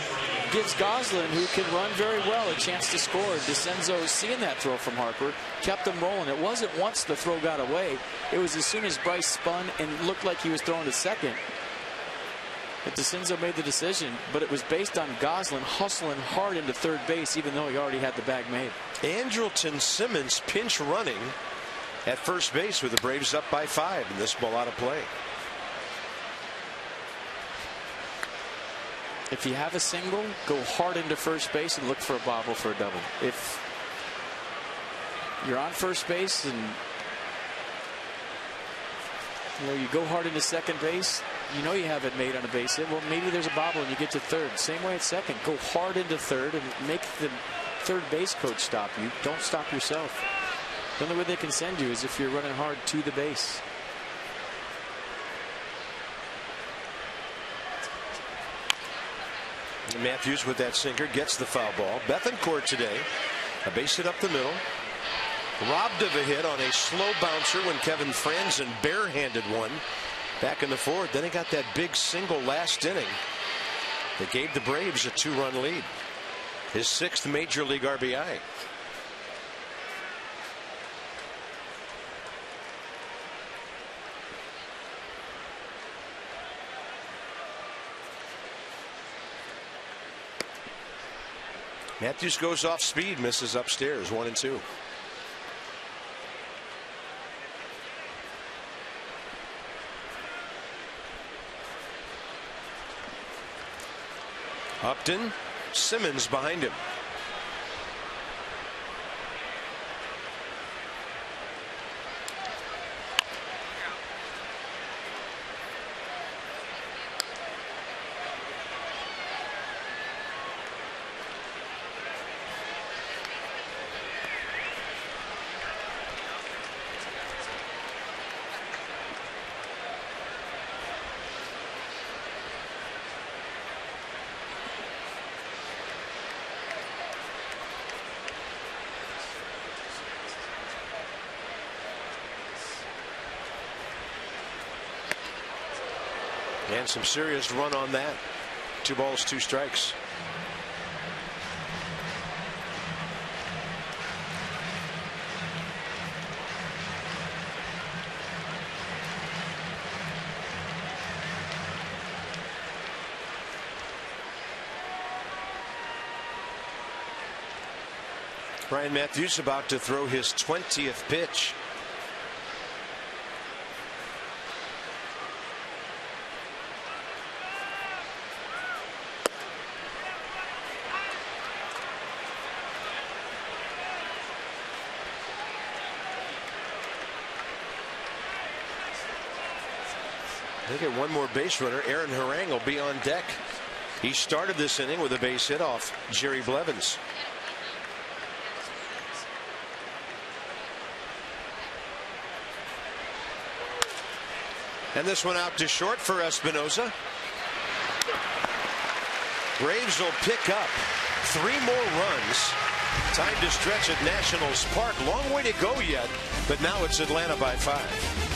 gives Goslin, who can run very well, a chance to score. DeCenzo, seeing that throw from Harper, kept them rolling. It wasn't once the throw got away. It was as soon as Bryce spun and looked like he was throwing to second that DeCenzo made the decision. But it was based on Goslin hustling hard into third base, even though he already had the bag made. Andrelton Simmons pinch running at first base with the Braves up by 5, and this ball out of play. If you have a single, go hard into first base and look for a bobble for a double. If you're on first base and you go hard into second base, you know you have it made on a base hit. Well, maybe there's a bobble and you get to third. Same way at second. Go hard into third and make the third base coach stop you. Don't stop yourself. The only way they can send you is if you're running hard to the base. Matthews with that sinker gets the foul ball. Bethancourt today, a base hit up the middle. Robbed of a hit on a slow bouncer when Kevin Franzen barehanded one back in the 4th. Then he got that big single last inning that gave the Braves a 2-run lead. His 6th major league RBI. Matthews goes off speed, misses upstairs, 1-2. Upton, Simmons behind him. And some serious run on that. 2 balls, 2 strikes. Ryan Matthews about to throw his 20th pitch. They get one more base runner. Aaron Harang will be on deck. He started this inning with a base hit off Jerry Blevins. And this one out to short for Espinosa. Braves will pick up 3 more runs Time to stretch at Nationals Park. Long way to go yet, but now it's Atlanta by 5.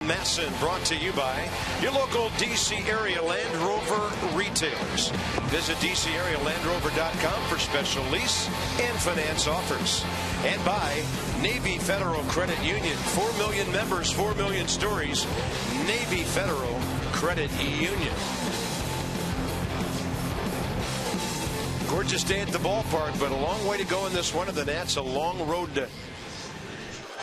Masson, brought to you by your local DC area Land Rover retailers. Visit DCAreaLandRover.com for special lease and finance offers. And by Navy Federal Credit Union. 4 million members, 4 million stories. Navy Federal Credit Union. Gorgeous day at the ballpark, but a long way to go in this one of the Nats. A long road to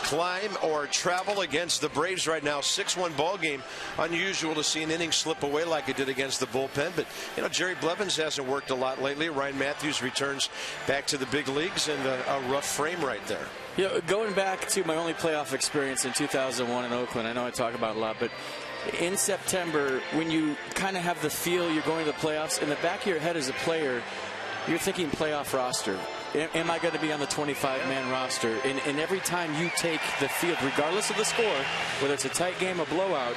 climb or travel against the Braves right now. 6-1 ball game. Unusual to see an inning slip away like it did against the bullpen, but you know, Jerry Blevins hasn't worked a lot lately. Ryan Matthews returns back to the big leagues, and a rough frame right there. You know, going back to my only playoff experience in 2001 in Oakland, I know I talk about it a lot, but in September, when you kind of have the feel you're going to the playoffs, in the back of your head as a player, you're thinking playoff roster. Am I going to be on the 25-man roster? And every time you take the field, regardless of the score, whether it's a tight game or blowout,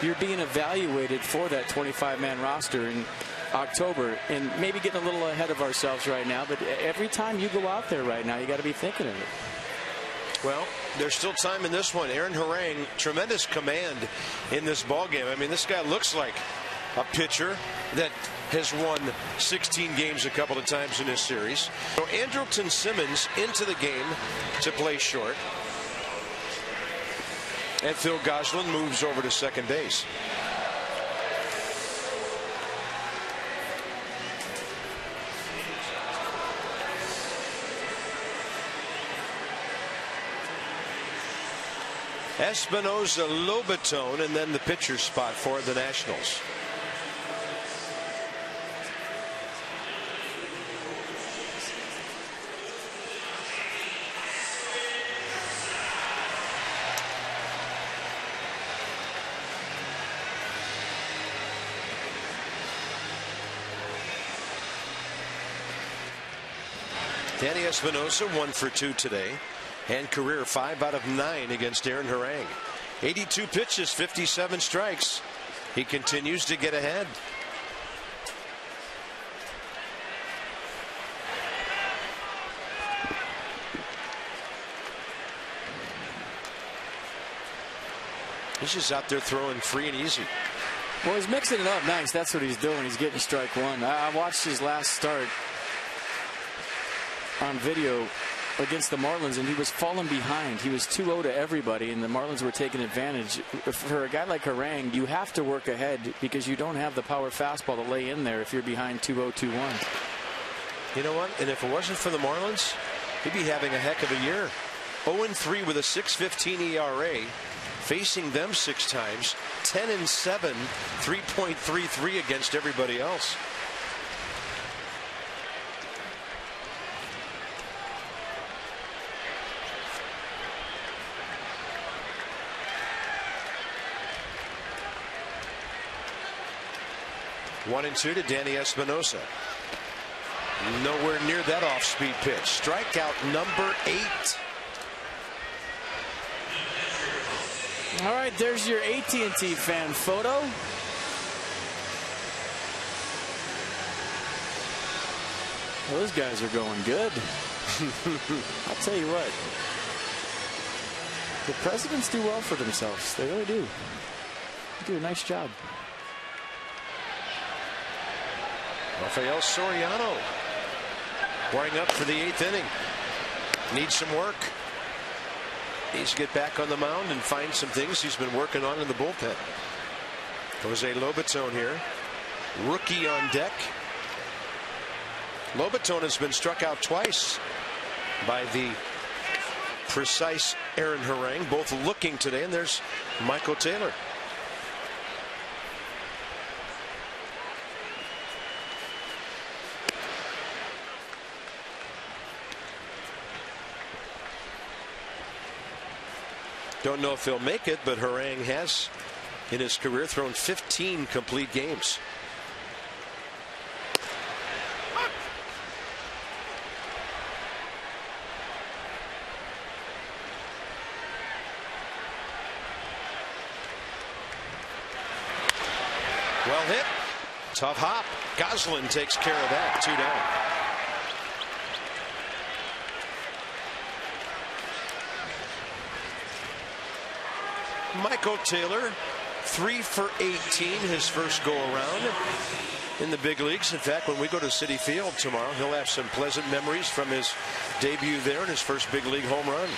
you're being evaluated for that 25-man roster in October. And maybe getting a little ahead of ourselves right now, but every time you go out there right now, you got to be thinking of it. Well, there's still time in this one. Aaron Harang, tremendous command in this ball game. I mean, this guy looks like a pitcher that has won 16 games a couple of times in this series. So Andrelton Simmons into the game to play short. And Phil Gosselin moves over to second base. Espinosa Lobaton, and then the pitcher spot for the Nationals. Danny Espinosa 1 for 2 today, and career 5 out of 9 against Aaron Harang. 82 pitches, 57 strikes. He continues to get ahead. He's just out there throwing free and easy. Well, he's mixing it up nice. That's what he's doing. He's getting strike one. I watched his last start on video against the Marlins, and he was falling behind. He was 2-0 to everybody, and the Marlins were taking advantage. For a guy like Harang, you have to work ahead because you don't have the power fastball to lay in there if you're behind 2-0, 2-1. You know what? And if it wasn't for the Marlins, he'd be having a heck of a year. 0-3 with a 6.15 ERA. Facing them 6 times. 10-7, 3.33 against everybody else. 1-2 to Danny Espinosa. Nowhere near that off-speed pitch. Strikeout number 8. All right, there's your AT&T fan photo. Those guys are going good. I'll tell you what. The presidents do well for themselves. They really do. They do a nice job. Rafael Soriano warming up for the 8th inning. Needs some work. Needs to get back on the mound and find some things he's been working on in the bullpen. Jose Lobaton here, rookie on deck. Lobaton has been struck out twice by the precise Aaron Harang, both looking today, and there's Michael Taylor. Don't know if he'll make it, but Harang has in his career thrown 15 complete games. Well hit. Tough hop. Goslin takes care of that. 2 down. Michael Taylor, 3 for 18, his first go around in the big leagues. In fact, when we go to Citi Field tomorrow, he'll have some pleasant memories from his debut there and his first big league home run.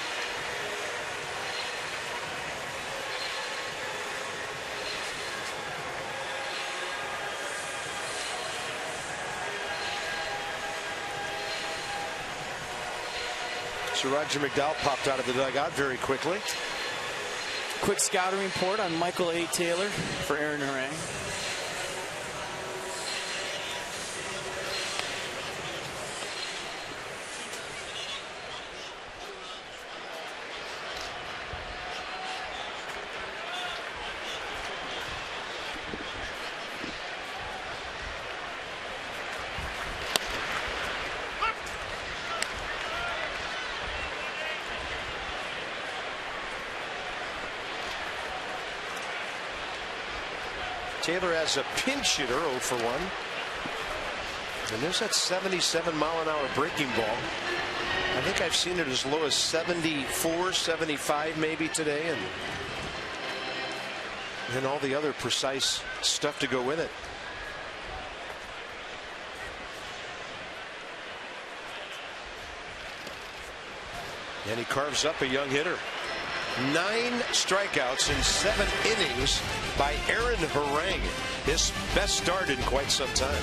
So Roger McDowell popped out of the dugout very quickly. Quick scouting report on Michael A. Taylor for Aaron Harang. Taylor has a pinch hitter, 0 for 1. And there's that 77-mile-an-hour breaking ball. I think I've seen it as low as 74, 75 maybe today, and all the other precise stuff to go with it. And he carves up a young hitter. 9 strikeouts in 7 innings by Aaron Harang. His best start in quite some time.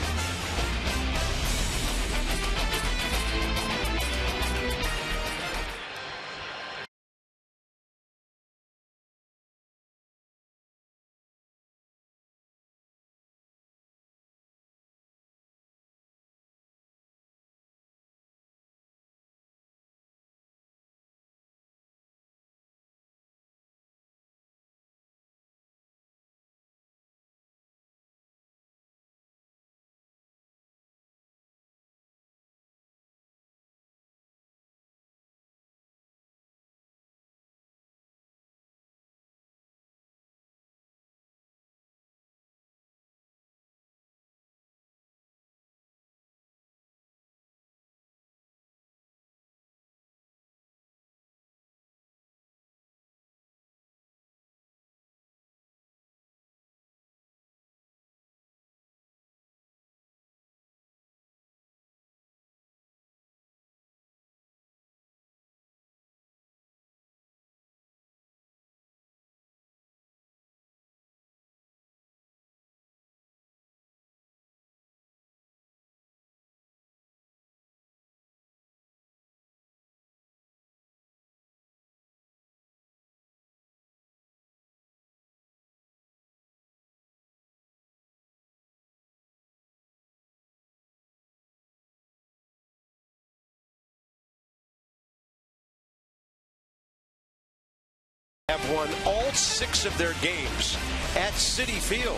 Have won all 6 of their games at Citi Field.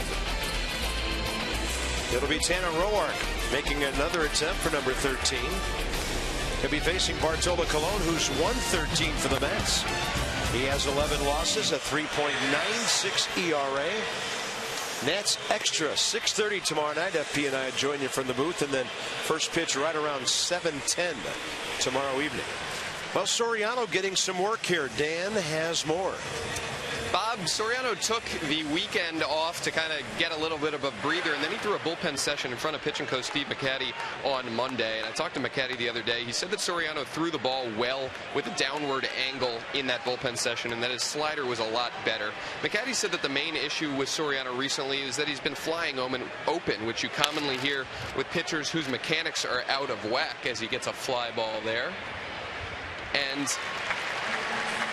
It'll be Tanner Roark making another attempt for number 13. He'll be facing Bartolo Colon, who's 113 for the Mets. He has 11 losses, a 3.96 ERA. Nats Extra, 6:30 tomorrow night. FP and I join you from the booth, and then first pitch right around 7:10 tomorrow evening. Well, Soriano getting some work here. Dan has more. Bob, Soriano took the weekend off to kind of get a little bit of a breather, and then he threw a bullpen session in front of pitching coach Steve McCatty on Monday. And I talked to McCatty the other day. He said that Soriano threw the ball well with a downward angle in that bullpen session, and that his slider was a lot better. McCatty said that the main issue with Soriano recently is that he's been flying open, which you commonly hear with pitchers whose mechanics are out of whack, as he gets a fly ball there. And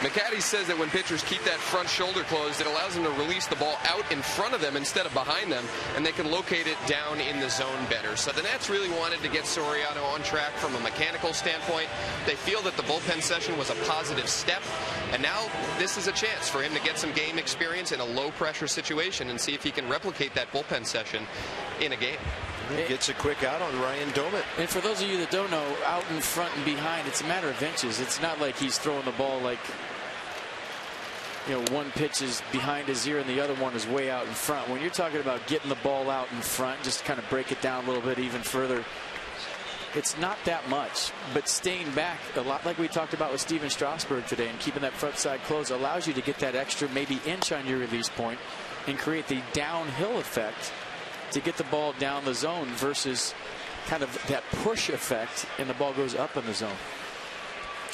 McCatty says that when pitchers keep that front shoulder closed, it allows them to release the ball out in front of them instead of behind them, and they can locate it down in the zone better. So the Nats really wanted to get Soriano on track from a mechanical standpoint. They feel that the bullpen session was a positive step, and now this is a chance for him to get some game experience in a low-pressure situation and see if he can replicate that bullpen session in a game. He gets a quick out on Ryan Domit. And for those of you that don't know, out in front and behind, it's a matter of inches. It's not like he's throwing the ball like, you know, one pitch is behind his ear and the other one is way out in front. When you're talking about getting the ball out in front, just kind of break it down a little bit even further, it's not that much. But staying back, a lot like we talked about with Steven Strasburg today, and keeping that front side closed allows you to get that extra maybe inch on your release point and create the downhill effect to get the ball down the zone versus kind of that push effect and the ball goes up in the zone.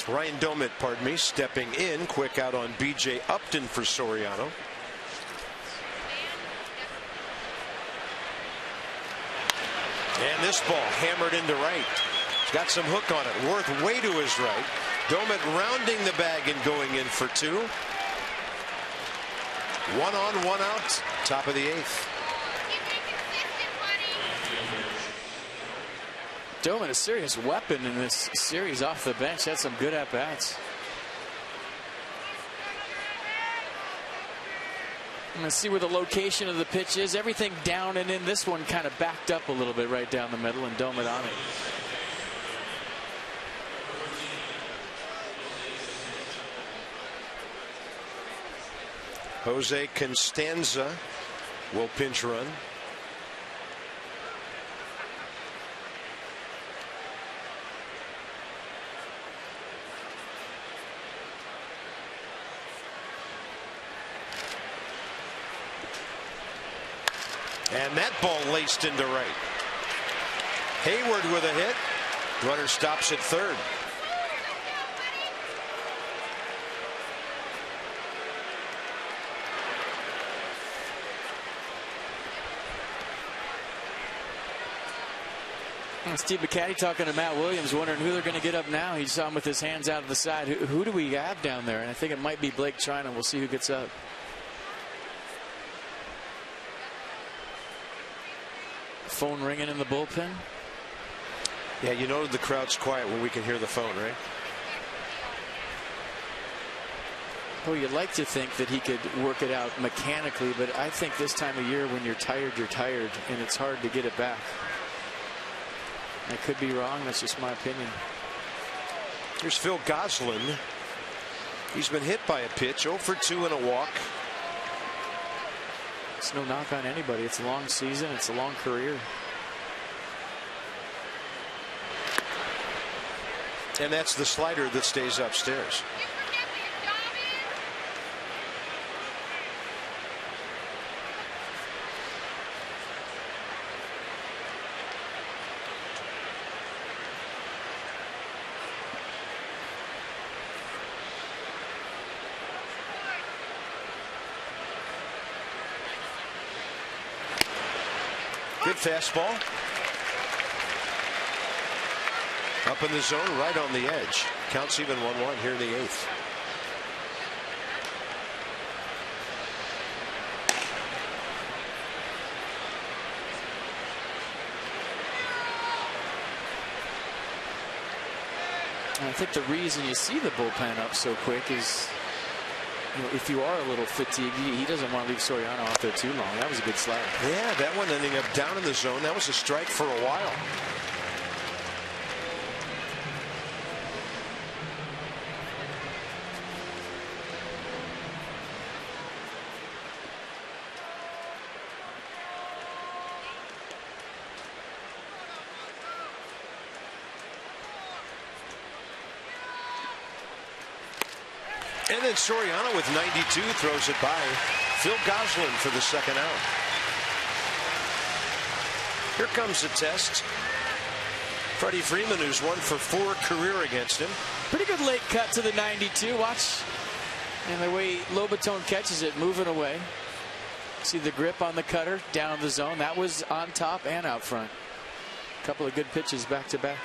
Ryan Domit, pardon me, stepping in. Quick out on B.J. Upton for Soriano. And this ball hammered into right. He's got some hook on it. Worth way to his right. Domit rounding the bag and going in for two. 1 on, 1 out. Top of the 8th. Domit, a serious weapon in this series off the bench. Had some good at-bats. Let's see where the location of the pitch is. Everything down and in. This one kind of backed up a little bit right down the middle, and Domit on it. Jose Constanza will pinch run. And that ball laced into right. Hayward with a hit. Runner stops at third. And Steve McCatty talking to Matt Williams, wondering who they're going to get up now. He saw him with his hands out of the side. Who do we have down there? And I think it might be Blake China. We'll see who gets up. Phone ringing in the bullpen. Yeah, you know the crowd's quiet when we can hear the phone, right? Well, you'd like to think that he could work it out mechanically, but I think this time of year when you're tired, and it's hard to get it back. I could be wrong. That's just my opinion. Here's Phil Goslin. He's been hit by a pitch, 0 for 2 and a walk. It's no knock on anybody. It's a long season. It's a long career. And that's the slider that stays upstairs. Good fastball. Up in the zone, right on the edge. Counts even 1-1 here in the 8th. I think the reason you see the bullpen up so quick is if you are a little fatigued, he doesn't want to leave Soriano off there too long. That was a good slider. Yeah, that one ending up down in the zone. That was a strike for a while. And then Soriano with 92 throws it by Phil Goslin for the second out. Here comes the test. Freddie Freeman, who's 1 for 4 career against him. Pretty good late cut to the 92. Watch. And the way Lobaton catches it, moving away. See the grip on the cutter down the zone. That was on top and out front. A couple of good pitches back to back.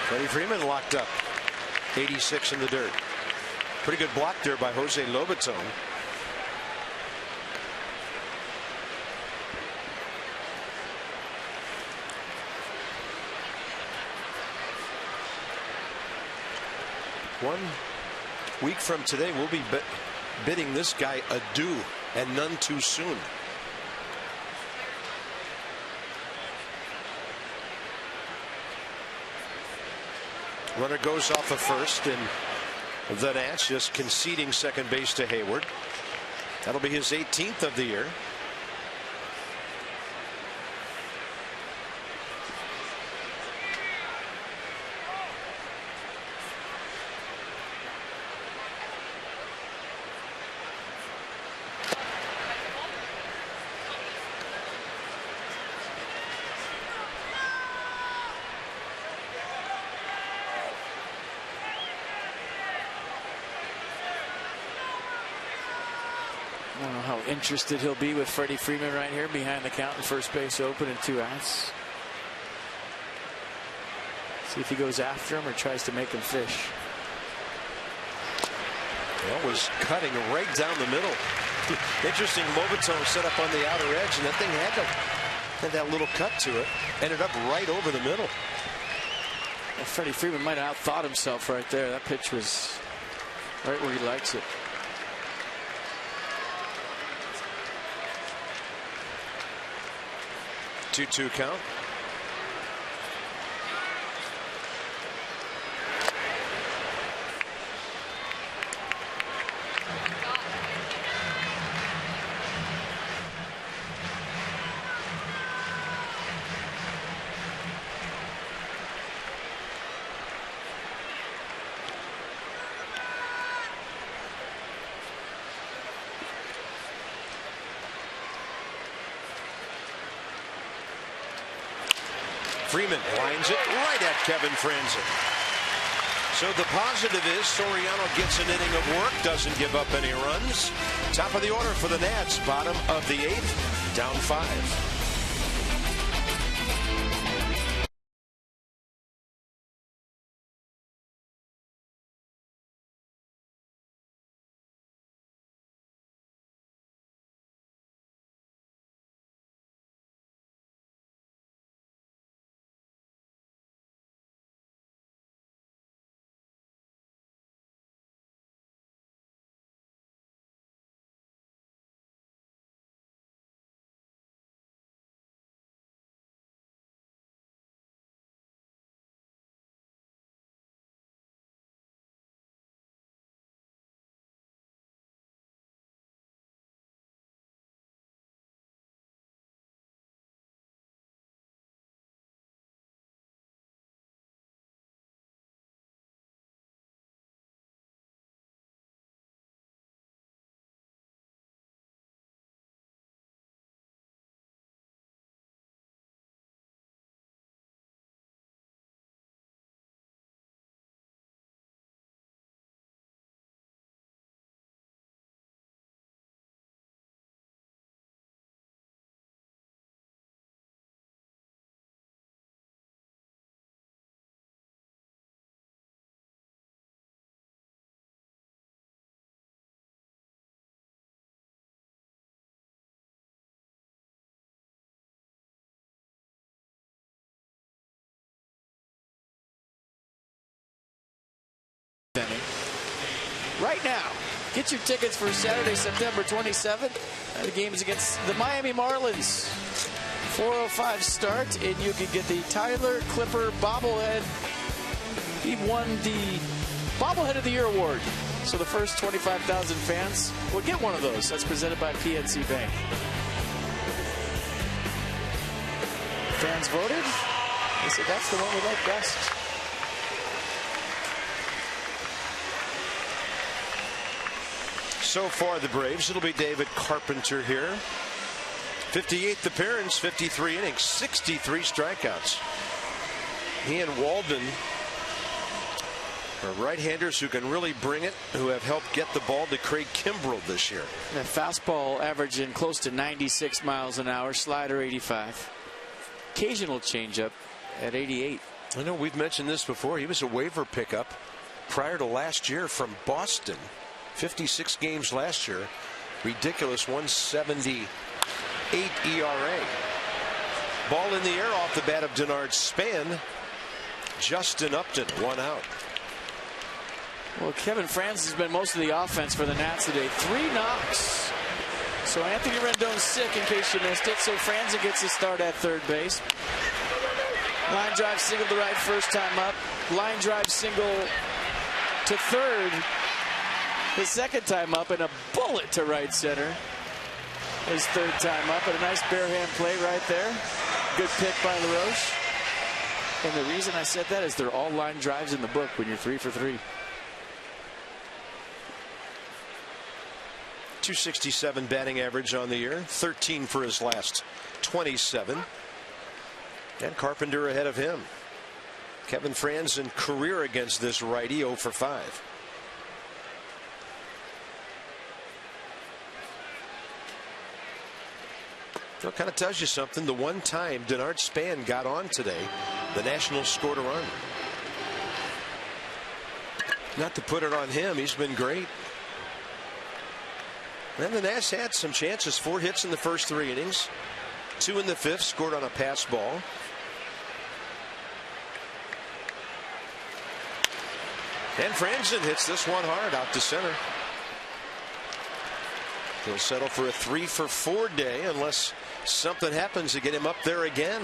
Freddie Freeman locked up. 86 in the dirt. Pretty good block there by Jose Lobaton. One week from today, we'll be bidding this guy adieu, and none too soon. Runner goes off of first, and the Nats just conceding second base to Hayward. That'll be his 18th of the year. I don't know how interested he'll be with Freddie Freeman right here behind the count and first base open and 2 outs. See if he goes after him or tries to make him fish. Well, was cutting right down the middle. Interesting. Lobaton set up on the outer edge, and that thing had that little cut to it. Ended up right over the middle. Well, Freddie Freeman might have outthought himself right there. That pitch was right where he likes it. 2-2 count. Freeman lines it right at Kevin Franzen. So the positive is Soriano gets an inning of work, doesn't give up any runs. Top of the order for the Nats, bottom of the 8th, down 5. Right now, get your tickets for Saturday, September 27th. The game is against the Miami Marlins. 4:05 start, and you can get the Tyler Clipper bobblehead. He won the Bobblehead of the Year award. So the first 25,000 fans will get one of those. That's presented by PNC Bank. Fans voted. They said that's the one we like best. So far, the Braves, it'll be David Carpenter here. 58th appearance, 53 innings, 63 strikeouts. He and Walden are right-handers who can really bring it, who have helped get the ball to Craig Kimbrell this year. That fastball averaging close to 96 miles an hour, slider 85. Occasional changeup at 88. I know we've mentioned this before. He was a waiver pickup prior to last year from Boston. 56 games last year. Ridiculous 1.78 ERA. Ball in the air off the bat of Denard Span. Justin Upton, 1 out. Well, Kevin Francis has been most of the offense for the Nats today. 3 knocks. So Anthony Rendon's sick, in case you missed it. So Franzen gets a start at third base. Line drive single to right first time up. Line drive single to third his second time up, and a bullet to right center his third time up, and a nice bare hand play right there. Good pick by LaRoche. And the reason I said that is they're all line drives in the book when you're 3 for 3. .267 batting average on the year, 13 for his last 27. And Carpenter ahead of him. Kevin Franzen career against this righty, 0 for 5. So it kind of tells you something. The one time Denard Span got on today, the Nationals scored a run. Not to put it on him, he's been great. And the Nats had some chances. 4 hits in the first 3 innings. 2 in the 5th, scored on a pass ball. And Franzen hits this one hard out to center. He'll settle for a 3 for 4 day unless something happens to get him up there again.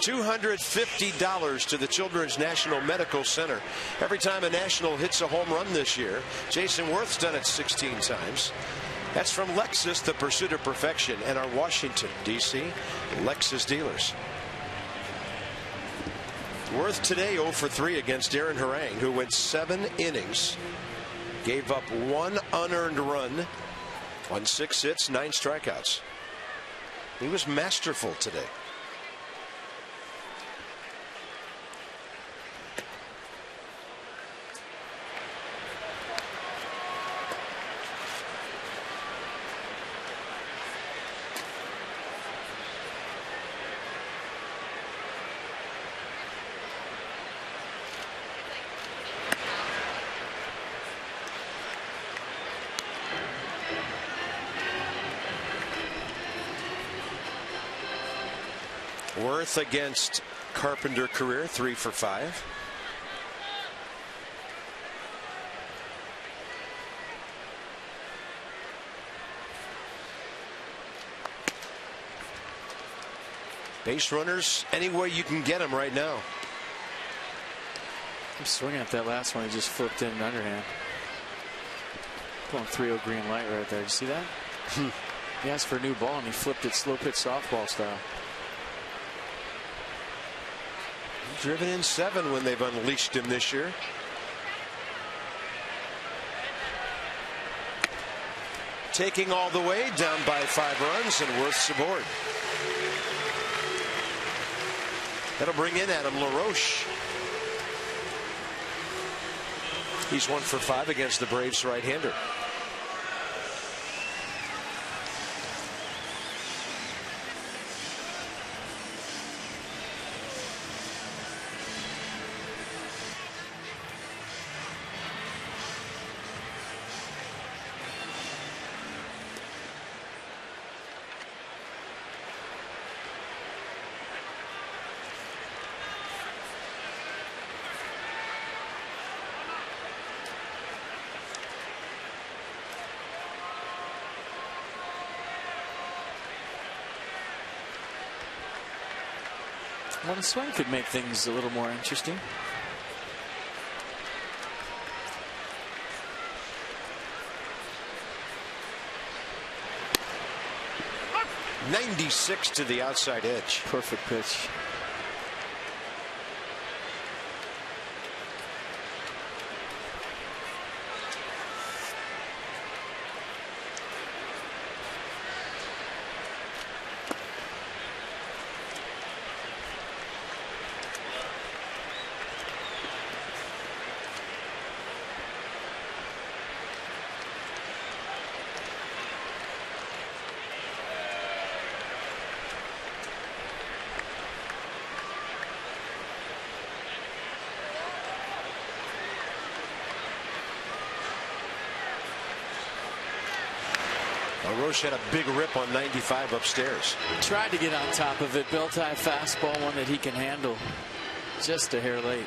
$250 to the Children's National Medical Center. Every time a National hits a home run this year. Jason Worth's done it 16 times. That's from Lexus, the pursuit of perfection, and our Washington, D.C. Lexus dealers. Worth today 0 for 3 against Aaron Harang, who went 7 innings, gave up 1 unearned run on 6 hits, 9 strikeouts. He was masterful today. Worth against Carpenter career 3 for 5. Base runners any way you can get them right now. I'm swinging at that last one. He just flipped in an underhand. Pulling 3-0 green light right there. Did you see that? He asked for a new ball and he flipped it slow pitch softball style. Driven in 7 when they've unleashed him this year. Taking all the way, down by 5 runs, and Worth's aboard. That'll bring in Adam LaRoche. He's 1 for 5 against the Braves right-hander. One swing could make things a little more interesting. 96 to the outside edge. Perfect pitch. Roche had a big rip on 95 upstairs. Tried to get on top of it. Built high fastball, one that he can handle. Just a hair late.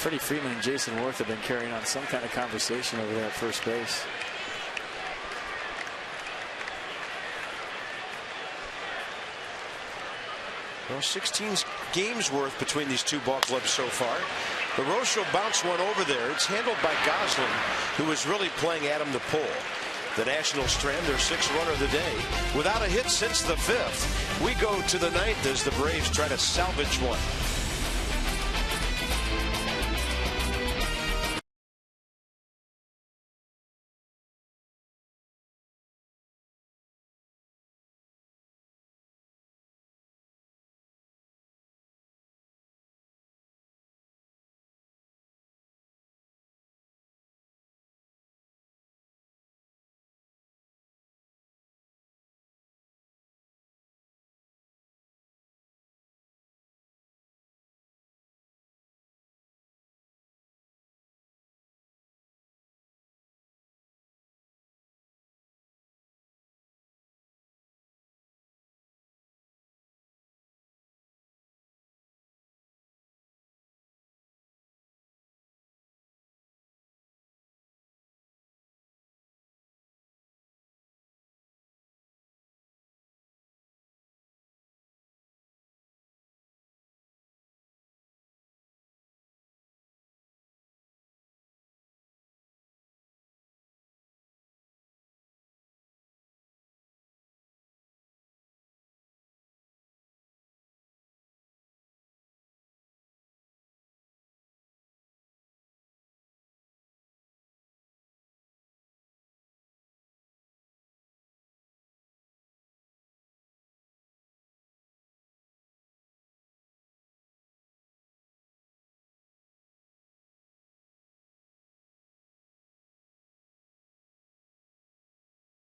Freddie Freeman and Jason Worth have been carrying on some kind of conversation over there at first base. Well, 16 games worth between these two ball clubs so far. The Roche will bounce one over there. It's handled by Goslin, who is really playing Adam the Pole. The Nationals strand their 6th runner of the day without a hit since the 5th. We go to the 9th as the Braves try to salvage one.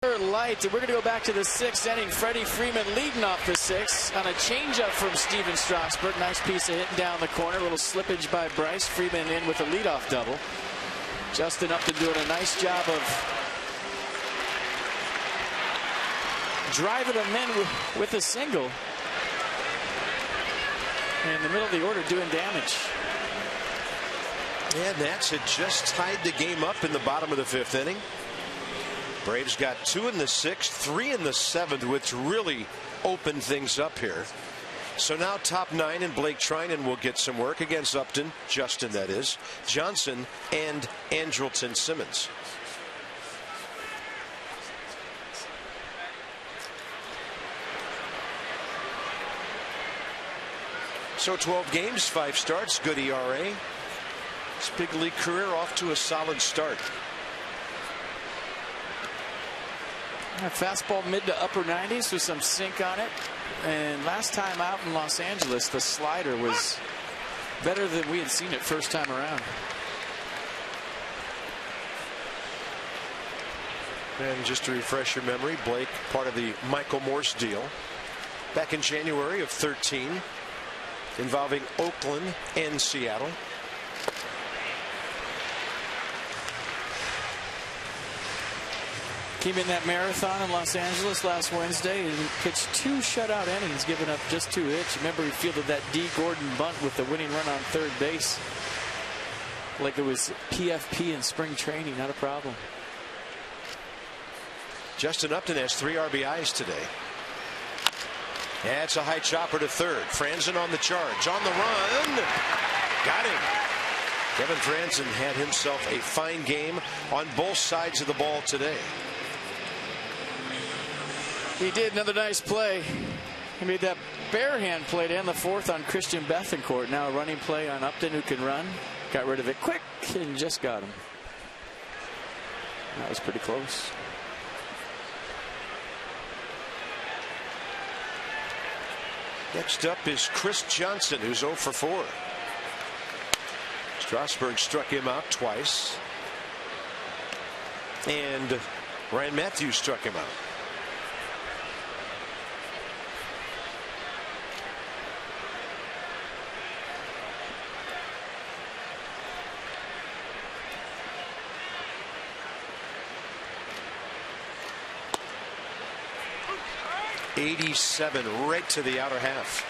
Light, and we're going to go back to the 6th inning. Freddie Freeman leading off the 6th on a changeup from Steven Strasburg. Nice piece of hitting down the corner. A little slippage by Bryce. Freeman in with a leadoff double. Justin Upton doing a nice job of driving them in with a single. And in the middle of the order doing damage. And Nats had just tied the game up in the bottom of the 5th inning. Braves got 2 in the 6th, 3 in the 7th, which really opened things up here. So now top 9, and Blake Trinan will get some work against Upton, Justin that is, Johnson, and Andrelton Simmons. So 12 games, 5 starts, good ERA. His big league career off to a solid start. Fastball mid to upper 90s with some sink on it. And last time out in Los Angeles, the slider was better than we had seen it first time around. And just to refresh your memory, Blake, part of the Michael Morse deal back in January of 13. involving Oakland and Seattle. Came in that marathon in Los Angeles last Wednesday and pitched 2 shutout innings, giving up just 2 hits. Remember, he fielded that D. Gordon bunt with the winning run on third base like it was PFP in spring training. Not a problem. Justin Upton has 3 RBIs today. That's a high chopper to third. Franzen on the charge. On the run. Got him. Kevin Franzen had himself a fine game on both sides of the ball today. He did another nice play. He made that bare hand play to end the 4th on Christian Bethancourt. Now a running play on Upton, who can run. Got rid of it quick and just got him. That was pretty close. Next up is Chris Johnson, who's 0 for 4. Strasburg struck him out twice. And Ryan Matthews struck him out. .87 right to the outer half.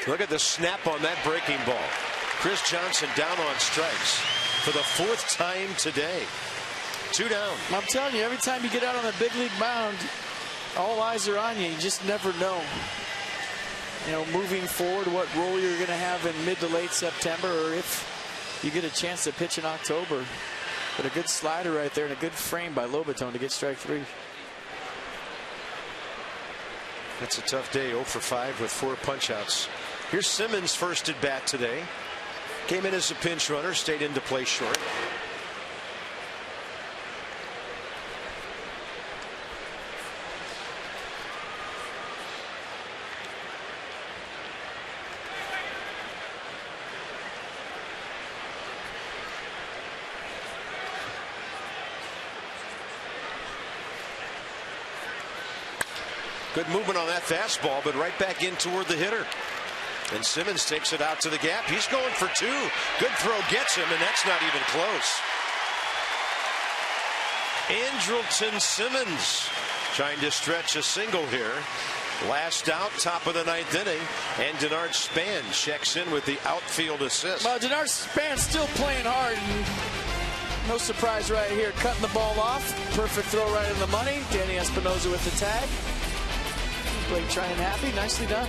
Look at the snap on that breaking ball. Chris Johnson down on strikes for the 4th time today. 2 down. I'm telling you, every time you get out on the big league mound, all eyes are on you. You just never know. You know, moving forward, what role you're going to have in mid to late September, or if you get a chance to pitch in October. But a good slider right there and a good frame by Lobaton to get strike 3. That's a tough day. 0 for 5 with 4 punch-outs. Here's Simmons first at bat today. Came in as a pinch runner, stayed into play short. Good movement on that fastball, but right back in toward the hitter. And Simmons takes it out to the gap. He's going for 2. Good throw gets him, and that's not even close. Andrelton Simmons trying to stretch a single here. Last out, top of the 9th inning, and Denard Span checks in with the outfield assist. Well, Denard Span's still playing hard. And no surprise right here, cutting the ball off. Perfect throw right in the money. Danny Espinosa with the tag. Blake trying happy, nicely done.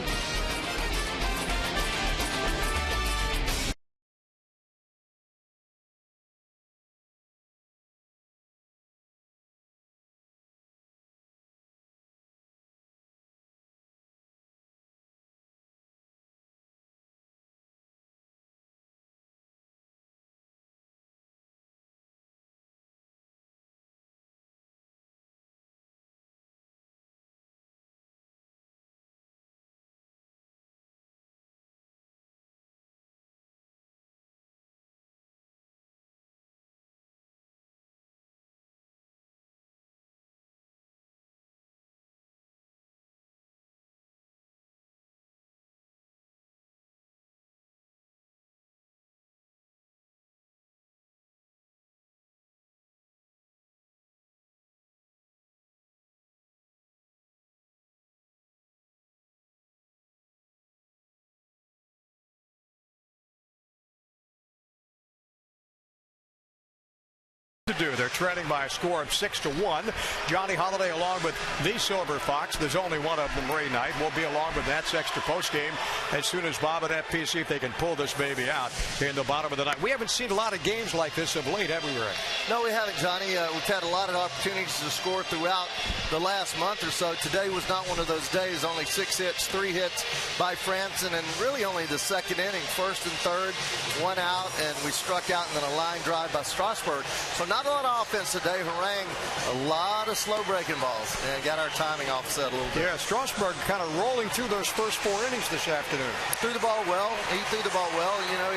To do. They're trailing by a score of 6-1. Johnny Holiday along with the Silver Fox. There's only one of them, Ray Knight. We'll be along with Nats Extra post game as soon as Bob and FP see if they can pull this baby out in the bottom of the ninth. We haven't seen a lot of games like this of late, have we, Ray? No, we haven't, Johnny. We've had a lot of opportunities to score throughout the last month or so. Today was not one of those days. Only 6 hits, 3 hits by Franzen, and really only the 2nd inning. 1st and 3rd, 1 out, and we struck out, and then a line drive by Strasburg. So not not a lot of offense today. Harang, a lot of slow breaking balls, and got our timing offset a little bit. Yeah, Strasburg kind of rolling through those first 4 innings this afternoon. Threw the ball well. He threw the ball well. You know,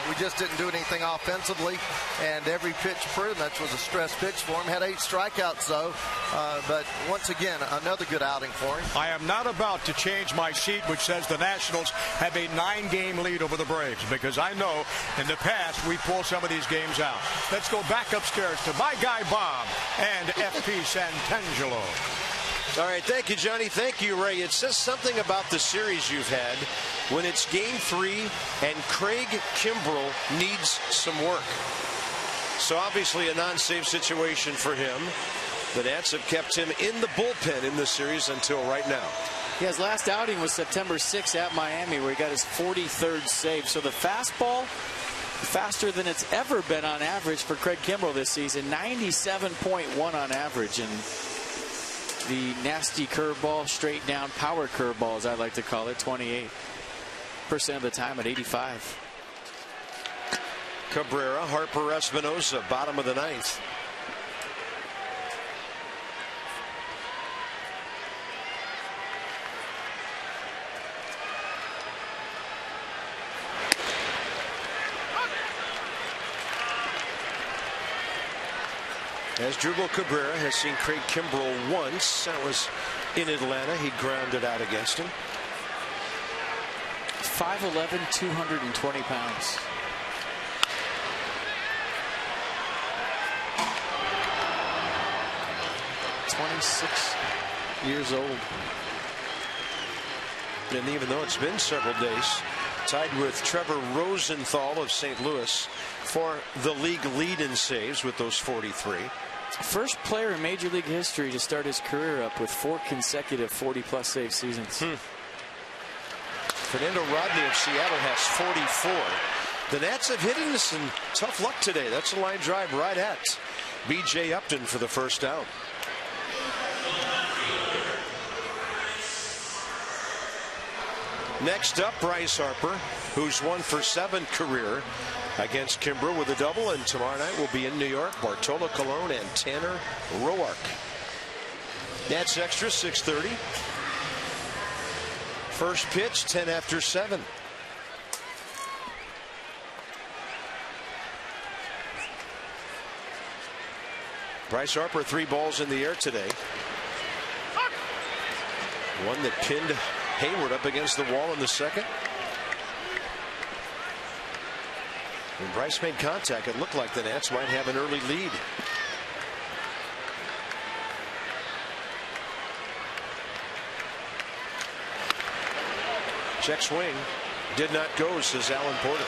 we just didn't do anything offensively, and every pitch pretty much was a stress pitch for him. Had 8 strikeouts, though, but once again, another good outing for him. I am not about to change my sheet, which says the Nationals have a 9-game lead over the Braves, because I know in the past we pull some of these games out. Let's go back upstairs to my guy Bob and FP Santangelo. All right, thank you, Johnny. Thank you, Ray. It says something about the series you've had when it's Game 3 and Craig Kimbrell needs some work. So obviously a non-save situation for him. The Nats have kept him in the bullpen in this series until right now. Yeah, his last outing was September 6th at Miami, where he got his 43rd save. So the fastball, faster than it's ever been on average for Craig Kimbrell this season, 97.1 on average. And the nasty curveball, straight down power curveball, as I like to call it, 28% of the time at 85. Cabrera, Harper, Espinosa, bottom of the 9th. Asdrubal Cabrera has seen Craig Kimbrell once. That was in Atlanta. He grounded out against him. 5'11", 220 pounds. "26 years old. And even though it's been several days, tied with Trevor Rosenthal of St. Louis for the league lead in saves with those 43. First player in Major League history to start his career up with 4 consecutive 40-plus save seasons. Fernando Rodney of Seattle has 44. The Nats have hit into some tough luck today. That's a line drive right at B.J. Upton for the first down. Next up, Bryce Harper, who's 1 for 7 career against Kimbrell with a double, and tomorrow night will be in New York. Bartolo Colon and Tanner Roark. Nats Extra, 6:30. First pitch, 10 after 7. Bryce Harper, 3 balls in the air today. One that pinned Hayward up against the wall in the second. When Bryce made contact, it looked like the Nats might have an early lead. Check swing. Did not go, says Alan Porter.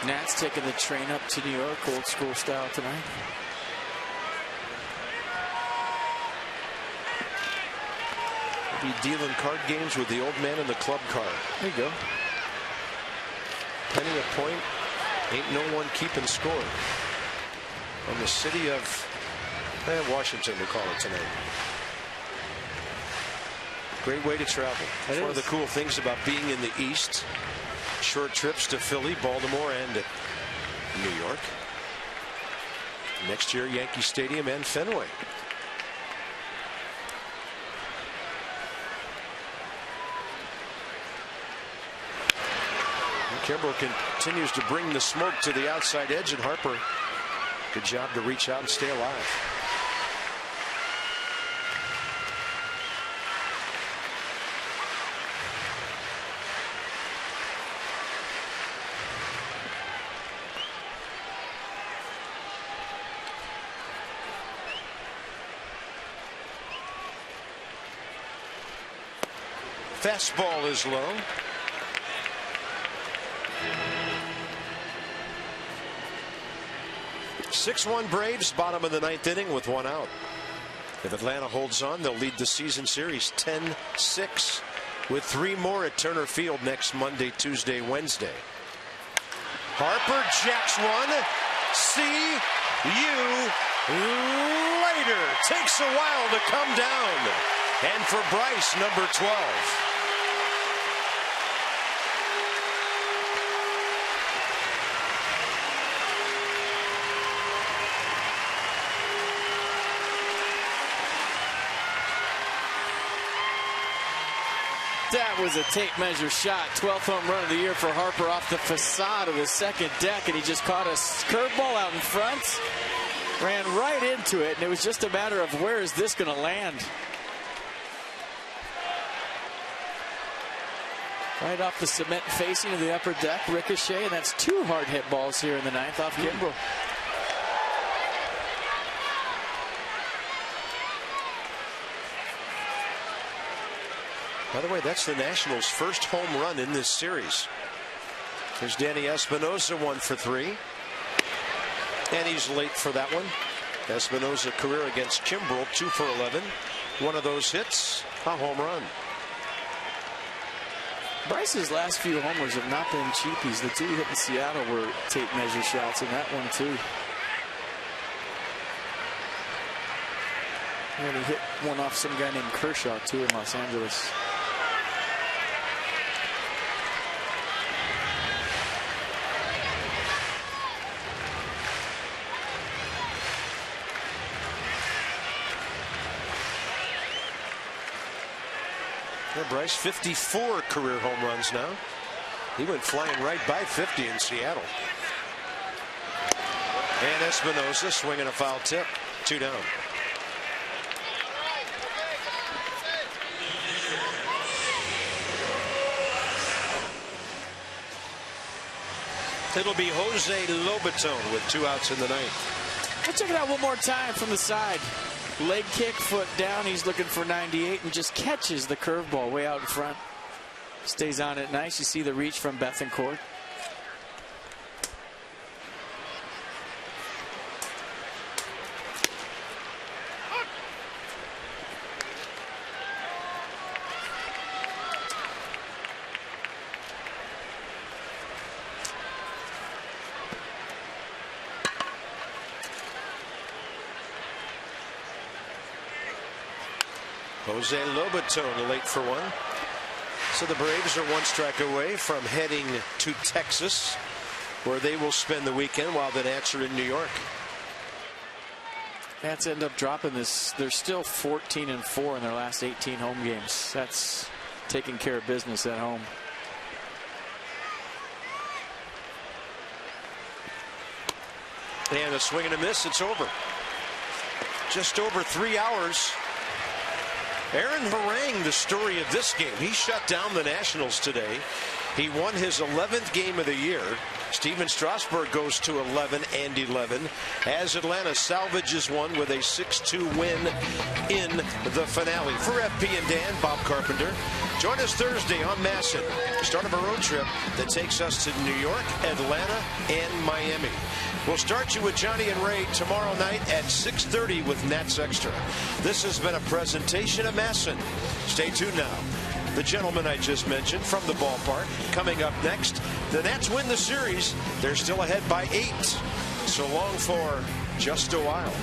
Nats taking the train up to New York, old school style tonight. Be dealing card games with the old man in the club car. There you go. Penny a point. Ain't no one keeping score. On the city of Washington, we call it tonight. Great way to travel. That's one of the cool things about being in the East. Short trips to Philly, Baltimore, and New York. Next year, Yankee Stadium and Fenway. Kimbrell continues to bring the smoke to the outside edge, and Harper, good job to reach out and stay alive. Fastball is low. (6-1) Braves, bottom of the 9th inning with 1 out. If Atlanta holds on, they'll lead the season series 10-6 with 3 more at Turner Field next Monday, Tuesday, Wednesday. Harper jacks one. See you later. Takes a while to come down. And for Bryce, number 12. That was a tape measure shot. 12th home run of the year for Harper off the facade of the second deck, and he just caught a curveball out in front. Ran right into it, and it was just a matter of where is this going to land. Right off the cement facing of the upper deck, ricochet, and that's 2 hard hit balls here in the 9th off Kimbrel. By the way, that's the Nationals' first home run in this series. There's Danny Espinosa, 1 for 3. And he's late for that one. Espinosa career against Kimbrel, 2 for 11. One of those hits, a home run. Bryce's last few homers have not been cheapies. The 2 he hit in Seattle were tape measure shots, and that one too. And he hit one off some guy named Kershaw too in Los Angeles. Bryce, 54 career home runs now. He went flying right by 50 in Seattle. And Espinosa swinging a foul tip. 2 down. It'll be Jose Lobaton with 2 outs in the 9th. Let's check it out one more time from the side. Leg kick, foot down. He's looking for 98 and just catches the curveball way out in front. Stays on it nice. You see the reach from Bethancourt. Jose Lobaton late for 1. So the Braves are 1 strike away from heading to Texas, where they will spend the weekend while the Nats are in New York. Nats end up dropping this. They're still 14-4 in their last 18 home games. That's taking care of business at home. And a swing and a miss. It's over. Just over 3 hours. Aaron Harang, the story of this game. He shut down the Nationals today. He won his 11th game of the year. Steven Strasburg goes to 11-11 as Atlanta salvages one with a 6-2 win in the finale. For FP and Dan, Bob Carpenter. Join us Thursday on Masson. Start of a road trip that takes us to New York, Atlanta, and Miami. We'll start you with Johnny and Ray tomorrow night at 6:30 with Nats Extra. This has been a presentation of Masson. Stay tuned now. The gentleman I just mentioned from the ballpark. Coming up next, the Nats win the series. They're still ahead by 8. So long for just a while.